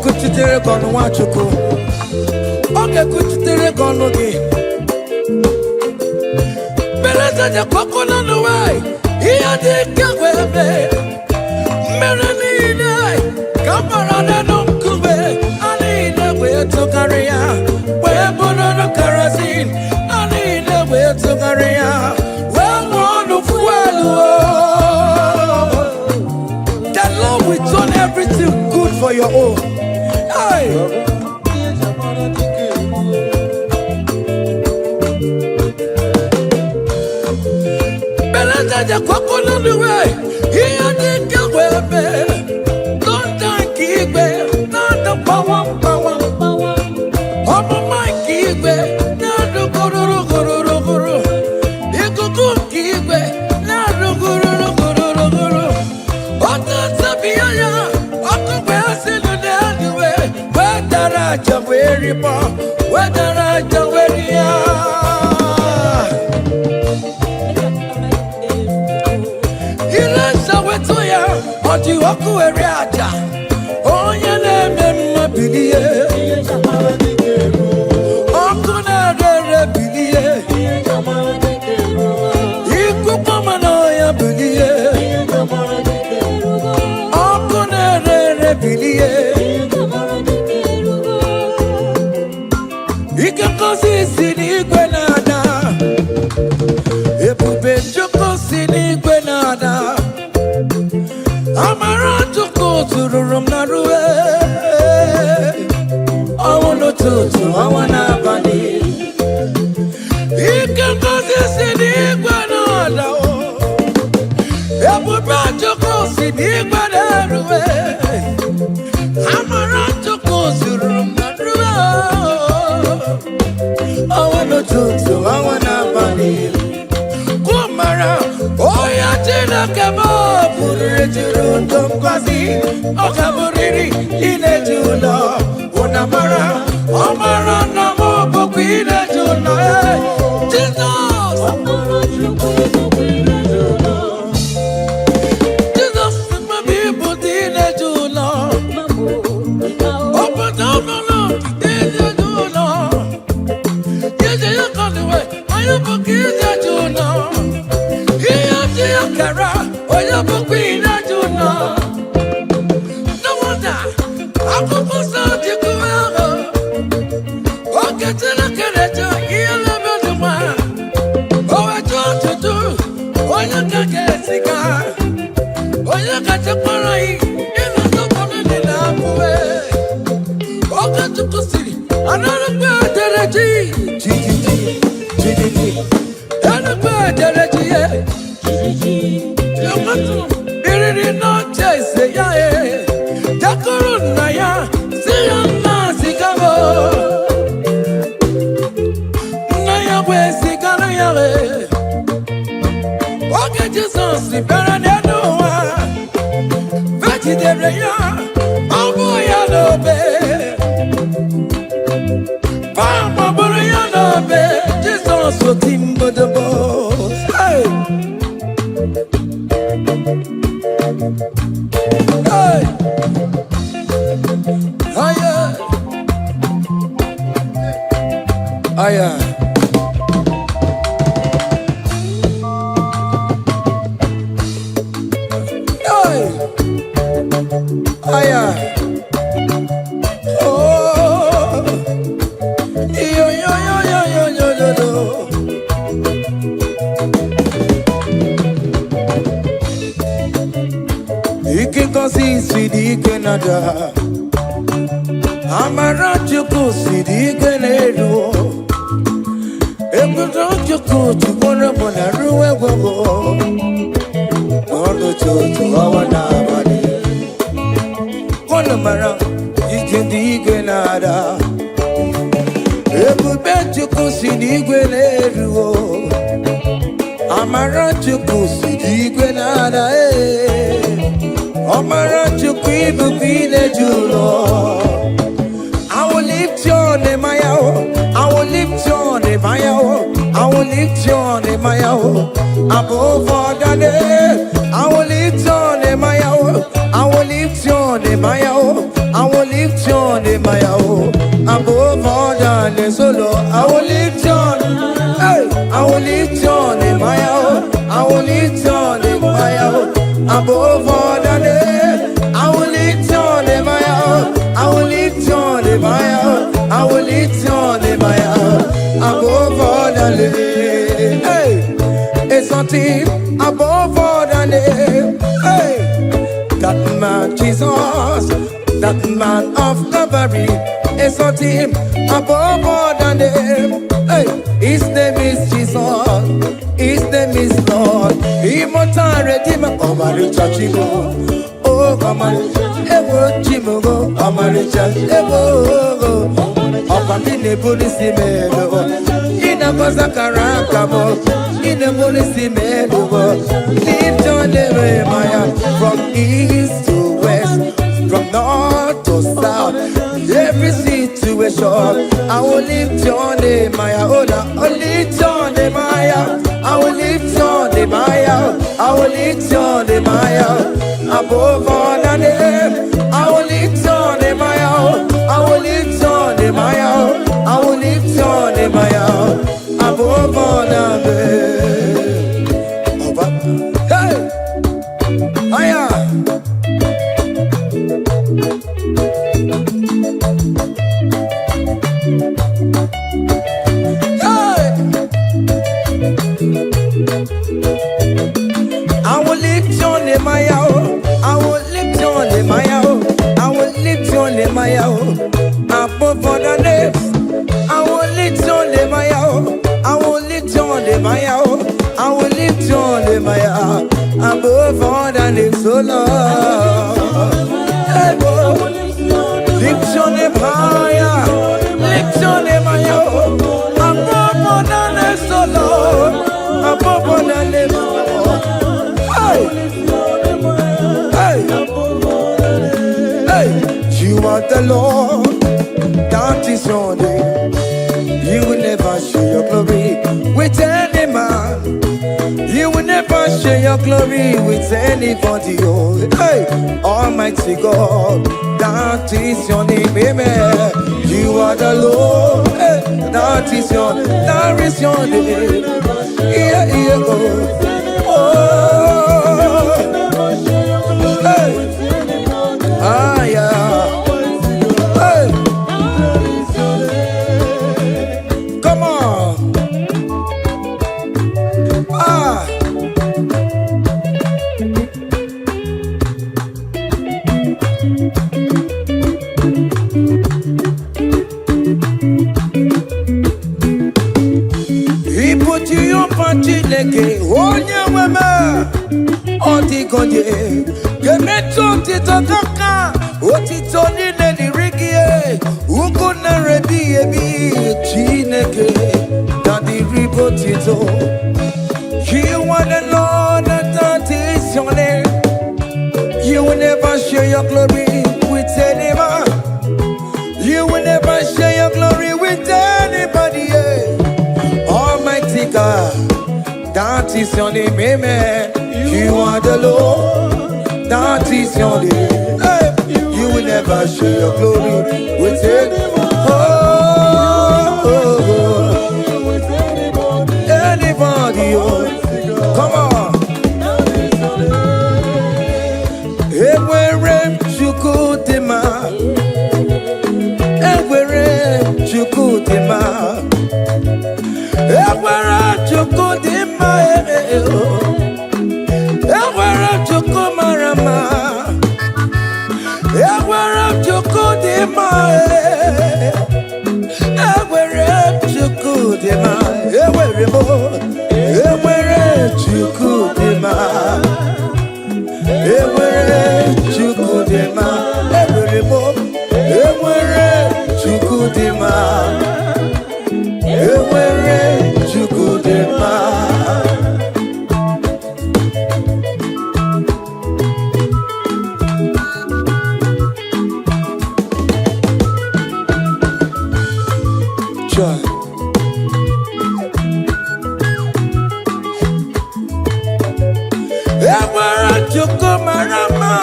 kuchitere kono Nwachukwu oge kuchitere kono gị beleza je kokono nuwe iya dị kegwe ebe mmere niile kamara nenu nkube anile wee tụgharị ya wee bụrụ na kerosene anile wee tụgharị ya wee nwụọ fuelu. The Lord will turn everything good for your own. Hey. Beleza ja kokono nuwe iya dị kegwe ebe don't thank Igwe not the power. Omo Mike Igwe not the guru. Ikuku Igwe not the guru. Ota sabiyaya okwe asinu de aduwe wedara jaweri po wedara jaweri ya Oti oku eri aja onye na-eme mmabilie oku na-ere bilie ikuku mana ya bilie oku na-ere bilie ike kosi si n'igwe na-ada ebube Chukwu si n'igwe na-ada Amara Chukwu tururu m na ruwe ọnwụ n'ụtụtụ ọnwa n'abalị ike ngozi si n'igwe na-ada ebube Chukwu si n'igwe na-eruwe Amara Chukwu tururu m na ruwe ọnwụ n'ụtụtụ ọnwa n'abalị Kumara oya Chineke m pụrụ juru ndụ ngozi ọ gaburiri ineji ụlọ ụnamara ọmara na m bụkwa ineji ụlọ Jizọs Jizọs mmebi ịbụ dị ineji ụlọ obodo ọbụla ineji ụlọ ije ya kọniwe anyị bụkwa ineji ụlọ ihe dị ya kara onye bụkwa ineji ụlọ no wonder akwụkwọ nsọ ji kwuo ahụ oge Chineke na-eche ihe na-emedu nwa o wetu ọtụtụ onye ka ga-esiga onye kachakwara yi ịnọtọkọrọ dị na abụwe oge Chukwu siri anarụkwa edereji enukwa edereji ye iriri n'oche ise ya jakọrọ nna ya si ya nna zigara nna ya wee zigara ya oge Jizọs bịara n'elu ụwa vejidere ya ọ bụ ya n'obe gbabụrụ ya n'obe Jizọs oti mbodobo hey! Hey! Aya! Aya! Hey! Aya! Oh! Yo! Ike consist di Canada. Amara Chuku Sidi Grenado. Ekuto Chuku to Bonabona Ruego. All the church to our Nabadi. Conamara is di Grenada. Ekuto Chuku Sidi Grenado. Amara Chuku Sidi Grenada. Amara Chuku Ibu Bine Julo. I will lift your name, I will lift your name, I will lift your name, above all the name. I will lift your name, I will lift your name, I will lift your name, above all the name. Solo, I will lift your name, I will lift your name, I will lift your name, above all the name. I will lift your name, I will lift your name, I will lift your name, above all the name. Hey, it's something above all the name. Hey, that man Jesus, that man of Calvary, is something above all the name. Hey, his name is Jesus, his name is Lord. Immortal Redeemer, come and church. Oh, come on, ever Jimugo, Amaricha, ever. Opamine police melo, in a Mazakarabo, in a police melo. Lift your name, Maya, from east to west, from north to south. Every situation, I will lift your name, Maya. Oh, I will lift your name, Maya. I will lift your name, Maya. I will lift your name, Maya. Above all the name, I will lift your name, I will lift your name, I will lift your name, above all the name. Hey, Aya. I will lift your name, I will lift your name, I will lift your name, above all the names. I will lift your name, I will lift your name, I will lift your name, above all the names. So Lord, hey, lift your name higher, lift your name higher, above all the names. So Lord, above all the names. You are the Lord, that is your name. You will never share your glory with any man. You will never share your glory with anybody. Oh, hey, Almighty God, that is your name, amen. You are the Lord, hey, that is your name. Yeah, yeah, oh, hey. Ah, yeah. Hey. Come on. Ah. He put you up on Chileke, onye weme, Otikonye, Gemeto Titoka, Otitoni Nedirie, Ukuna Rebi Ebi, Chineke, Daddy Ribotito. You are the Lord that is your name. You will never share your glory with any man. You will never share your glory with anybody. Almighty God, that is your name, amen. You are the Lord, that is your name. Hey, you will never share your glory with anyone. Anybody, come on. Everywhere you go, Dema. Everywhere you go, Dema. Everywhere you go, Dema. Everywhere you go, Marama. Chukudema, Ewerebo, Ewere Chukudema, Ewere Chukudema. Joy. Ewere Chukumarama,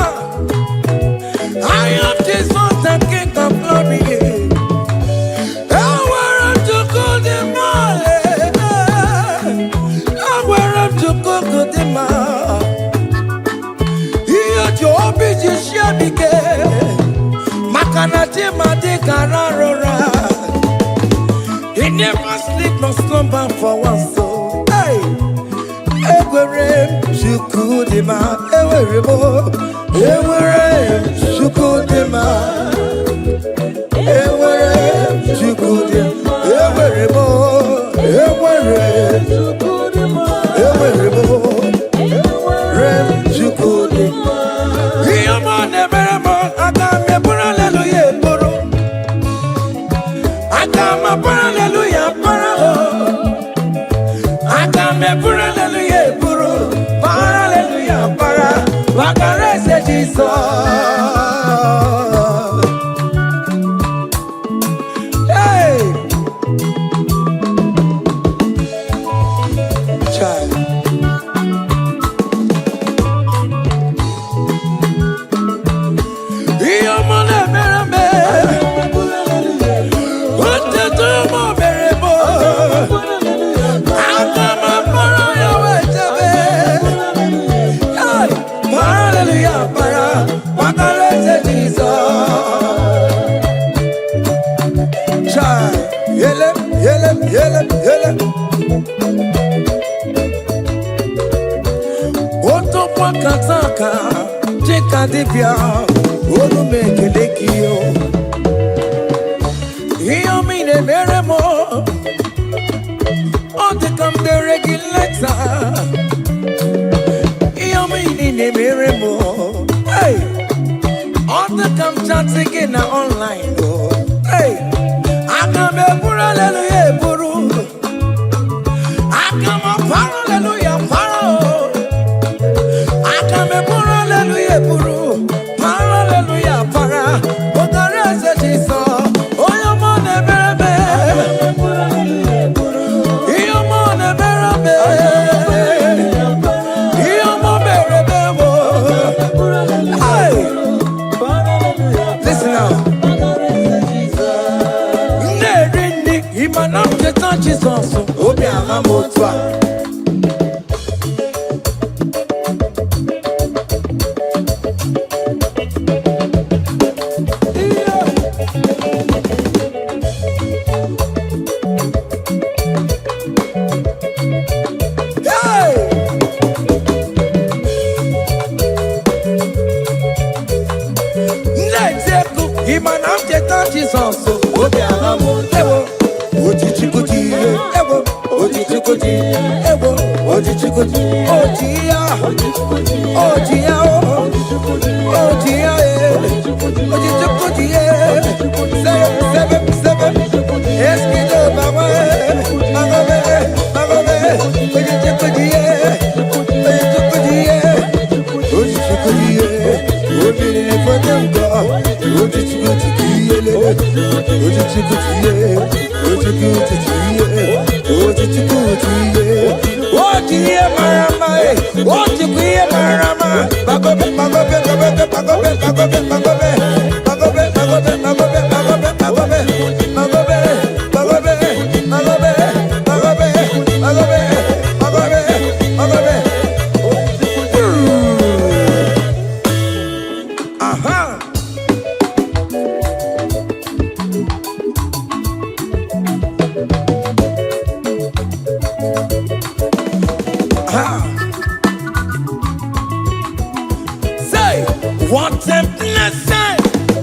I am Jesus, the King of Glory. Ewere Chukudema, Ewere Chukudema. Iyo Jobi Jishabike, Makanati Madikararora. He never sleep nor slumber for one soul. Hey, Ewere Chukudema, Ewerebo, Ewere Chukudema, Ewere Chukudema, Ewerebo, Ewere Chukudema, Ewerebo, Ewere Chukudema. Yamane Beremo, Agame Hallelujah, Boro, Agama Hallelujah, Para, Agame Hallelujah, Boro, Hallelujah, Para, Wakarese Jesus. Hey, child. Yamane Bereme, what the Tomo Berebo, Agama Hallelujah, Para, Wakarese Jesus. Child, yele. Oto kwa kataka, chika dipya, onu mekelekio. Iyo mine meremo, ote kam de regulator. Iyo mine meremo, hey, ote kam chatting in online. Hey, akame pura hallelujah puru, akama para hallelujah para, akame pura hallelujah puru, para hallelujah para, okarese Jesus, oyo mone berebe, iyo mone berebe, iyo mo berebe wo, hey, listen now. Imanam jetan Jesus, obi ahamotwa. Hey! Nzeku, imanam jetan Jesus, obi ahamotwa. Ojichikuti, ewo, ojichikuti, ewo, ojichikuti, ojia, ojia, ojia, ojichikuti, sebe, eskido bawa, magobe, ojichikuti, obìnrin fọdẹ́ǹgọ́, ojichikuti, ojiye marama, ojiye marama, bagobe, aha. Say, what a blessing,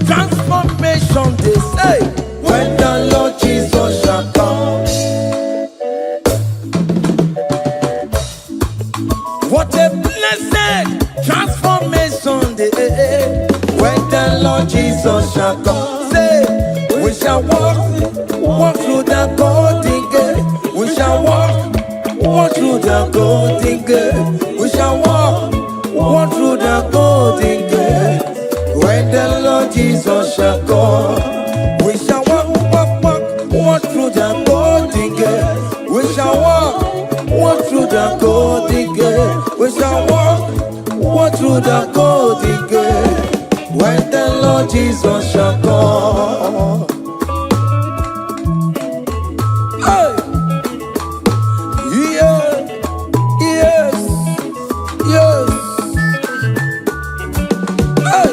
transformation they say, when the Lord Jesus shall come. What a blessing, transformation they say, when Lord Jesus shall come. Say, we shall walk through the golden gate. We shall walk through the golden gate. We shall walk through the golden gate. When the Lord Jesus shall come, we shall walk through the golden gate. We shall walk through the golden gate. We shall walk through the golden gate. When the Lord Jesus shall come. Hey! Yeah! Yes! Yes! Hey!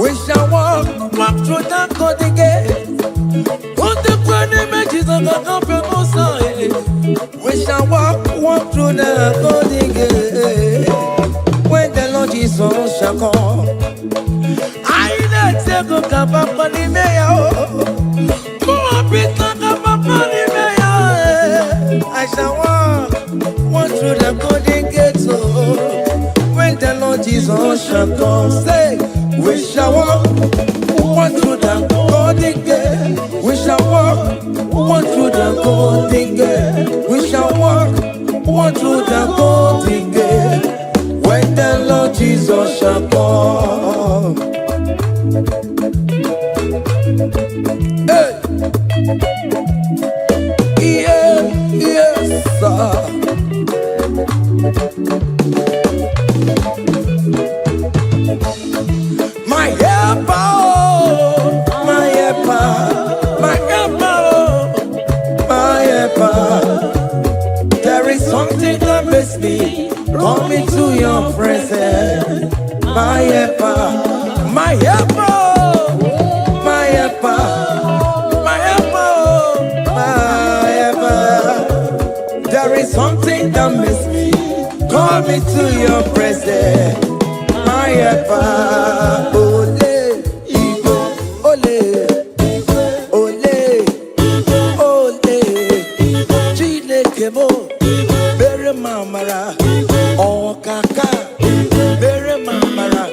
We shall walk through the golden gate. On the grand images of the company, we shall walk through the golden gate. When the Lord Jesus shall come, I let go kapapani meya. I shall walk through the golden gate. When the Lord Jesus shall come, say, we shall walk through the golden gate. We shall walk through the golden gate. We shall walk through the golden gate. When the Lord Jesus shall come. Hey! Yeah, yes, sir. My helper, my helper, my helper, my helper. There is something that makes me come into your presence. My helper, my helper, my helper, my helper, my helper. There is something that makes me come into your presence. My helper, ole, Igbo, ole, ole, ole, Chineke mo, bere mamara, okaka, bere mamara,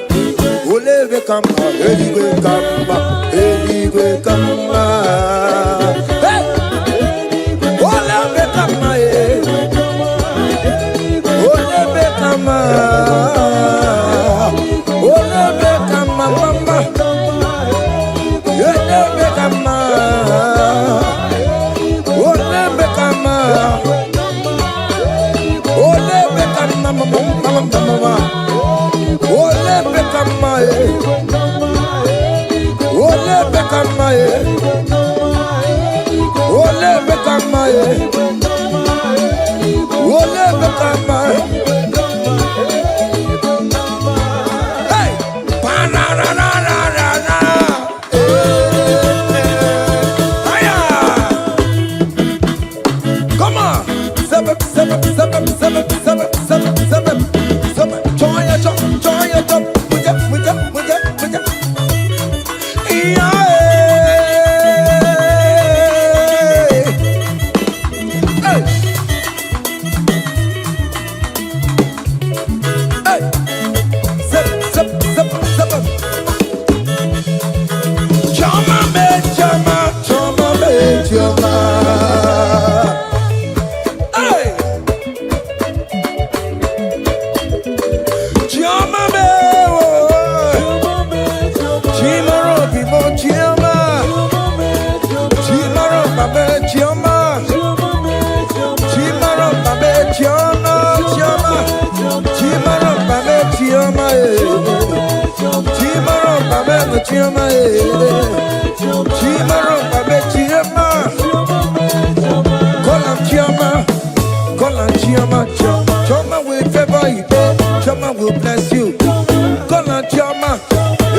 ole be kama, eligwe kama, eligwe kama, hey, ole be kama, ole be kama. Choma will favor you, Choma will bless you. Call on Choma,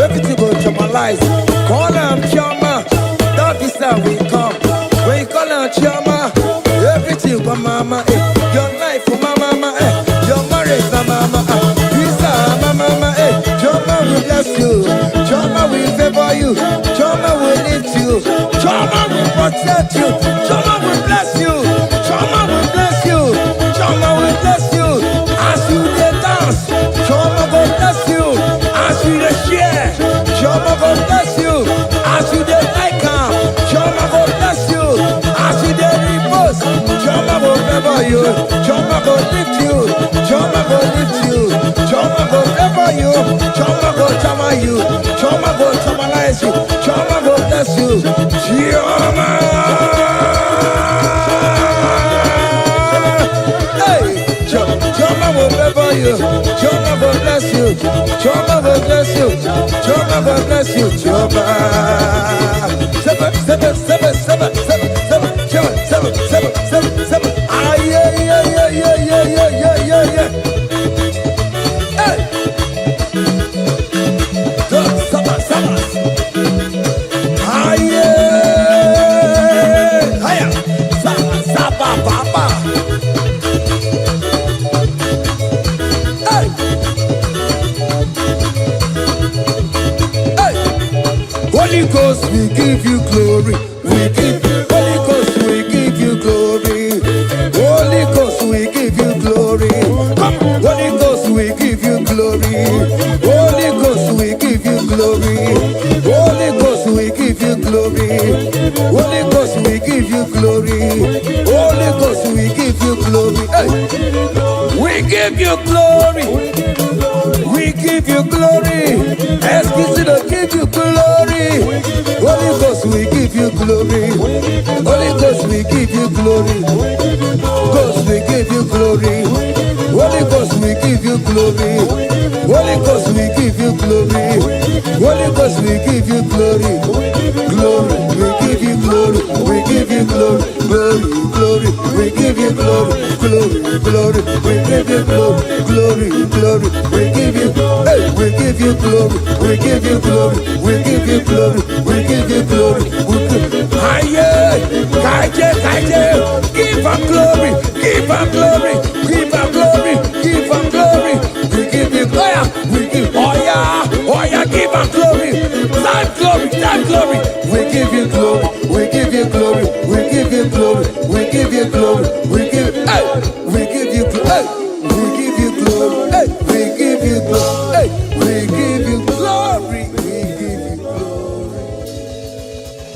everything will Chomalize. Call on Choma, that is how we come. When you call on Choma, everything for mama, your life for mama, your marriage for mama, visa mama, Choma will bless you, Choma will favor you, Choma will lift you, Choma will protect you, Choma will bless you, Choma will bless you, Choma will bless you. As you dance, Choma will bless Jehovah go bless you. As you dey like am, Jehovah go bless you. As you dey repose, Jehovah go favor you. Jehovah go lift you. Jehovah go lift you. Jehovah go favor you. Jehovah go chama you. Jehovah go chamanize you. Jehovah go bless you. Jehovah. Jehovah will favor you. Jehovah will bless you. Jehovah will bless you. Jehovah will bless you. Jehovah. Seven, seven, seven, seven, seven, seven, seven, seven, seven, seven, seven. Ah, yeah, yeah, yeah, yeah, yeah, yeah, yeah, yeah, yeah. Hey. Seven, seven. Ah, yeah. Hiya. Seven, seven, papa. Holy Ghost, we give you glory. We give you Holy Ghost, we give you glory. Holy Ghost, we give you glory. Holy Ghost, we give you glory. Holy Ghost, we give you glory. Holy Ghost, we give you glory. Holy Ghost, we give you glory. Holy Ghost, we give you glory. Hey. We give you glory. We give you glory. Excuse me, to give you glory. Holy Ghost, we give you glory. Holy Ghost, we give you glory. Ghost, we give you glory. Holy Ghost, we give you glory. Holy Ghost, we give you glory. Holy Ghost, we give you glory. Glory, we give you glory. We give you glory. Glory, glory, we give you glory. Glory, glory, we give you glory. Glory, glory, we give you glory. Hey, we give you glory. We give you glory. We give you glory. We give you glory. We give you give him glory. Give him glory. Give him glory. Give him glory. We give you glory. We give oh yeah, give him glory. Time glory, time glory. We give you glory. We give you glory. We give you glory. We give you glory. We give hey, we give